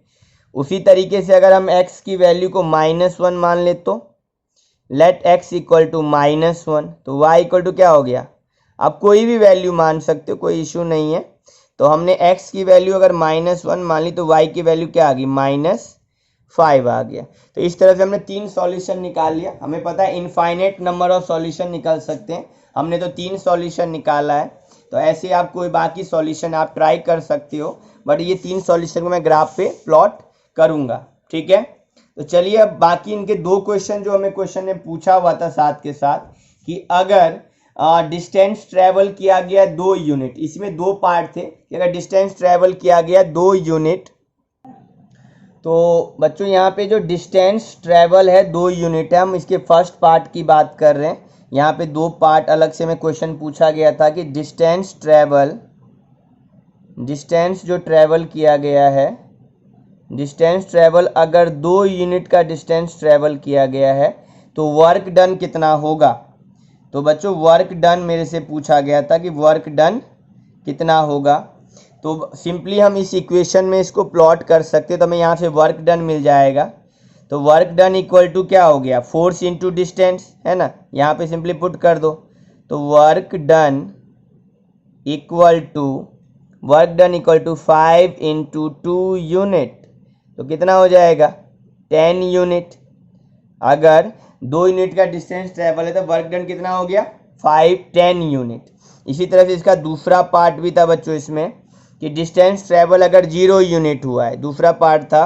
उसी तरीके से अगर हम x की वैल्यू को -1 मान ले तो लेट x इक्वल टू -1, तो y इक्वल टू क्या हो गया, आप कोई भी वैल्यू मान सकते हो, कोई इशू नहीं है। तो हमने x की वैल्यू अगर -1 मान ली तो y की वैल्यू क्या आ गई -5 आ गया। तो इस तरह से हमने 3 सॉल्यूशन निकाल लिया। हमें पता है इनफाइनाइट नंबर ऑफ सॉल्यूशन निकल सकते हैं, हमने तो 3 सॉल्यूशन निकाला है। तो ऐसे आप कोई बाकी सॉल्यूशन आप ट्राई कर सकते हो, बट ये 3 सॉल्यूशन को मैं ग्राफ पे प्लॉट करूँगा, ठीक है। तो चलिए अब बाकी इनके 2 क्वेश्चन जो हमें क्वेश्चन ने पूछा हुआ था साथ के साथ कि अगर डिस्टेंस ट्रेवल किया गया 2 यूनिट, इसमें 2 पार्ट थे कि अगर डिस्टेंस ट्रेवल किया गया 2 यूनिट, तो बच्चों यहाँ पे जो डिस्टेंस ट्रेवल है 2 यूनिट है, हम इसके फर्स्ट पार्ट की बात कर रहे हैं। यहाँ पे 2 पार्ट अलग से में क्वेश्चन पूछा गया था कि डिस्टेंस ट्रेवल डिस्टेंस जो ट्रैवल किया गया है, डिस्टेंस ट्रैवल अगर 2 यूनिट का डिस्टेंस ट्रैवल किया गया है तो वर्क डन कितना होगा। तो बच्चों वर्क डन मेरे से पूछा गया था कि वर्क डन कितना होगा। तो सिंपली हम इस इक्वेशन में इसको प्लॉट कर सकते, तो हमें यहाँ से वर्क डन मिल जाएगा। तो वर्क डन इक्वल टू क्या हो गया, फोर्स इंटू डिस्टेंस, है ना। यहाँ पे सिंपली पुट कर दो, तो work done equal to 5 into 2 unit, तो कितना हो जाएगा 10 यूनिट। अगर 2 यूनिट का डिस्टेंस ट्रेवल है तो वर्क डन कितना हो गया 10 यूनिट। इसी तरह से इसका दूसरा पार्ट भी था बच्चों इसमें कि डिस्टेंस ट्रेवल अगर 0 यूनिट हुआ है, दूसरा पार्ट था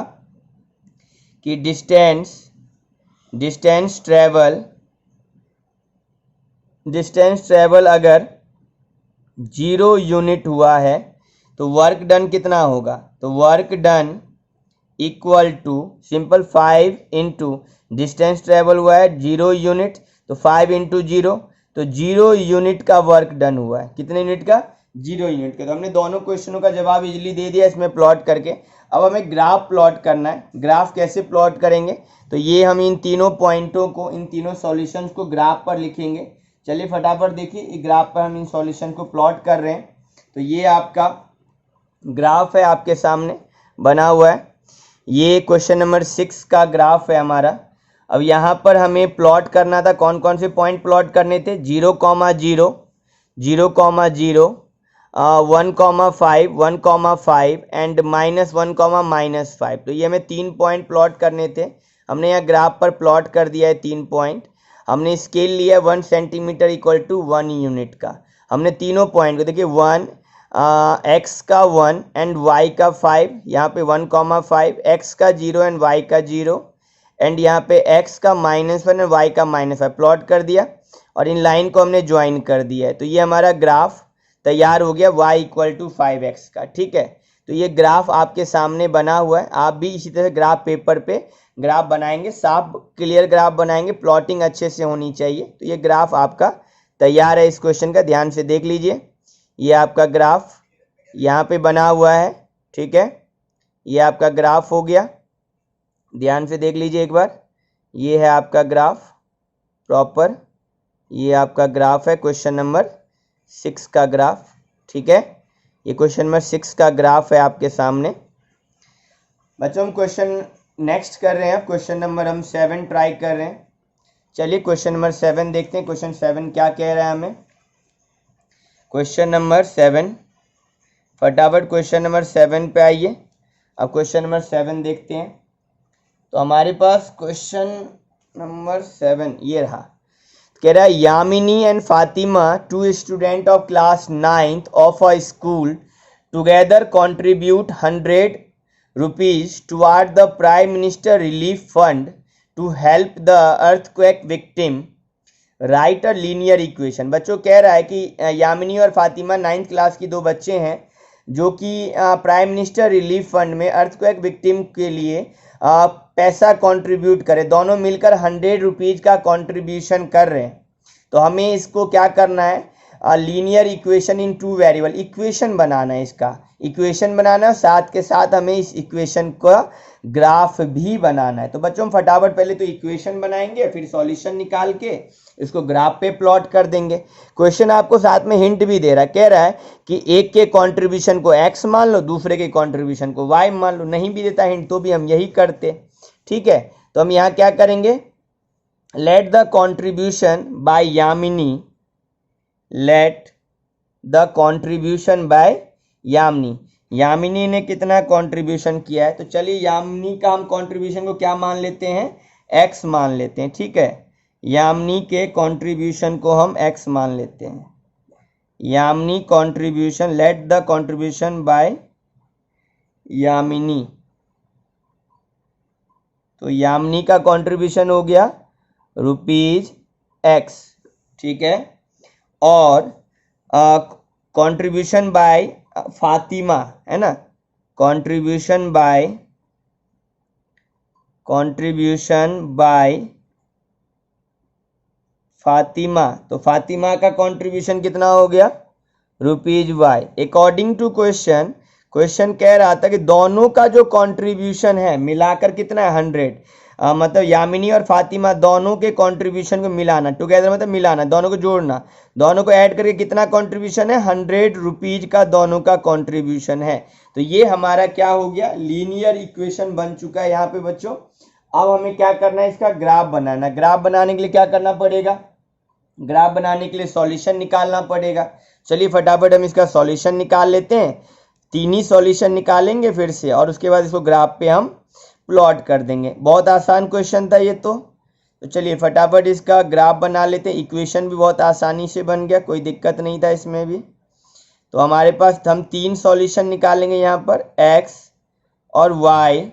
कि डिस्टेंस ट्रेवल अगर 0 यूनिट हुआ है तो वर्क डन कितना होगा। तो work done equal to simple 5 into distance travel हुआ है 0 यूनिट, तो 5 इंटू 0, तो 0 यूनिट का वर्क डन हुआ है। कितने यूनिट का 0 यूनिट का। तो हमने दोनों क्वेश्चनों का जवाब इजीली दे दिया इसमें प्लॉट करके। अब हमें ग्राफ प्लॉट करना है। ग्राफ कैसे प्लॉट करेंगे, तो ये हम इन तीनों पॉइंटों को, इन तीनों सॉल्यूशंस को ग्राफ पर लिखेंगे। चलिए फटाफट देखिए, इस ग्राफ पर हम इन सॉल्यूशन को प्लॉट कर रहे हैं। तो ये आपका ग्राफ है, आपके सामने बना हुआ है। ये क्वेश्चन नंबर 6 का ग्राफ है हमारा। अब यहाँ पर हमें प्लॉट करना था, कौन कौन से पॉइंट प्लॉट करने थे, 0, 0, 0, 0, 1, 5 एंड -1, -5। तो ये हमें 3 पॉइंट प्लॉट करने थे। हमने यहाँ ग्राफ पर प्लॉट कर दिया है 3 पॉइंट। हमने स्केल लिया 1 सेंटीमीटर इक्वल टू 1 यूनिट का। हमने तीनों पॉइंट को देखिए 1 x का 1 एंड y का 5, यहाँ पे 1, 5, x का 0 एंड y का 0 एंड यहाँ पे x का -1 एंड y का -5 प्लॉट कर दिया और इन लाइन को हमने ज्वाइन कर दिया है। तो ये हमारा ग्राफ तैयार हो गया y इक्वल टू 5x का। ठीक है, तो ये ग्राफ आपके सामने बना हुआ है। आप भी इसी तरह ग्राफ पेपर पे ग्राफ बनाएंगे, साफ क्लियर ग्राफ बनाएंगे, प्लॉटिंग अच्छे से होनी चाहिए। तो ये ग्राफ आपका तैयार है इस क्वेश्चन का, ध्यान से देख लीजिए। ये आपका ग्राफ यहाँ पे बना हुआ है। ठीक है, ये आपका ग्राफ हो गया, ध्यान से देख लीजिए एक बार। ये है आपका ग्राफ प्रॉपर, ये आपका ग्राफ है क्वेश्चन नंबर 6 का ग्राफ। ठीक है, ये क्वेश्चन नंबर 6 का ग्राफ है आपके सामने। बच्चों हम क्वेश्चन नेक्स्ट कर रहे हैं, क्वेश्चन नंबर हम 7 ट्राई कर रहे हैं। चलिए क्वेश्चन नंबर 7 देखते हैं, क्वेश्चन 7 क्या कह रहा है हमें। क्वेश्चन नंबर 7, फटाफट क्वेश्चन नंबर 7 पे आइए। अब क्वेश्चन नंबर 7 देखते हैं। तो हमारे पास क्वेश्चन नंबर 7 ये रहा, कह रहा है Yamini and Fatima, 2 student of class 9th of a school, together contribute 100 rupees toward the Prime Minister Relief Fund to help the earthquake victim. Right a linear equation. बच्चों कह रहा है कि यामिनी और फातिमा 9th क्लास की 2 बच्चे हैं जो कि प्राइम मिनिस्टर रिलीफ फंड में अर्थक्वेक विक्टिम के लिए पैसा कंट्रीब्यूट करें। दोनों मिलकर 100 रुपीज़ का कंट्रीब्यूशन कर रहे हैं। तो हमें इसको क्या करना है, linear equation in 2 variable, equation बनाना है, इसका इक्वेशन बनाना है, साथ के साथ हमें इस इक्वेशन का ग्राफ भी बनाना है। तो बच्चों हम फटाफट पहले तो इक्वेशन बनाएंगे, फिर सॉल्यूशन निकाल के इसको ग्राफ पे प्लॉट कर देंगे। क्वेश्चन आपको साथ में हिंट भी दे रहा है, कह रहा है कि एक के कंट्रीब्यूशन को x मान लो, दूसरे के कंट्रीब्यूशन को y मान लो। नहीं भी देता हिंट तो भी हम यही करते। ठीक है, तो हम यहाँ क्या करेंगे, let the contribution by Yamini, let the contribution by Yamini, Yamini ने कितना कंट्रीब्यूशन किया है। तो चलिए यामिनी का हम कंट्रीब्यूशन को क्या मान लेते हैं, x मान लेते हैं। ठीक है, यामिनी के कंट्रीब्यूशन को हम x मान लेते हैं। Yamini contribution, let the contribution by Yamini, तो यामिनी का कंट्रीब्यूशन हो गया ₹x। ठीक है, और कंट्रीब्यूशन बाय फातिमा है ना, कंट्रीब्यूशन बाय फातिमा, तो फातिमा का कंट्रीब्यूशन कितना हो गया rupees y. According to question, question कह रहा था कि दोनों का जो कंट्रीब्यूशन है मिलाकर कितना है 100। मतलब यामिनी और फातिमा दोनों के कंट्रीब्यूशन को मिलाना, टुगेदर मतलब मिलाना, दोनों को जोड़ना, दोनों को ऐड करके कितना कंट्रीब्यूशन है 100 रुपीज का दोनों का कंट्रीब्यूशन है। तो ये हमारा क्या हो गया, लीनियर इक्वेशन बन चुका है यहाँ पे बच्चों। अब हमें क्या करना है, इसका ग्राफ बनाना। ग्राफ बनाने के लिए क्या करना पड़ेगा, ग्राफ बनाने के लिए सॉल्यूशन निकालना पड़ेगा। चलिए फटाफट हम इसका सॉल्यूशन निकाल लेते हैं। तीन ही सॉल्यूशन निकालेंगे फिर से, और उसके बाद इसको ग्राफ पे हम प्लॉट कर देंगे। बहुत आसान क्वेश्चन था ये तो चलिए फटाफट इसका ग्राफ बना लेते हैं। इक्वेशन भी बहुत आसानी से बन गया, कोई दिक्कत नहीं था इसमें भी। तो हमारे पास हम तीन सॉल्यूशन निकालेंगे यहाँ पर, x और y,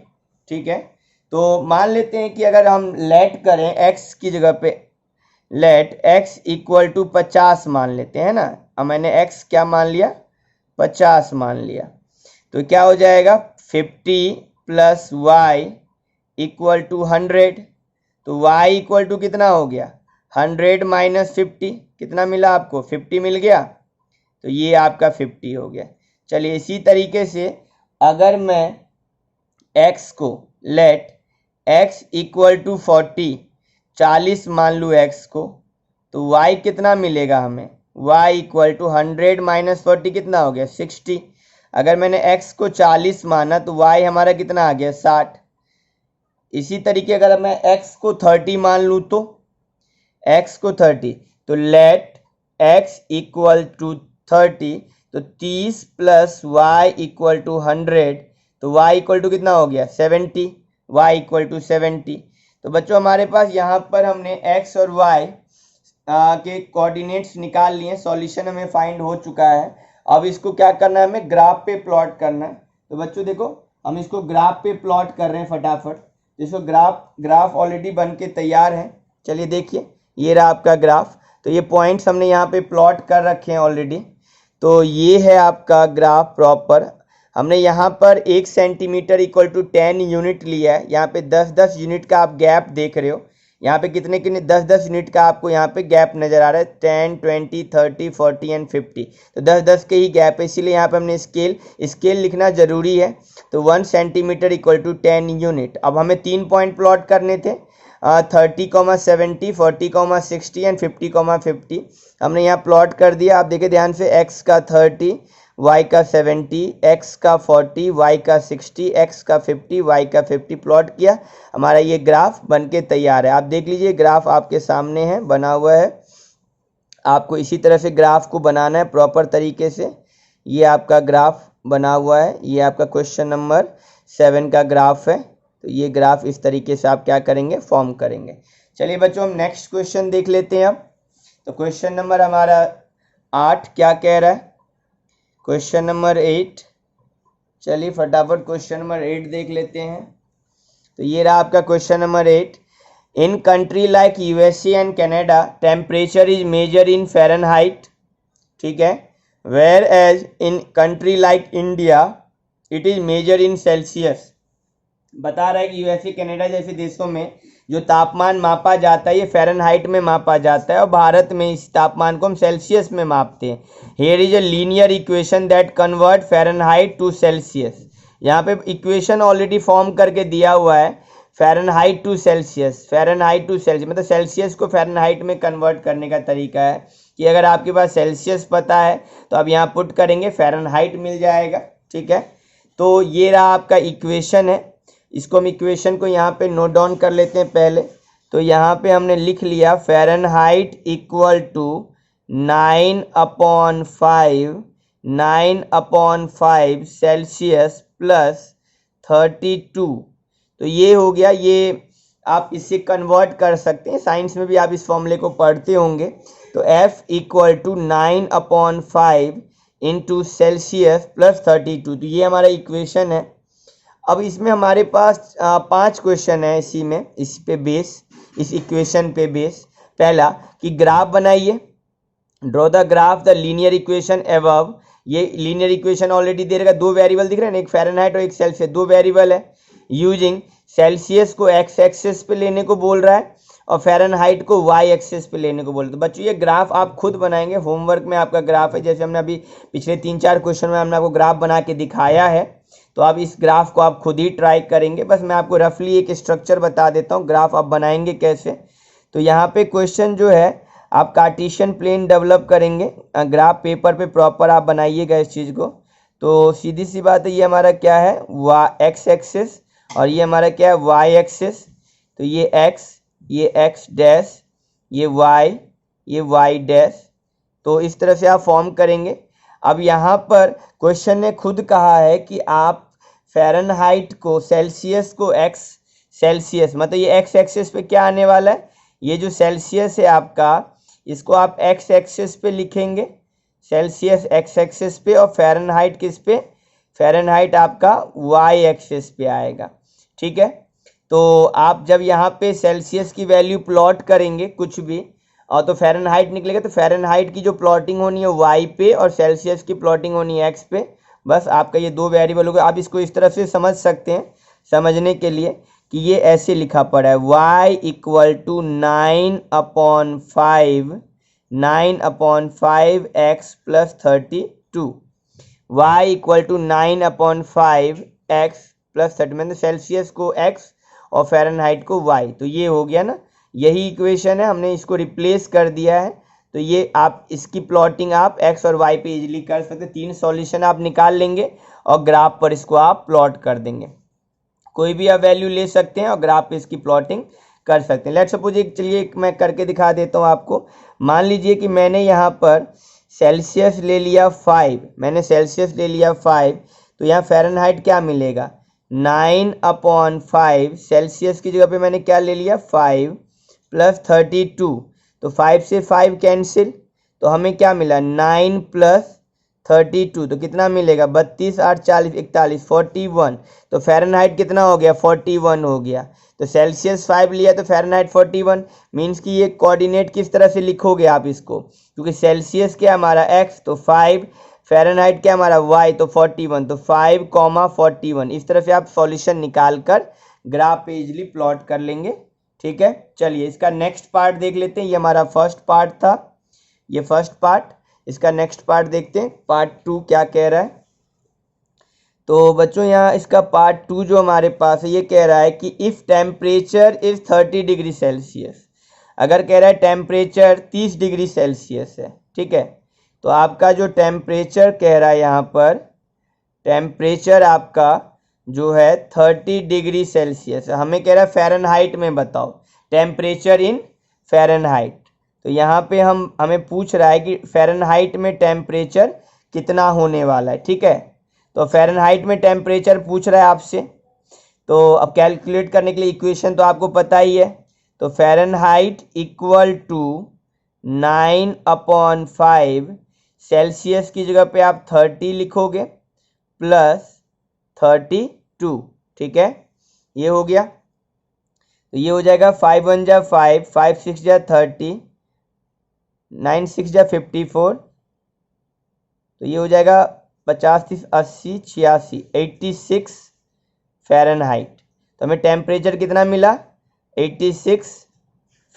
ठीक है। तो मान लेते हैं कि अगर हम लेट करें x की जगह पे, लेट x इक्वल टू 50 मान लेते हैं ना। अब मैंने x क्या मान लिया, 50 मान लिया। तो क्या हो जाएगा 50 प्लस y इक्वल टू 100। तो y इक्वल टू कितना हो गया 100 माइनस 50, कितना मिला आपको 50 मिल गया। तो ये आपका 50 हो गया। चलिए इसी तरीके से अगर मैं x को लेट x इक्वल टू 40 मान लूँ x को, तो y कितना मिलेगा हमें, y इक्वल टू 100 माइनस 40 कितना हो गया 60। अगर मैंने x को 40 माना तो y हमारा कितना आ गया 60। इसी तरीके अगर मैं x को 30 मान लूँ तो, x को 30, तो लेट x इक्वल टू 30, तो 30 प्लस y इक्वल टू 100, तो y इक्वल टू कितना हो गया 70, y इक्वल टू 70। तो बच्चों हमारे पास यहाँ पर हमने x और y के कोऑर्डिनेट्स निकाल लिए, सॉल्यूशन हमें फाइंड हो चुका है। अब इसको क्या करना है, हमें ग्राफ पे प्लॉट करना है। तो बच्चों देखो हम इसको ग्राफ पे प्लॉट कर रहे हैं फटाफट। इसको ग्राफ ऑलरेडी बन के तैयार है। चलिए देखिए ये रहा आपका ग्राफ। तो ये पॉइंट्स हमने यहाँ पे प्लॉट कर रखे हैं ऑलरेडी। तो ये है आपका ग्राफ प्रॉपर। हमने यहाँ पर 1 सेंटीमीटर इक्वल टू 10 यूनिट लिया है। यहाँ पे 10-10 यूनिट का आप गैप देख रहे हो। यहाँ पे कितने 10-10 यूनिट का आपको यहाँ पे गैप नज़र आ रहा है, 10, 20, 30, 40 एंड 50। तो 10-10 के ही गैप है, इसीलिए यहाँ पे हमने स्केल लिखना ज़रूरी है। तो 1 सेंटीमीटर इक्वल टू 10 यूनिट। अब हमें 3 पॉइंट प्लॉट करने थे, 30,70, 40,60 एंड 50,50। हमने यहाँ प्लॉट कर दिया। आप देखिए ध्यान से, x का 30, y का 70, x का 40, y का 60, x का 50, y का 50 प्लॉट किया। हमारा ये ग्राफ बनके तैयार है। आप देख लीजिए ग्राफ आपके सामने है, बना हुआ है। आपको इसी तरह से ग्राफ को बनाना है प्रॉपर तरीके से। ये आपका ग्राफ बना हुआ है, ये आपका क्वेश्चन नंबर 7 का ग्राफ है। तो ये ग्राफ इस तरीके से आप क्या करेंगे, फॉर्म करेंगे। चलिए बच्चों हम नेक्स्ट क्वेश्चन देख लेते हैं अब। तो क्वेश्चन नंबर हमारा 8 क्या कह रहा है, क्वेश्चन नंबर 8। चलिए फटाफट क्वेश्चन नंबर 8 देख लेते हैं। तो ये रहा आपका question number 8। In country like USA and Canada temperature is measure in Fahrenheit, ठीक है, where as in country like India it is measure in Celsius. बता रहा है कि यूएसए कनाडा जैसे देशों में जो तापमान मापा जाता है ये फ़ारेनहाइट में मापा जाता है, और भारत में इस तापमान को हम सेल्सियस में मापते हैं। Here is a linear equation that convert Fahrenheit to Celsius. यहाँ पे इक्वेशन ऑलरेडी फॉर्म करके दिया हुआ है, Fahrenheit to Celsius. Fahrenheit to Celsius मतलब सेल्सियस को फ़ारेनहाइट में कन्वर्ट करने का तरीका है कि अगर आपके पास सेल्सियस पता है तो आप यहाँ पुट करेंगे, फ़ारेनहाइट मिल जाएगा, ठीक है। तो ये रहा आपका इक्वेशन है। इसको हम इक्वेशन को यहाँ पे नोट डाउन कर लेते हैं पहले। तो यहाँ पे हमने लिख लिया Fahrenheit equal to 9/5 Celsius plus 32। तो ये हो गया, ये आप इससे कन्वर्ट कर सकते हैं, साइंस में भी आप इस फॉर्मूले को पढ़ते होंगे। तो F equal to 9/5 into Celsius plus 32। तो ये हमारा इक्वेशन है। अब इसमें हमारे पास 5 क्वेश्चन है इसी में, इस पे बेस, इस इक्वेशन पे बेस। पहला कि ग्राफ बनाइए, draw the graph the linear equation above. ये लीनियर इक्वेशन ऑलरेडी दे रखा, 2 वेरिएबल दिख रहे हैं ना, एक फ़ारेनहाइट और एक सेल्सियस, 2 वेरिएबल है। यूजिंग सेल्सियस को एक्स एक्सिस पे लेने को बोल रहा है और फ़ारेनहाइट को वाई एक्सिस पे लेने को बोले। तो बच्चों ये ग्राफ आप खुद बनाएंगे, होमवर्क में आपका ग्राफ है, जैसे हमने अभी पिछले 3-4 क्वेश्चन में हमने आपको ग्राफ बना के दिखाया है। तो आप इस ग्राफ को आप खुद ही ट्राई करेंगे। बस मैं आपको रफली एक स्ट्रक्चर बता देता हूँ, ग्राफ आप बनाएंगे कैसे। तो यहाँ पे क्वेश्चन जो है आप कार्टेशियन प्लेन डेवलप करेंगे, ग्राफ पेपर पे प्रॉपर आप बनाइएगा इस चीज़ को। तो सीधी सी बात है, ये हमारा क्या है एक्स एक्सिस और ये हमारा क्या है वाई एक्सिस। तो ये एक्स डैश, ये वाई डैश। तो इस तरह से आप फॉर्म करेंगे। अब यहाँ पर क्वेश्चन ने खुद कहा है कि आप फ़ारेनहाइट को सेल्सियस को एक्स सेल्सियस, मतलब ये एक्स एक्सिस पे क्या आने वाला है, ये जो सेल्सियस है आपका, इसको आप एक्स एक्सिस पे लिखेंगे, सेल्सियस एक्स एक्सिस पे, और फ़ारेनहाइट किस पे, फ़ारेनहाइट आपका वाई एक्सिस पे आएगा। ठीक है। तो आप जब यहाँ पे सेल्सियस की वैल्यू प्लॉट करेंगे कुछ भी, और तो फ़ारेनहाइट निकलेगा, तो फ़ारेनहाइट की जो प्लॉटिंग होनी है वाई पे और सेल्सियस की प्लॉटिंग होनी है एक्स पे। बस आपका ये दो वेरिएबल होगा। आप इसको इस तरफ से समझ सकते हैं, समझने के लिए कि ये ऐसे लिखा पड़ा है y equal to 9/5 x plus 32, y equal to 9/5 x plus 30, मतलब सेल्सियस को x और फ़ारेनहाइट को y। तो ये हो गया ना, यही इक्वेशन है, हमने इसको रिप्लेस कर दिया है। तो ये आप इसकी प्लॉटिंग आप x और y पे इजीली कर सकते हैं। 3 सॉल्यूशन आप निकाल लेंगे और ग्राफ पर इसको आप प्लॉट कर देंगे। कोई भी आप वैल्यू ले सकते हैं और ग्राफ पे इसकी प्लॉटिंग कर सकते हैं। लेट्स सपोज एक, चलिए मैं करके दिखा देता हूँ आपको। मान लीजिए कि मैंने यहाँ पर सेल्सियस ले लिया 5, मैंने सेल्सियस ले लिया 5, तो यहाँ फ़ारेनहाइट क्या मिलेगा 9/5, सेल्सियस की जगह पे मैंने क्या ले लिया 5 प्लस 32, तो 5 से 5 कैंसिल, तो हमें क्या मिला 9 प्लस 32, तो कितना मिलेगा 32 8 40 41 41। तो फ़ारेनहाइट कितना हो गया 41 हो गया। तो सेल्सियस 5 लिया तो फ़ारेनहाइट 41, मीन्स कि ये कोऑर्डिनेट किस तरह से लिखोगे आप इसको, क्योंकि सेल्सियस क्या हमारा x, तो 5, फ़ारेनहाइट क्या हमारा y, तो 41, तो 5,41। इस तरह से आप सॉल्यूशन निकाल कर ग्राफ पे इजीली प्लॉट कर लेंगे। ठीक है। चलिए इसका नेक्स्ट पार्ट देख लेते हैं। ये हमारा फर्स्ट पार्ट था, ये फर्स्ट पार्ट। इसका नेक्स्ट पार्ट देखते हैं, पार्ट 2 क्या कह रहा है। तो बच्चों यहाँ इसका पार्ट 2 जो हमारे पास है, ये कह रहा है कि if temperature is 30 degree Celsius, अगर कह रहा है टेम्परेचर 30 डिग्री सेल्सियस है, ठीक है, तो आपका जो टेम्परेचर कह रहा है यहाँ पर, टेम्परेचर आपका जो है 30 डिग्री सेल्सियस है। हमें कह रहा है फ़ारेनहाइट में बताओ, टेम्परेचर इन फ़ारेनहाइट। तो यहाँ पे हमें पूछ रहा है कि फ़ारेनहाइट में टेम्परेचर कितना होने वाला है। ठीक है। तो फ़ारेनहाइट में टेम्परेचर पूछ रहा है आपसे। तो अब कैलकुलेट करने के लिए इक्वेशन तो आपको पता ही है। तो फ़ारेनहाइट इक्वल टू 9/5, सेल्सियस की जगह पे आप 30 लिखोगे प्लस 32। ठीक है, ये हो गया। तो ये हो जाएगा 5 1 जा 5, 5 6 जा 30, 9 6 जा 54, तो ये हो जाएगा 50 30 80 86 86 फ़ारेनहाइट। तो हमें टेम्परेचर कितना मिला 86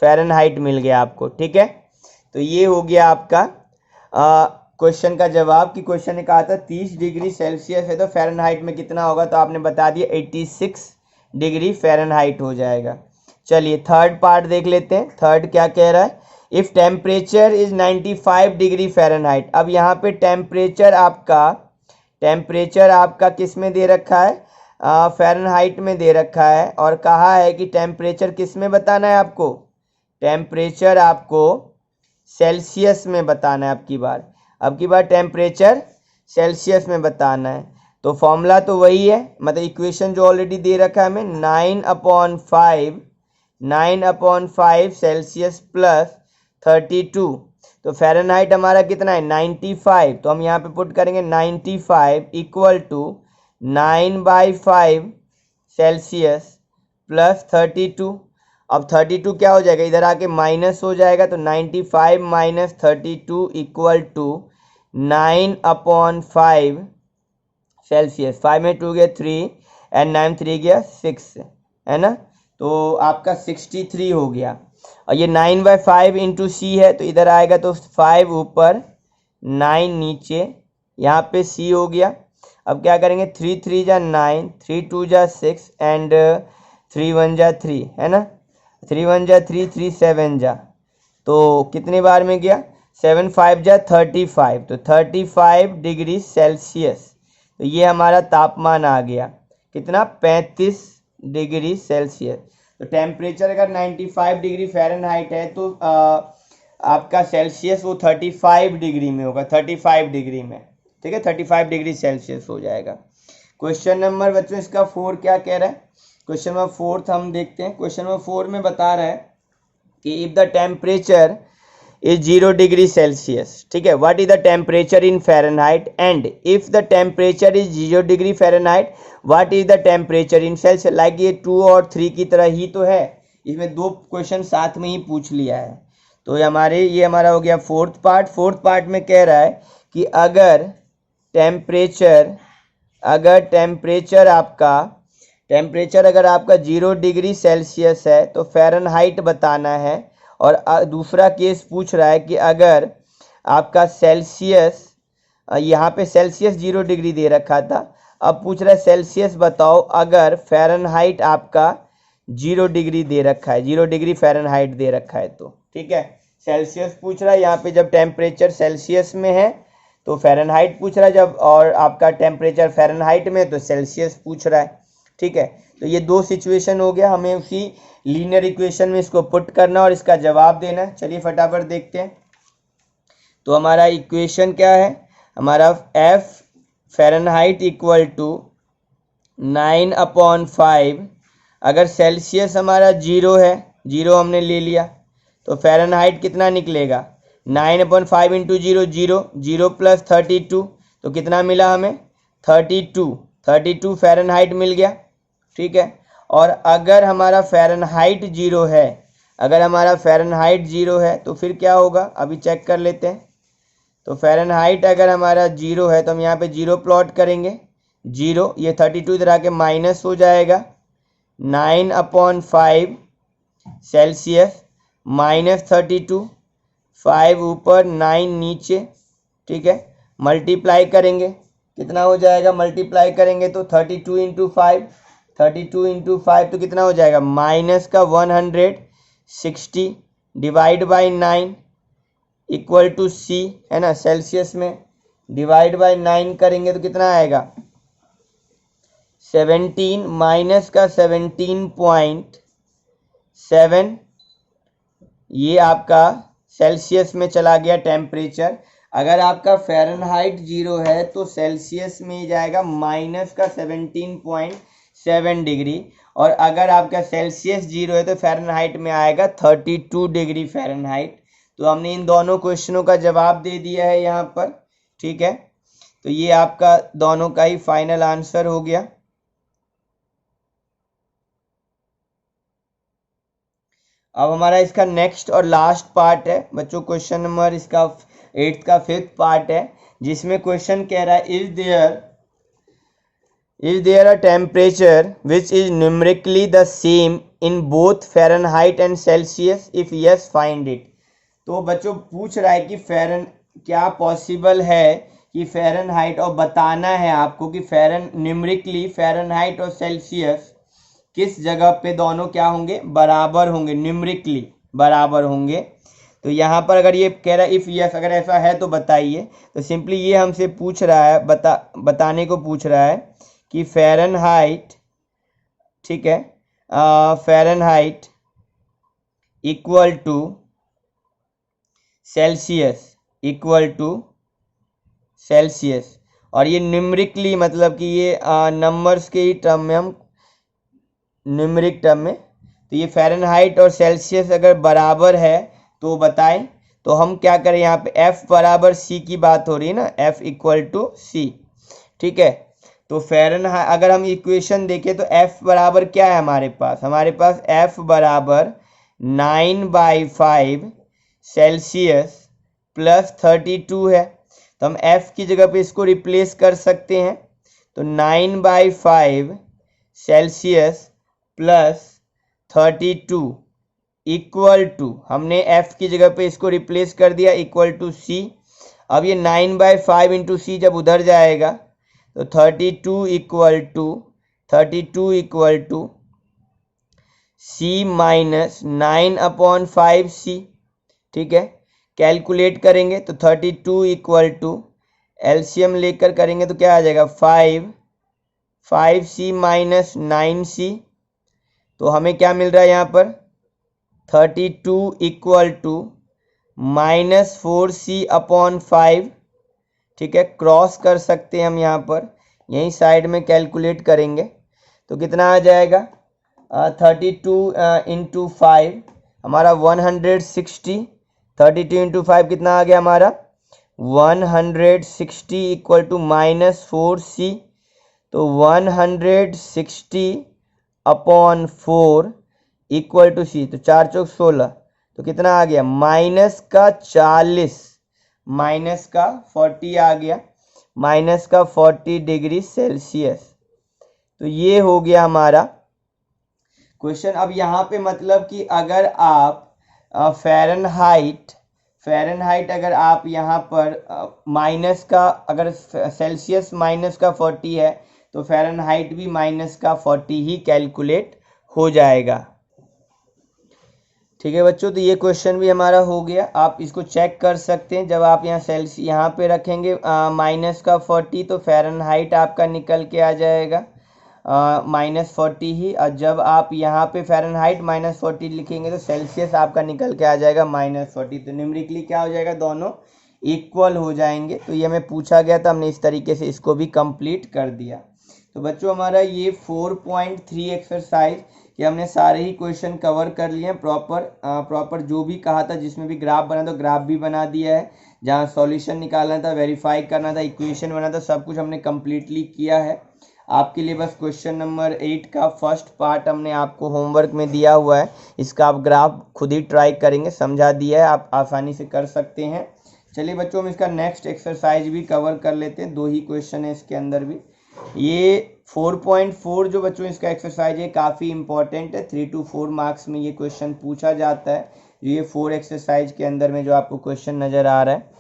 फ़ारेनहाइट मिल गया आपको। ठीक है। तो ये हो गया आपका क्वेश्चन का जवाब, कि क्वेश्चन ने कहा था 30 डिग्री सेल्सियस है तो फ़ारेनहाइट में कितना होगा, तो आपने बता दिया 86 डिग्री फ़ारेनहाइट हो जाएगा। चलिए थर्ड पार्ट देख लेते हैं। थर्ड क्या कह रहा है, if temperature is 95 degree Fahrenheit. अब यहाँ पे टेम्परेचर आपका किस में दे रखा है, फ़ारेनहाइट में दे रखा है, और कहा है कि टेम्परेचर किस में बताना है आपको, टेम्परेचर आपको सेल्सियस में बताना है। अब की बार टेम्परेचर सेल्सियस में बताना है। तो फॉर्मूला तो वही है, मतलब इक्वेशन जो ऑलरेडी दे रखा है हमें, 9/5 सेल्सियस प्लस 32। तो फ़ारेनहाइट हमारा कितना है 95, तो हम यहाँ पे पुट करेंगे 95 इक्वल टू 9/5 सेल्सियस प्लस 32। अब 32 क्या हो जाएगा, इधर आके माइनस हो जाएगा, तो 95 माइनस 32 इक्वल टू 9/5 सेल्सियस। 5 में 2 गया 3 एंड 9 3 गया 6, है ना। तो आपका 63 हो गया। और ये 9/5 इंटू सी है, तो इधर आएगा तो 5 ऊपर 9 नीचे, यहाँ पे सी हो गया। अब क्या करेंगे, 3 3 जा 9, 3 2 जा 6 एंड 3 1 जा 3, है ना। 3 1 जा 3, 3 7 जा, तो कितने बार में गया, 7 5 जा 35, तो 35 डिग्री सेल्सियस। तो ये हमारा तापमान आ गया कितना, 35 डिग्री सेल्सियस। तो टेम्परेचर अगर 95 डिग्री फ़ारेनहाइट है तो आपका सेल्सियस वो 35 डिग्री में होगा, 35 डिग्री में, ठीक है, 35 डिग्री सेल्सियस हो जाएगा। क्वेश्चन नंबर बच्चों इसका 4 क्या कह रहा है, क्वेश्चन नंबर 4 हम देखते हैं। क्वेश्चन नंबर 4 में बता रहा है कि if the temperature is 0 degree Celsius, ठीक है, what is the temperature in Fahrenheit, and if the temperature is 0 degree Fahrenheit what is the temperature in Celsius। like ये 2 और 3 की तरह ही तो है, इसमें दो क्वेश्चन साथ में ही पूछ लिया है। तो ये हमारा हो गया फोर्थ पार्ट में कह रहा है कि अगर टेम्परेचर अगर आपका 0 डिग्री सेल्सियस है तो फ़ारेनहाइट बताना है। और दूसरा केस पूछ रहा है कि अगर आपका सेल्सियस, यहाँ पे सेल्सियस 0 डिग्री दे रखा था, अब पूछ रहा है सेल्सियस बताओ अगर फ़ारेनहाइट आपका 0 डिग्री दे रखा है, 0 डिग्री फ़ारेनहाइट दे रखा है तो, ठीक है, सेल्सियस पूछ रहा है। यहाँ पे जब टेम्परेचर सेल्सियस में है तो फ़ारेनहाइट पूछ रहा है, जब और आपका टेम्परेचर फ़ारेनहाइट में तो सेल्सियस पूछ रहा है, ठीक है। तो ये दो सिचुएशन हो गया, हमें उसी लीनियर इक्वेशन में इसको पुट करना और इसका जवाब देना है। चलिए फटाफट देखते हैं। तो हमारा इक्वेशन क्या है, हमारा F फ़ारेनहाइट इक्वल टू 9/5, अगर सेल्सियस हमारा 0 है, 0 हमने ले लिया, तो फ़ारेनहाइट कितना निकलेगा, 9/5 इंटू 0, 0 0 प्लस 32, तो कितना मिला हमें, 32 फ़ारेनहाइट मिल गया, ठीक है। और अगर हमारा फ़ारेनहाइट 0 है, तो फिर क्या होगा, अभी चेक कर लेते हैं। तो फ़ारेनहाइट अगर हमारा 0 है तो हम यहाँ पे 0 प्लॉट करेंगे, 0, ये 32 इधर आके माइनस हो जाएगा, 9/5 सेल्सियस माइनस 32, 5 ऊपर 9 नीचे, ठीक है, मल्टीप्लाई करेंगे, कितना हो जाएगा, मल्टीप्लाई करेंगे तो 32 इंटू 5 तो कितना हो जाएगा, माइनस का 160 डिवाइड बाई 9 इक्वल टू सी, है ना, सेल्सियस में डिवाइड बाई 9 करेंगे तो कितना आएगा, 17, माइनस का 17.7, ये आपका सेल्सियस में चला गया टेम्परेचर। अगर आपका फ़ारेनहाइट 0 है तो सेल्सियस में जाएगा माइनस का 17.7 डिग्री, और अगर आपका सेल्सियस 0 है तो फ़ारेनहाइट में आएगा 32 डिग्री फ़ारेनहाइट। तो हमने इन दोनों क्वेश्चनों का जवाब दे दिया है यहाँ पर, ठीक है। तो ये आपका दोनों का ही फाइनल आंसर हो गया। अब हमारा इसका नेक्स्ट और लास्ट पार्ट है बच्चों, क्वेश्चन नंबर इसका 8th का 5th पार्ट है, जिसमें क्वेश्चन कह रहा है is there a temperature which is numerically the same in both Fahrenheit and Celsius, if yes find it। तो बच्चों पूछ रहा है कि क्या पॉसिबल है कि फ़ारेनहाइट, और बताना है आपको कि न्यूमेरिकली फ़ारेनहाइट और सेल्सियस किस जगह पे दोनों क्या होंगे, बराबर होंगे, न्यूमेरिकली बराबर होंगे। तो यहाँ पर अगर ये कह रहा है इफ़ यस, अगर ऐसा है तो बताइए। तो सिंपली ये हमसे पूछ रहा है, बताने को पूछ रहा है कि फ़ारेनहाइट, ठीक है, फ़ारेनहाइट इक्वल टू सेल्सियस, और ये न्यूमेरिकली मतलब कि ये नंबर्स के ही टर्म में, हम न्यूमेरिक टर्म में, तो ये फ़ारेनहाइट और सेल्सियस अगर बराबर है तो बताएं। तो हम क्या करें, यहाँ पे F बराबर C की बात हो रही है ना, F इक्वल टू C, ठीक है। तो फ़ारेनहाइट अगर हम इक्वेशन देखें तो F बराबर क्या है हमारे पास F बराबर 9/5 सेल्सियस प्लस 32 है। तो हम F की जगह पे इसको रिप्लेस कर सकते हैं, तो 9/5 सेल्सियस प्लस 32 इक्वल टू, हमने f की जगह पे इसको रिप्लेस कर दिया, इक्वल टू c। अब ये 9/5 इंटू सी जब उधर जाएगा तो 32 equal to c minus 9/5c। ठीक है, कैलकुलेट करेंगे तो 32 इक्वल टू एलसीएम लेकर करेंगे तो क्या आ जाएगा 5c माइनस 9c। तो हमें क्या मिल रहा है यहाँ पर 32 इक्वल टू -4c/5। ठीक है, क्रॉस कर सकते हैं हम यहाँ पर, यहीं साइड में कैलकुलेट करेंगे तो कितना आ जाएगा 32 इंटू 5 हमारा 160। 32 इंटू 5 कितना आ गया हमारा 160 इक्वल टू -4c। तो 160/4 इक्वल टू सी, तो 4 चौक 16, तो कितना आ गया -40, -40 आ गया, -40 डिग्री सेल्सियस। तो ये हो गया हमारा क्वेश्चन। अब यहाँ पे मतलब कि अगर आप फ़ारेनहाइट अगर आप यहाँ पर माइनस का, अगर सेल्सियस -40 है तो फ़ारेनहाइट भी -40 ही कैलकुलेट हो जाएगा। ठीक है बच्चों, तो ये क्वेश्चन भी हमारा हो गया। आप इसको चेक कर सकते हैं, जब आप यहाँ यहाँ पे रखेंगे -40 तो फ़ारेनहाइट आपका निकल के आ जाएगा -40 ही, और जब आप यहाँ पे फ़ारेनहाइट -40 लिखेंगे तो सेल्सियस आपका निकल के आ जाएगा -40। तो न्यूमेरिकली क्या हो जाएगा, दोनों इक्वल हो जाएंगे। तो ये हमें पूछा गया था, हमने इस तरीके से इसको भी कंप्लीट कर दिया। तो बच्चों हमारा ये 4.3 एक्सरसाइज कि हमने सारे ही क्वेश्चन कवर कर लिए हैं प्रॉपर जो भी कहा था, जिसमें भी ग्राफ बना था ग्राफ भी बना दिया है, जहाँ सॉल्यूशन निकालना था, वेरीफाई करना था, इक्वेशन बना था, सब कुछ हमने कम्प्लीटली किया है। आपके लिए बस क्वेश्चन नंबर 8 का फर्स्ट पार्ट हमने आपको होमवर्क में दिया हुआ है, इसका आप ग्राफ खुद ही ट्राई करेंगे, समझा दिया है, आप आसानी से कर सकते हैं। चलिए बच्चों, हम इसका नेक्स्ट एक्सरसाइज भी कवर कर लेते हैं, 2 ही क्वेश्चन है इसके अंदर भी। ये 4.4 जो बच्चों इसका एक्सरसाइज है काफ़ी इंपॉर्टेंट है, 3 to 4 मार्क्स में ये क्वेश्चन पूछा जाता है। ये 4 एक्सरसाइज के अंदर में जो आपको क्वेश्चन नज़र आ रहा है,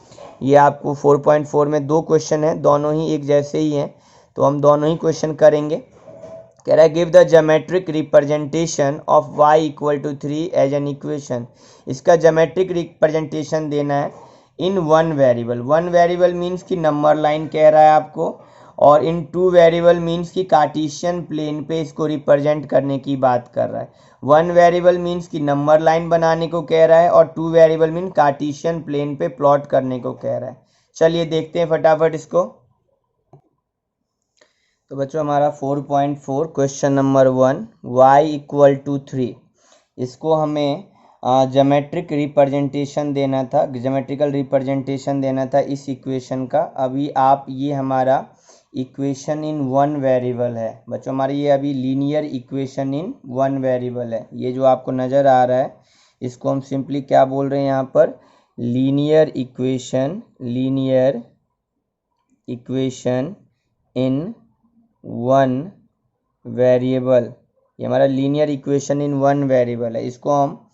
ये आपको 4.4 में 2 क्वेश्चन है, दोनों ही एक जैसे ही हैं, तो हम दोनों ही क्वेश्चन करेंगे। कह रहा है give the geometric representation of y equal to 3 as an equation. इसका ज्योमेट्रिक रिप्रेजेंटेशन देना है इन 1 वेरिएबल। 1 वेरिएबल मीन्स कि नंबर लाइन कह रहा है आपको, और इन 2 वेरिएबल मीन्स कि कार्टेशियन प्लेन पे इसको रिप्रेजेंट करने की बात कर रहा है। 1 वेरिएबल मीन्स कि नंबर लाइन बनाने को कह रहा है, और 2 वेरिएबल मीन कार्टेशियन प्लेन पे प्लॉट करने को कह रहा है। चलिए देखते हैं फटाफट इसको। तो बच्चों हमारा 4.4 question number 1 y equal to 3, इसको हमें ज्योमेट्रिक रिप्रेजेंटेशन देना था, ज्योमेट्रिकल रिप्रेजेंटेशन देना था इस इक्वेशन का। अभी आप ये हमारा इक्वेशन इन 1 वेरिएबल है बच्चों, हमारी ये अभी लीनियर इक्वेशन इन 1 वेरिएबल है। ये जो आपको नज़र आ रहा है इसको हम सिंपली क्या बोल रहे हैं यहाँ पर, लीनियर इक्वेशन इन 1 वेरिएबल। ये हमारा लीनियर इक्वेशन इन 1 वेरिएबल है, इसको हम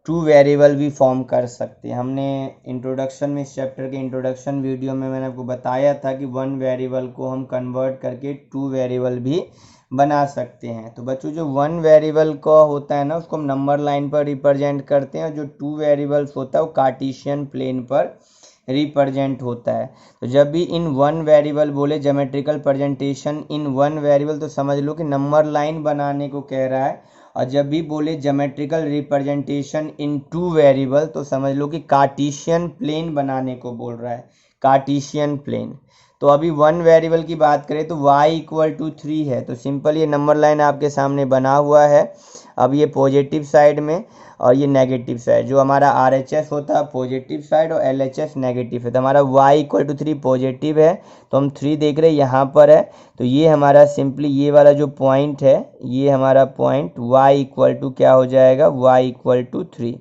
2 वेरिएबल भी फॉर्म कर सकते हैं। हमने इंट्रोडक्शन में, इस चैप्टर के इंट्रोडक्शन वीडियो में मैंने आपको बताया था कि 1 वेरिएबल को हम कन्वर्ट करके 2 वेरिएबल भी बना सकते हैं। तो बच्चों जो 1 वेरिएबल का होता है ना, उसको हम नंबर लाइन पर रिप्रेजेंट करते हैं, और जो 2 वेरिएबल्स होता है वो कार्टेशियन प्लेन पर रिप्रेजेंट होता है। तो जब भी इन 1 वेरिएबल बोले ज्योमेट्रिकल प्रेजेंटेशन इन 1 वेरिएबल, तो समझ लो कि नंबर लाइन बनाने को कह रहा है, और जब भी बोले ज्योमेट्रिकल रिप्रेजेंटेशन इन 2 वेरिएबल तो समझ लो कि कार्टेशियन प्लेन बनाने को बोल रहा है, कार्टेशियन प्लेन। तो अभी 1 वेरिएबल की बात करें तो y इक्वल टू 3 है, तो सिंपल ये नंबर लाइन आपके सामने बना हुआ है। अब ये पॉजिटिव साइड में और ये नेगेटिव साइड, जो हमारा RHS होता है पॉजिटिव साइड और LHS नेगेटिव है। तो हमारा y इक्वल टू 3 पॉजिटिव है, तो हम 3 देख रहे हैं यहाँ पर है, तो ये हमारा सिंपली ये वाला जो पॉइंट है, ये हमारा पॉइंट y इक्वल टू क्या हो जाएगा, y इक्वल टू 3।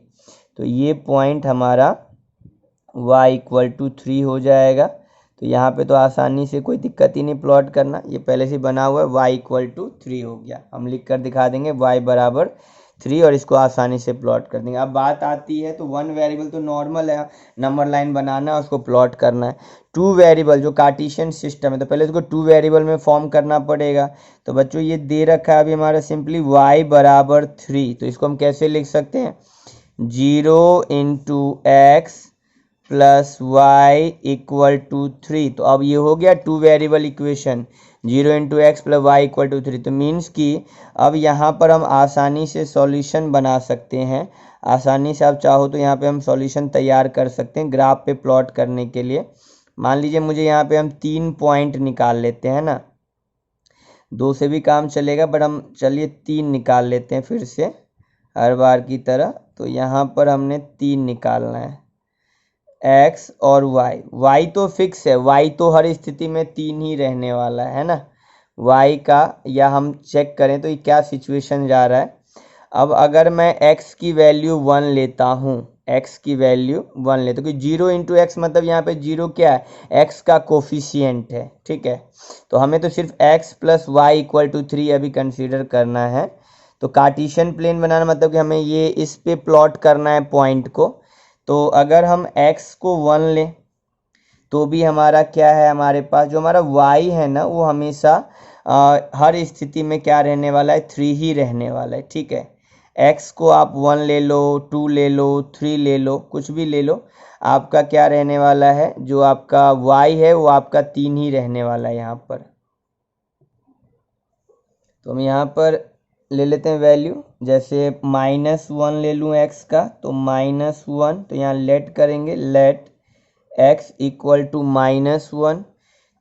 तो ये पॉइंट हमारा y इक्वल टू 3 हो जाएगा। तो यहाँ पे तो आसानी से कोई दिक्कत ही नहीं प्लॉट करना, ये पहले से बना हुआ है। y इक्वल टू 3 हो गया, हम लिख कर दिखा देंगे y बराबर 3 और इसको आसानी से प्लॉट कर देंगे। अब बात आती है तो 1 वेरिएबल तो नॉर्मल है, नंबर लाइन बनाना है, उसको प्लॉट करना है। 2 वेरिएबल जो कार्टेशियन सिस्टम है तो पहले इसको 2 वेरिएबल में फॉर्म करना पड़ेगा। तो बच्चों ये दे रखा है अभी हमारा सिंपली y बराबर 3, तो इसको हम कैसे लिख सकते हैं, 0 into x plus y equal to 3। तो अब ये हो गया 2 variable equation, 0 into x plus y equal to 3। तो मीन्स कि अब यहाँ पर हम आसानी से सॉल्यूशन बना सकते हैं। आसानी से आप चाहो तो यहाँ पे हम सॉल्यूशन तैयार कर सकते हैं ग्राफ पे प्लॉट करने के लिए। मान लीजिए मुझे यहाँ पे हम 3 पॉइंट निकाल लेते हैं ना, 2 से भी काम चलेगा बट हम चलिए 3 निकाल लेते हैं फिर से हर बार की तरह। तो यहाँ पर हमने 3 निकालना है, x और y तो फिक्स है, y तो हर स्थिति में 3 ही रहने वाला है ना y का। या हम चेक करें तो ये क्या सिचुएशन जा रहा है। अब अगर मैं x की वैल्यू 1 लेता हूँ, x की वैल्यू 1 लेता हूँ, क्योंकि 0 इंटू एक्स मतलब यहाँ पे 0 क्या है, x का कोफिशिएंट है, ठीक है। तो हमें तो सिर्फ x plus y equal to 3 अभी कंसीडर करना है। तो कार्टेशियन प्लेन बनाना मतलब कि हमें ये इस पे प्लॉट करना है पॉइंट को। तो अगर हम x को 1 लें तो भी हमारा क्या है, हमारे पास जो हमारा y है ना वो हमेशा हर स्थिति में क्या रहने वाला है, 3 ही रहने वाला है, ठीक है। x को आप 1 ले लो, 2 ले लो, 3 ले लो, कुछ भी ले लो, आपका क्या रहने वाला है, जो आपका y है वो आपका 3 ही रहने वाला है यहाँ पर। तो हम यहाँ पर ले लेते हैं वैल्यू, जैसे -1 ले लूँ x का, तो -1, तो यहाँ लेट करेंगे, लेट x इक्वल टू -1,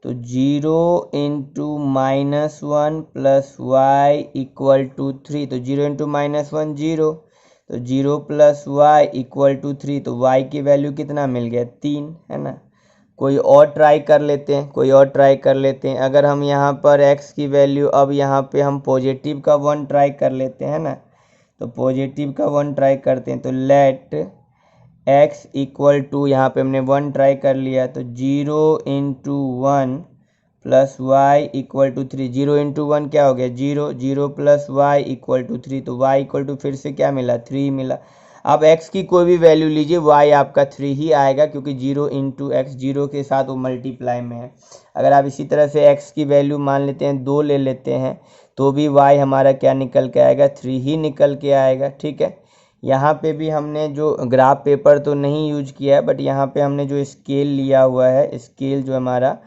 तो 0 into -1 plus y equal to 3। तो 0 इंटू -1 0, तो 0 प्लस वाई इक्वल टू 3। तो y की वैल्यू कितना मिल गया, 3, है ना। कोई और ट्राई कर लेते हैं, कोई और ट्राई कर लेते हैं। अगर हम यहाँ पर x की वैल्यू, अब यहाँ पे हम पॉजिटिव का 1 ट्राई कर लेते हैं ना, तो पॉजिटिव का 1 ट्राई करते हैं, तो लेट x इक्वल टू, यहाँ पे हमने 1 ट्राई कर लिया, तो 0 into 1 plus y equal to 3। 0 into 1 क्या हो गया, 0, 0 प्लस वाई इक्वल टू 3। तो y इक्वल टू फिर से क्या मिला, 3 मिला। अब x की कोई भी वैल्यू लीजिए, y आपका 3 ही आएगा, क्योंकि 0 इंटू एक्स 0 के साथ वो मल्टीप्लाई में है। अगर आप इसी तरह से x की वैल्यू मान लेते हैं 2 ले लेते हैं, तो भी y हमारा क्या निकल के आएगा, 3 ही निकल के आएगा, ठीक है। यहाँ पे भी हमने जो ग्राफ पेपर तो नहीं यूज किया है, बट यहाँ पे हमने जो स्केल लिया हुआ है, स्केल जो हमारा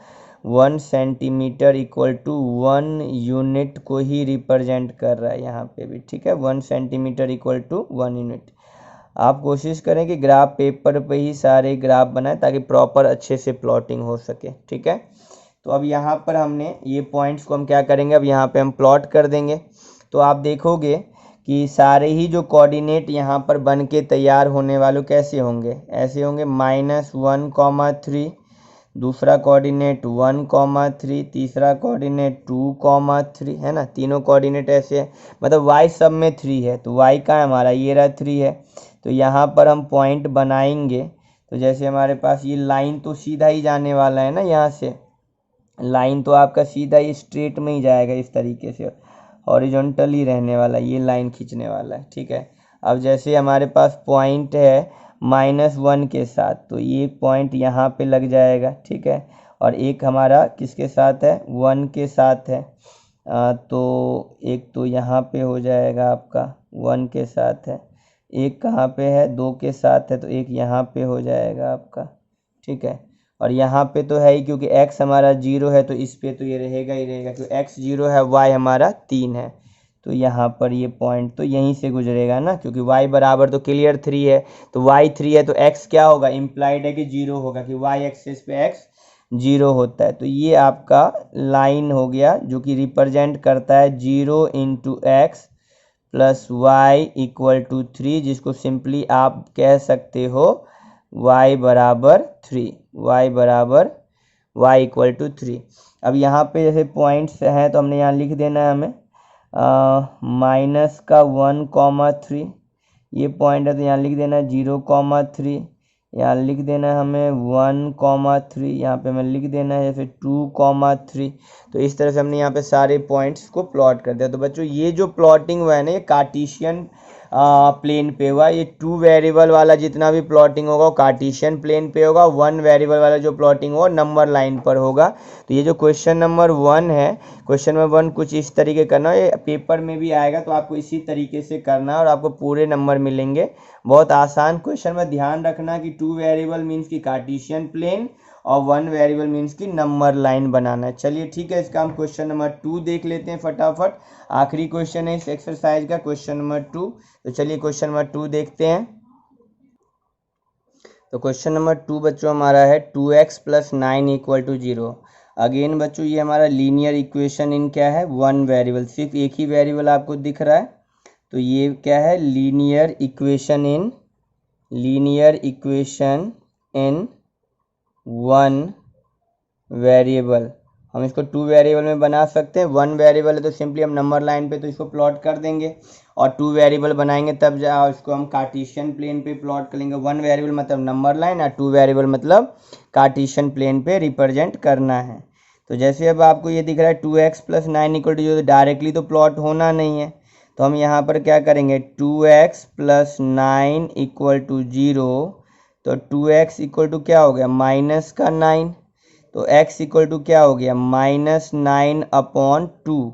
1 सेंटीमीटर इक्वल टू 1 यूनिट को ही रिप्रेजेंट कर रहा है यहाँ पे भी, ठीक है। 1 सेंटीमीटर इक्वल टू 1 यूनिट। आप कोशिश करें कि ग्राफ पेपर पे ही सारे ग्राफ बनाएं ताकि प्रॉपर अच्छे से प्लॉटिंग हो सके, ठीक है। तो अब यहाँ पर हमने ये पॉइंट्स को हम क्या करेंगे, अब यहाँ पे हम प्लॉट कर देंगे। तो आप देखोगे कि सारे ही जो कोऑर्डिनेट यहाँ पर बन के तैयार होने वाले कैसे होंगे, ऐसे होंगे, -1, 3, दूसरा कोऑर्डिनेट 1, 3, तीसरा कोऑर्डिनेट 2, 3, है ना। तीनों कोऑर्डिनेट ऐसे है, मतलब y सब में 3 है, तो y का हमारा ये रहा 3 है। तो यहाँ पर हम पॉइंट बनाएंगे, तो जैसे हमारे पास ये लाइन तो सीधा ही जाने वाला है ना, यहाँ से लाइन तो आपका सीधा ही स्ट्रेट में ही जाएगा, इस तरीके से हॉरिजॉन्टल ही रहने वाला, ये लाइन खींचने वाला है, ठीक है। अब जैसे हमारे पास पॉइंट है -1 के साथ, तो ये पॉइंट यहाँ पे लग जाएगा, ठीक है। और एक हमारा किसके साथ है, 1 के साथ है, तो एक तो यहाँ पे हो जाएगा आपका 1 के साथ है, एक कहाँ पे है, 2 के साथ है, तो एक यहाँ पे हो जाएगा आपका, ठीक है। और यहाँ पे तो है ही, क्योंकि x हमारा 0 है, तो इस पे तो ये रहेगा ही रहेगा, क्योंकि x 0 है, y हमारा 3 है। तो यहाँ पर ये पॉइंट तो यहीं से गुजरेगा ना, क्योंकि y बराबर तो क्लियर 3 है, तो y 3 है, तो x क्या होगा, इम्प्लाइड है कि 0 होगा, कि y एक्सिस पे x 0 होता है। तो ये आपका लाइन हो गया जो कि रिप्रेजेंट करता है 0 into x plus y equal to 3, जिसको सिंपली आप कह सकते हो y बराबर 3, y बराबर y इक्वल टू 3। अब यहाँ पे जैसे पॉइंट्स हैं तो हमने यहाँ लिख देना है हमें -1, 3, ये पॉइंट है तो यहाँ लिख देना 0, 3, यहाँ लिख देना है हमें 1,3, यहाँ पे हमें लिख देना है जैसे 2,3। तो इस तरह से हमने यहाँ पे सारे पॉइंट्स को प्लॉट कर दिया। तो बच्चों ये जो प्लॉटिंग हुआ है ना, ये कार्टेशियन प्लेन पे हुआ। ये 2 वेरिएबल वाला जितना भी प्लॉटिंग होगा वो कार्टेशियन प्लेन पे होगा। 1 वेरिएबल वाला जो प्लॉटिंग होगा नंबर लाइन पर होगा। तो ये जो क्वेश्चन नंबर 1 है, क्वेश्चन नंबर 1 कुछ इस तरीके करना है, ये पेपर में भी आएगा तो आपको इसी तरीके से करना है और आपको पूरे नंबर मिलेंगे। बहुत आसान क्वेश्चन में ध्यान रखना कि 2 वेरिएबल मीन्स की कार्टेशियन प्लेन और 1 वेरिएबल मीन्स की नंबर लाइन बनाना है। चलिए ठीक है, इसका हम क्वेश्चन नंबर 2 देख लेते हैं फटाफट। आखिरी क्वेश्चन है इस एक्सरसाइज का, क्वेश्चन नंबर 2। तो चलिए क्वेश्चन नंबर 2 देखते हैं। तो क्वेश्चन नंबर 2 बच्चों हमारा है 2x + 9 = 0। अगेन बच्चों ये हमारा लीनियर इक्वेशन इन क्या है, 1 वेरिएबल, सिर्फ एक ही वेरिएबल आपको दिख रहा है। तो ये क्या है, लीनियर इक्वेशन इन 1 वेरिएबल। हम इसको 2 वेरिएबल में बना सकते हैं। 1 वेरिएबल है तो सिंपली हम नंबर लाइन पे तो इसको प्लॉट कर देंगे, और 2 वेरिएबल बनाएंगे तब इसको हम कार्टेशियन प्लेन पे प्लॉट करेंगे। 1 वेरिएबल मतलब नंबर लाइन और 2 वेरिएबल मतलब कार्टेशियन प्लेन पे रिप्रेजेंट करना है। तो जैसे अब आपको ये दिख रहा है 2x + 9 = 0, तो डायरेक्टली तो प्लॉट होना नहीं है। तो हम यहाँ पर क्या करेंगे, 2x + 9 = 0। तो 2x = क्या हो गया, -9। तो x = क्या हो गया, -9/2।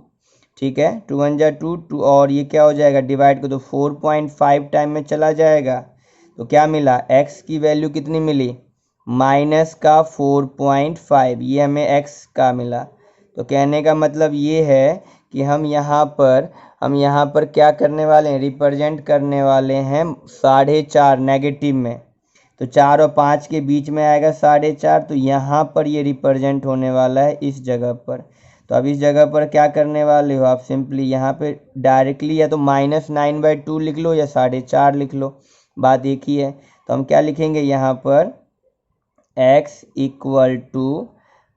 ठीक है, 2 × 2 2, और ये क्या हो जाएगा, डिवाइड कर दो 4.5 टाइम में चला जाएगा। तो क्या मिला, x की वैल्यू कितनी मिली, -4.5। ये हमें x का मिला। तो कहने का मतलब ये है कि हम यहाँ पर क्या करने वाले हैं, रिप्रेजेंट करने वाले हैं 4.5 नेगेटिव में। तो 4 और 5 के बीच में आएगा 4.5। तो यहाँ पर ये रिप्रेजेंट होने वाला है इस जगह पर। तो अब इस जगह पर क्या करने वाले हो आप, सिंपली यहाँ पे डायरेक्टली या तो -9/2 लिख लो या 4.5 लिख लो, बात एक ही है। तो हम क्या लिखेंगे यहाँ पर, x =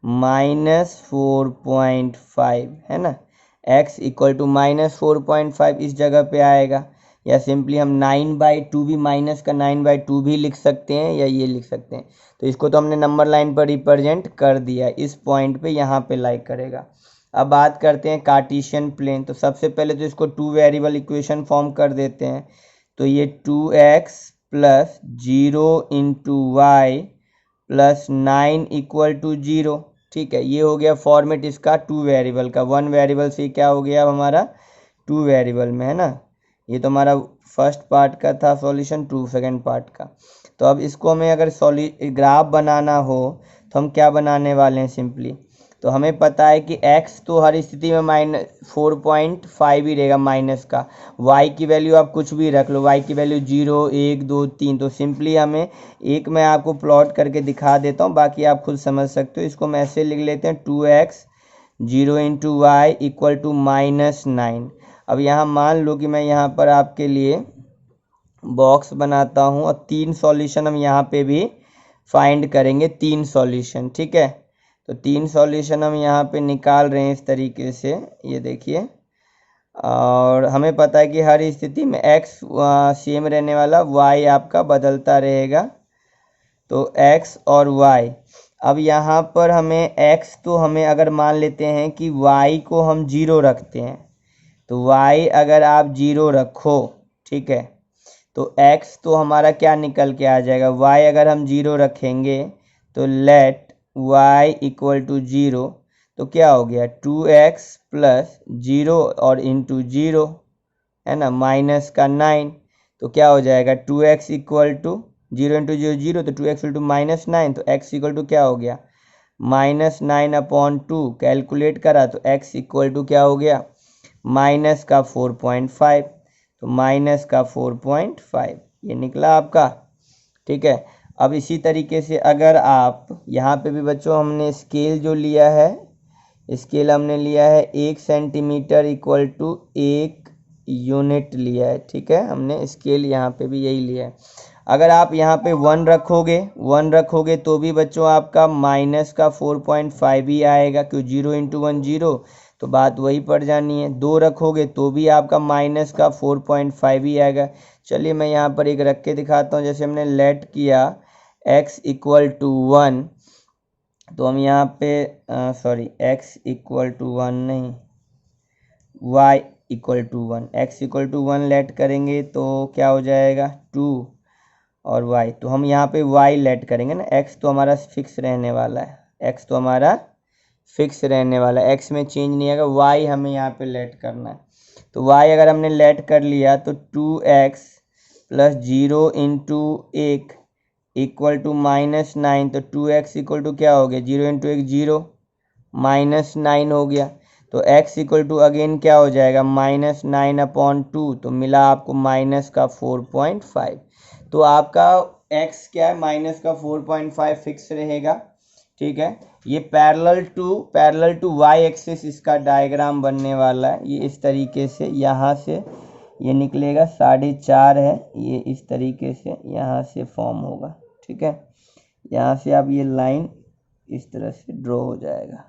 -4.5 है ना, x = -4.5 इस जगह पे आएगा। या सिंपली हम 9/2 भी, माइनस का 9/2 भी लिख सकते हैं, या ये लिख सकते हैं। तो इसको तो हमने नंबर लाइन पर रिप्रेजेंट कर दिया, इस पॉइंट पे यहाँ पे लाइक करेगा। अब बात करते हैं कार्टेशियन प्लेन। तो सबसे पहले तो इसको 2 वेरिएबल इक्वेशन फॉर्म कर देते हैं। तो ये 2x + 0 × y + 9 = 0। ठीक है, ये हो गया फॉर्मेट इसका 2 वेरिएबल का। 1 वेरिएबल से क्या हो गया अब हमारा 2 वेरिएबल में, है ना। ये तो हमारा फर्स्ट पार्ट का था सॉल्यूशन, 2 सेकंड पार्ट का। तो अब इसको हमें अगर ग्राफ बनाना हो तो हम क्या बनाने वाले हैं, सिंपली तो हमें पता है कि x तो हर स्थिति में -4.5 ही रहेगा माइनस का। y की वैल्यू आप कुछ भी रख लो, y की वैल्यू 0, 1, 2, 3। तो सिंपली हमें एक मैं आपको प्लॉट करके दिखा देता हूँ, बाकी आप खुद समझ सकते हो। इसको हम ऐसे लिख लेते हैं, 2x 0 × y = -9। अब यहाँ मान लो कि मैं यहाँ पर आपके लिए बॉक्स बनाता हूँ और 3 सॉल्यूशन हम यहाँ पे भी फाइंड करेंगे, 3 सॉल्यूशन। ठीक है, तो 3 सॉल्यूशन हम यहाँ पे निकाल रहे हैं इस तरीके से, ये देखिए। और हमें पता है कि हर स्थिति में x सेम रहने वाला, y आपका बदलता रहेगा। तो x और y, अब यहाँ पर हमें x तो हमें अगर मान लेते हैं कि y को हम 0 रखते हैं, तो y अगर आप 0 रखो, ठीक है, तो x तो हमारा क्या निकल के आ जाएगा, y अगर हम 0 रखेंगे तो लेट y = 0। तो क्या हो गया, 2x + 0 और इंटू 0 है ना, माइनस का 9। तो क्या हो जाएगा, 2x = 0 × 0 0, तो 2x = -9। तो x = क्या हो गया, -9/2। कैलकुलेट करा तो x = क्या हो गया, -4.5। तो -4.5 ये निकला आपका। ठीक है, अब इसी तरीके से अगर आप यहाँ पे भी बच्चों हमने स्केल जो लिया है, स्केल हमने लिया है 1 सेंटीमीटर = 1 यूनिट लिया है। ठीक है, हमने स्केल यहाँ पे भी यही लिया है। अगर आप यहाँ पे 1 रखोगे तो भी बच्चों आपका -4.5 ही आएगा, क्यों 0 × 1 0, तो बात वही पड़ जानी है। 2 रखोगे तो भी आपका -4.5 ही आएगा। चलिए मैं यहाँ पर एक रख के दिखाता हूँ। जैसे हमने लेट किया x इक्वल टू 1, तो हम यहाँ पे सॉरी x इक्वल टू 1 नहीं, y equal to 1, x equal to 1 let करेंगे तो क्या हो जाएगा 2 और y, तो हम यहाँ पे y लेट करेंगे ना, x तो हमारा फिक्स रहने वाला है, x तो हमारा फिक्स रहने वाला है, x में चेंज नहीं आएगा, y हमें यहाँ पे लेट करना है। तो y अगर हमने लेट कर लिया तो 2x plus 0 into 1 equal to -9, तो 2x इक्वल टू क्या हो गया, 0 इंटू 1 0, -9 हो गया। तो x इक्वल टू अगेन क्या हो जाएगा, -9/2, तो मिला आपको माइनस का 4.5। तो आपका x क्या है, माइनस का 4.5 फिक्स रहेगा, ठीक है। ये पैरेलल टू y एक्सिस इसका डायग्राम बनने वाला है, ये इस तरीके से यहाँ से ये निकलेगा 4.5 है, ये इस तरीके से यहाँ से फॉर्म होगा, ठीक है। यहाँ से अब ये लाइन इस तरह से ड्रॉ हो जाएगा।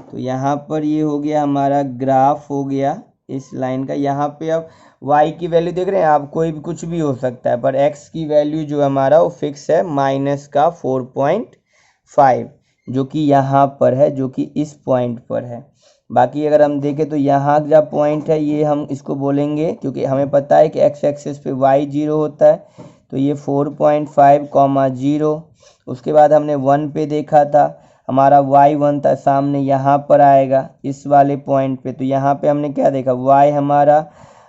तो यहाँ पर ये हो गया हमारा ग्राफ हो गया इस लाइन का। यहाँ पे अब y की वैल्यू देख रहे हैं आप, कोई भी कुछ भी हो सकता है, पर x की वैल्यू जो हमारा वो फिक्स है माइनस का 4.5, जो कि यहाँ पर है, जो कि इस पॉइंट पर है। बाकी अगर हम देखें तो यहाँ जब पॉइंट है ये हम इसको बोलेंगे, क्योंकि हमें पता है कि x एक्सिस पे y 0 होता है, तो ये 4.5, 0। उसके बाद हमने 1 पे देखा था, हमारा y1 था, सामने यहाँ पर आएगा इस वाले पॉइंट पे, तो यहाँ पे हमने क्या देखा, y हमारा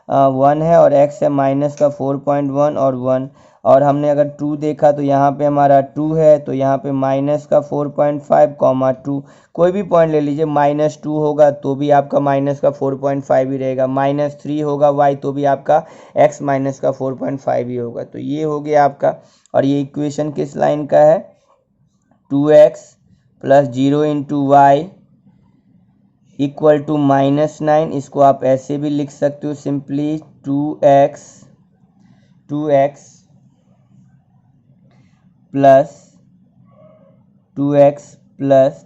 1 है और x है माइनस का 4.1 और 1। और हमने अगर 2 देखा तो यहाँ पे हमारा 2 है, तो यहाँ पे माइनस का 4.5, 2, कोई भी पॉइंट ले लीजिए, -2 होगा तो भी आपका माइनस का 4.5 ही रहेगा, -3 होगा y तो भी आपका x माइनस का 4.5 ही होगा। तो ये हो गया आपका, और ये इक्वेशन किस लाइन का है, 2x plus 0 into y equal to -9। इसको आप ऐसे भी लिख सकते हो simply, 2x plus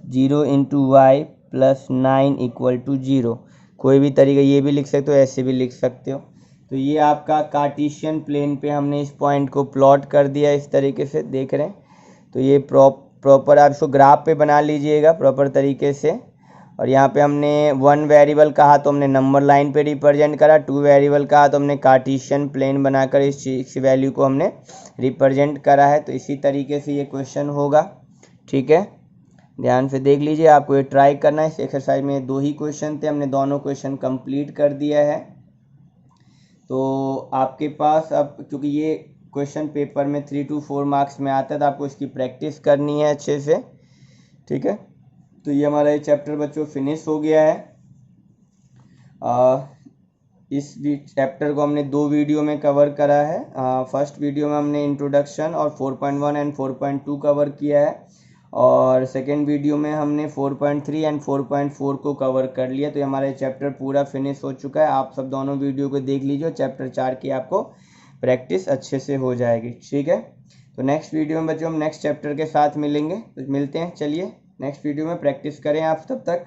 0 into y plus 9 equal to 0। कोई भी तरीका, ये भी लिख सकते हो, ऐसे भी लिख सकते हो। तो ये आपका कार्टेशियन प्लेन पे हमने इस पॉइंट को प्लॉट कर दिया, इस तरीके से देख रहे हैं। तो ये प्रॉपर आप इसको ग्राफ पे बना लीजिएगा प्रॉपर तरीके से। और यहाँ पे हमने 1 वेरिएबल कहा तो हमने नंबर लाइन पे रिप्रेजेंट करा, 2 वेरिएबल कहा तो हमने कार्टेशियन प्लेन बनाकर इस वैल्यू को हमने रिप्रेजेंट करा है। तो इसी तरीके से ये क्वेश्चन होगा, ठीक है। ध्यान से देख लीजिए, आपको ये ट्राई करना है। इस एक्सरसाइज में 2 ही क्वेश्चन थे, हमने दोनों क्वेश्चन कंप्लीट कर दिया है। तो आपके पास अब, क्योंकि ये क्वेश्चन पेपर में 3 to 4 मार्क्स में आता है, तो आपको इसकी प्रैक्टिस करनी है अच्छे से, ठीक है। तो ये हमारा ये चैप्टर बच्चों फिनिश हो गया है। इस चैप्टर को हमने 2 वीडियो में कवर करा है। फर्स्ट वीडियो में हमने इंट्रोडक्शन और 4.1 एंड 4.2 कवर किया है, और सेकेंड वीडियो में हमने 4.3 एंड 4.4 को कवर कर लिया। तो ये हमारा चैप्टर पूरा फिनिश हो चुका है। आप सब दोनों वीडियो को देख लीजिए, चैप्टर 4 की आपको प्रैक्टिस अच्छे से हो जाएगी, ठीक है। तो नेक्स्ट वीडियो में बच्चों हम नेक्स्ट चैप्टर के साथ मिलेंगे, तो मिलते हैं। चलिए नेक्स्ट वीडियो में प्रैक्टिस करें आप तब तक।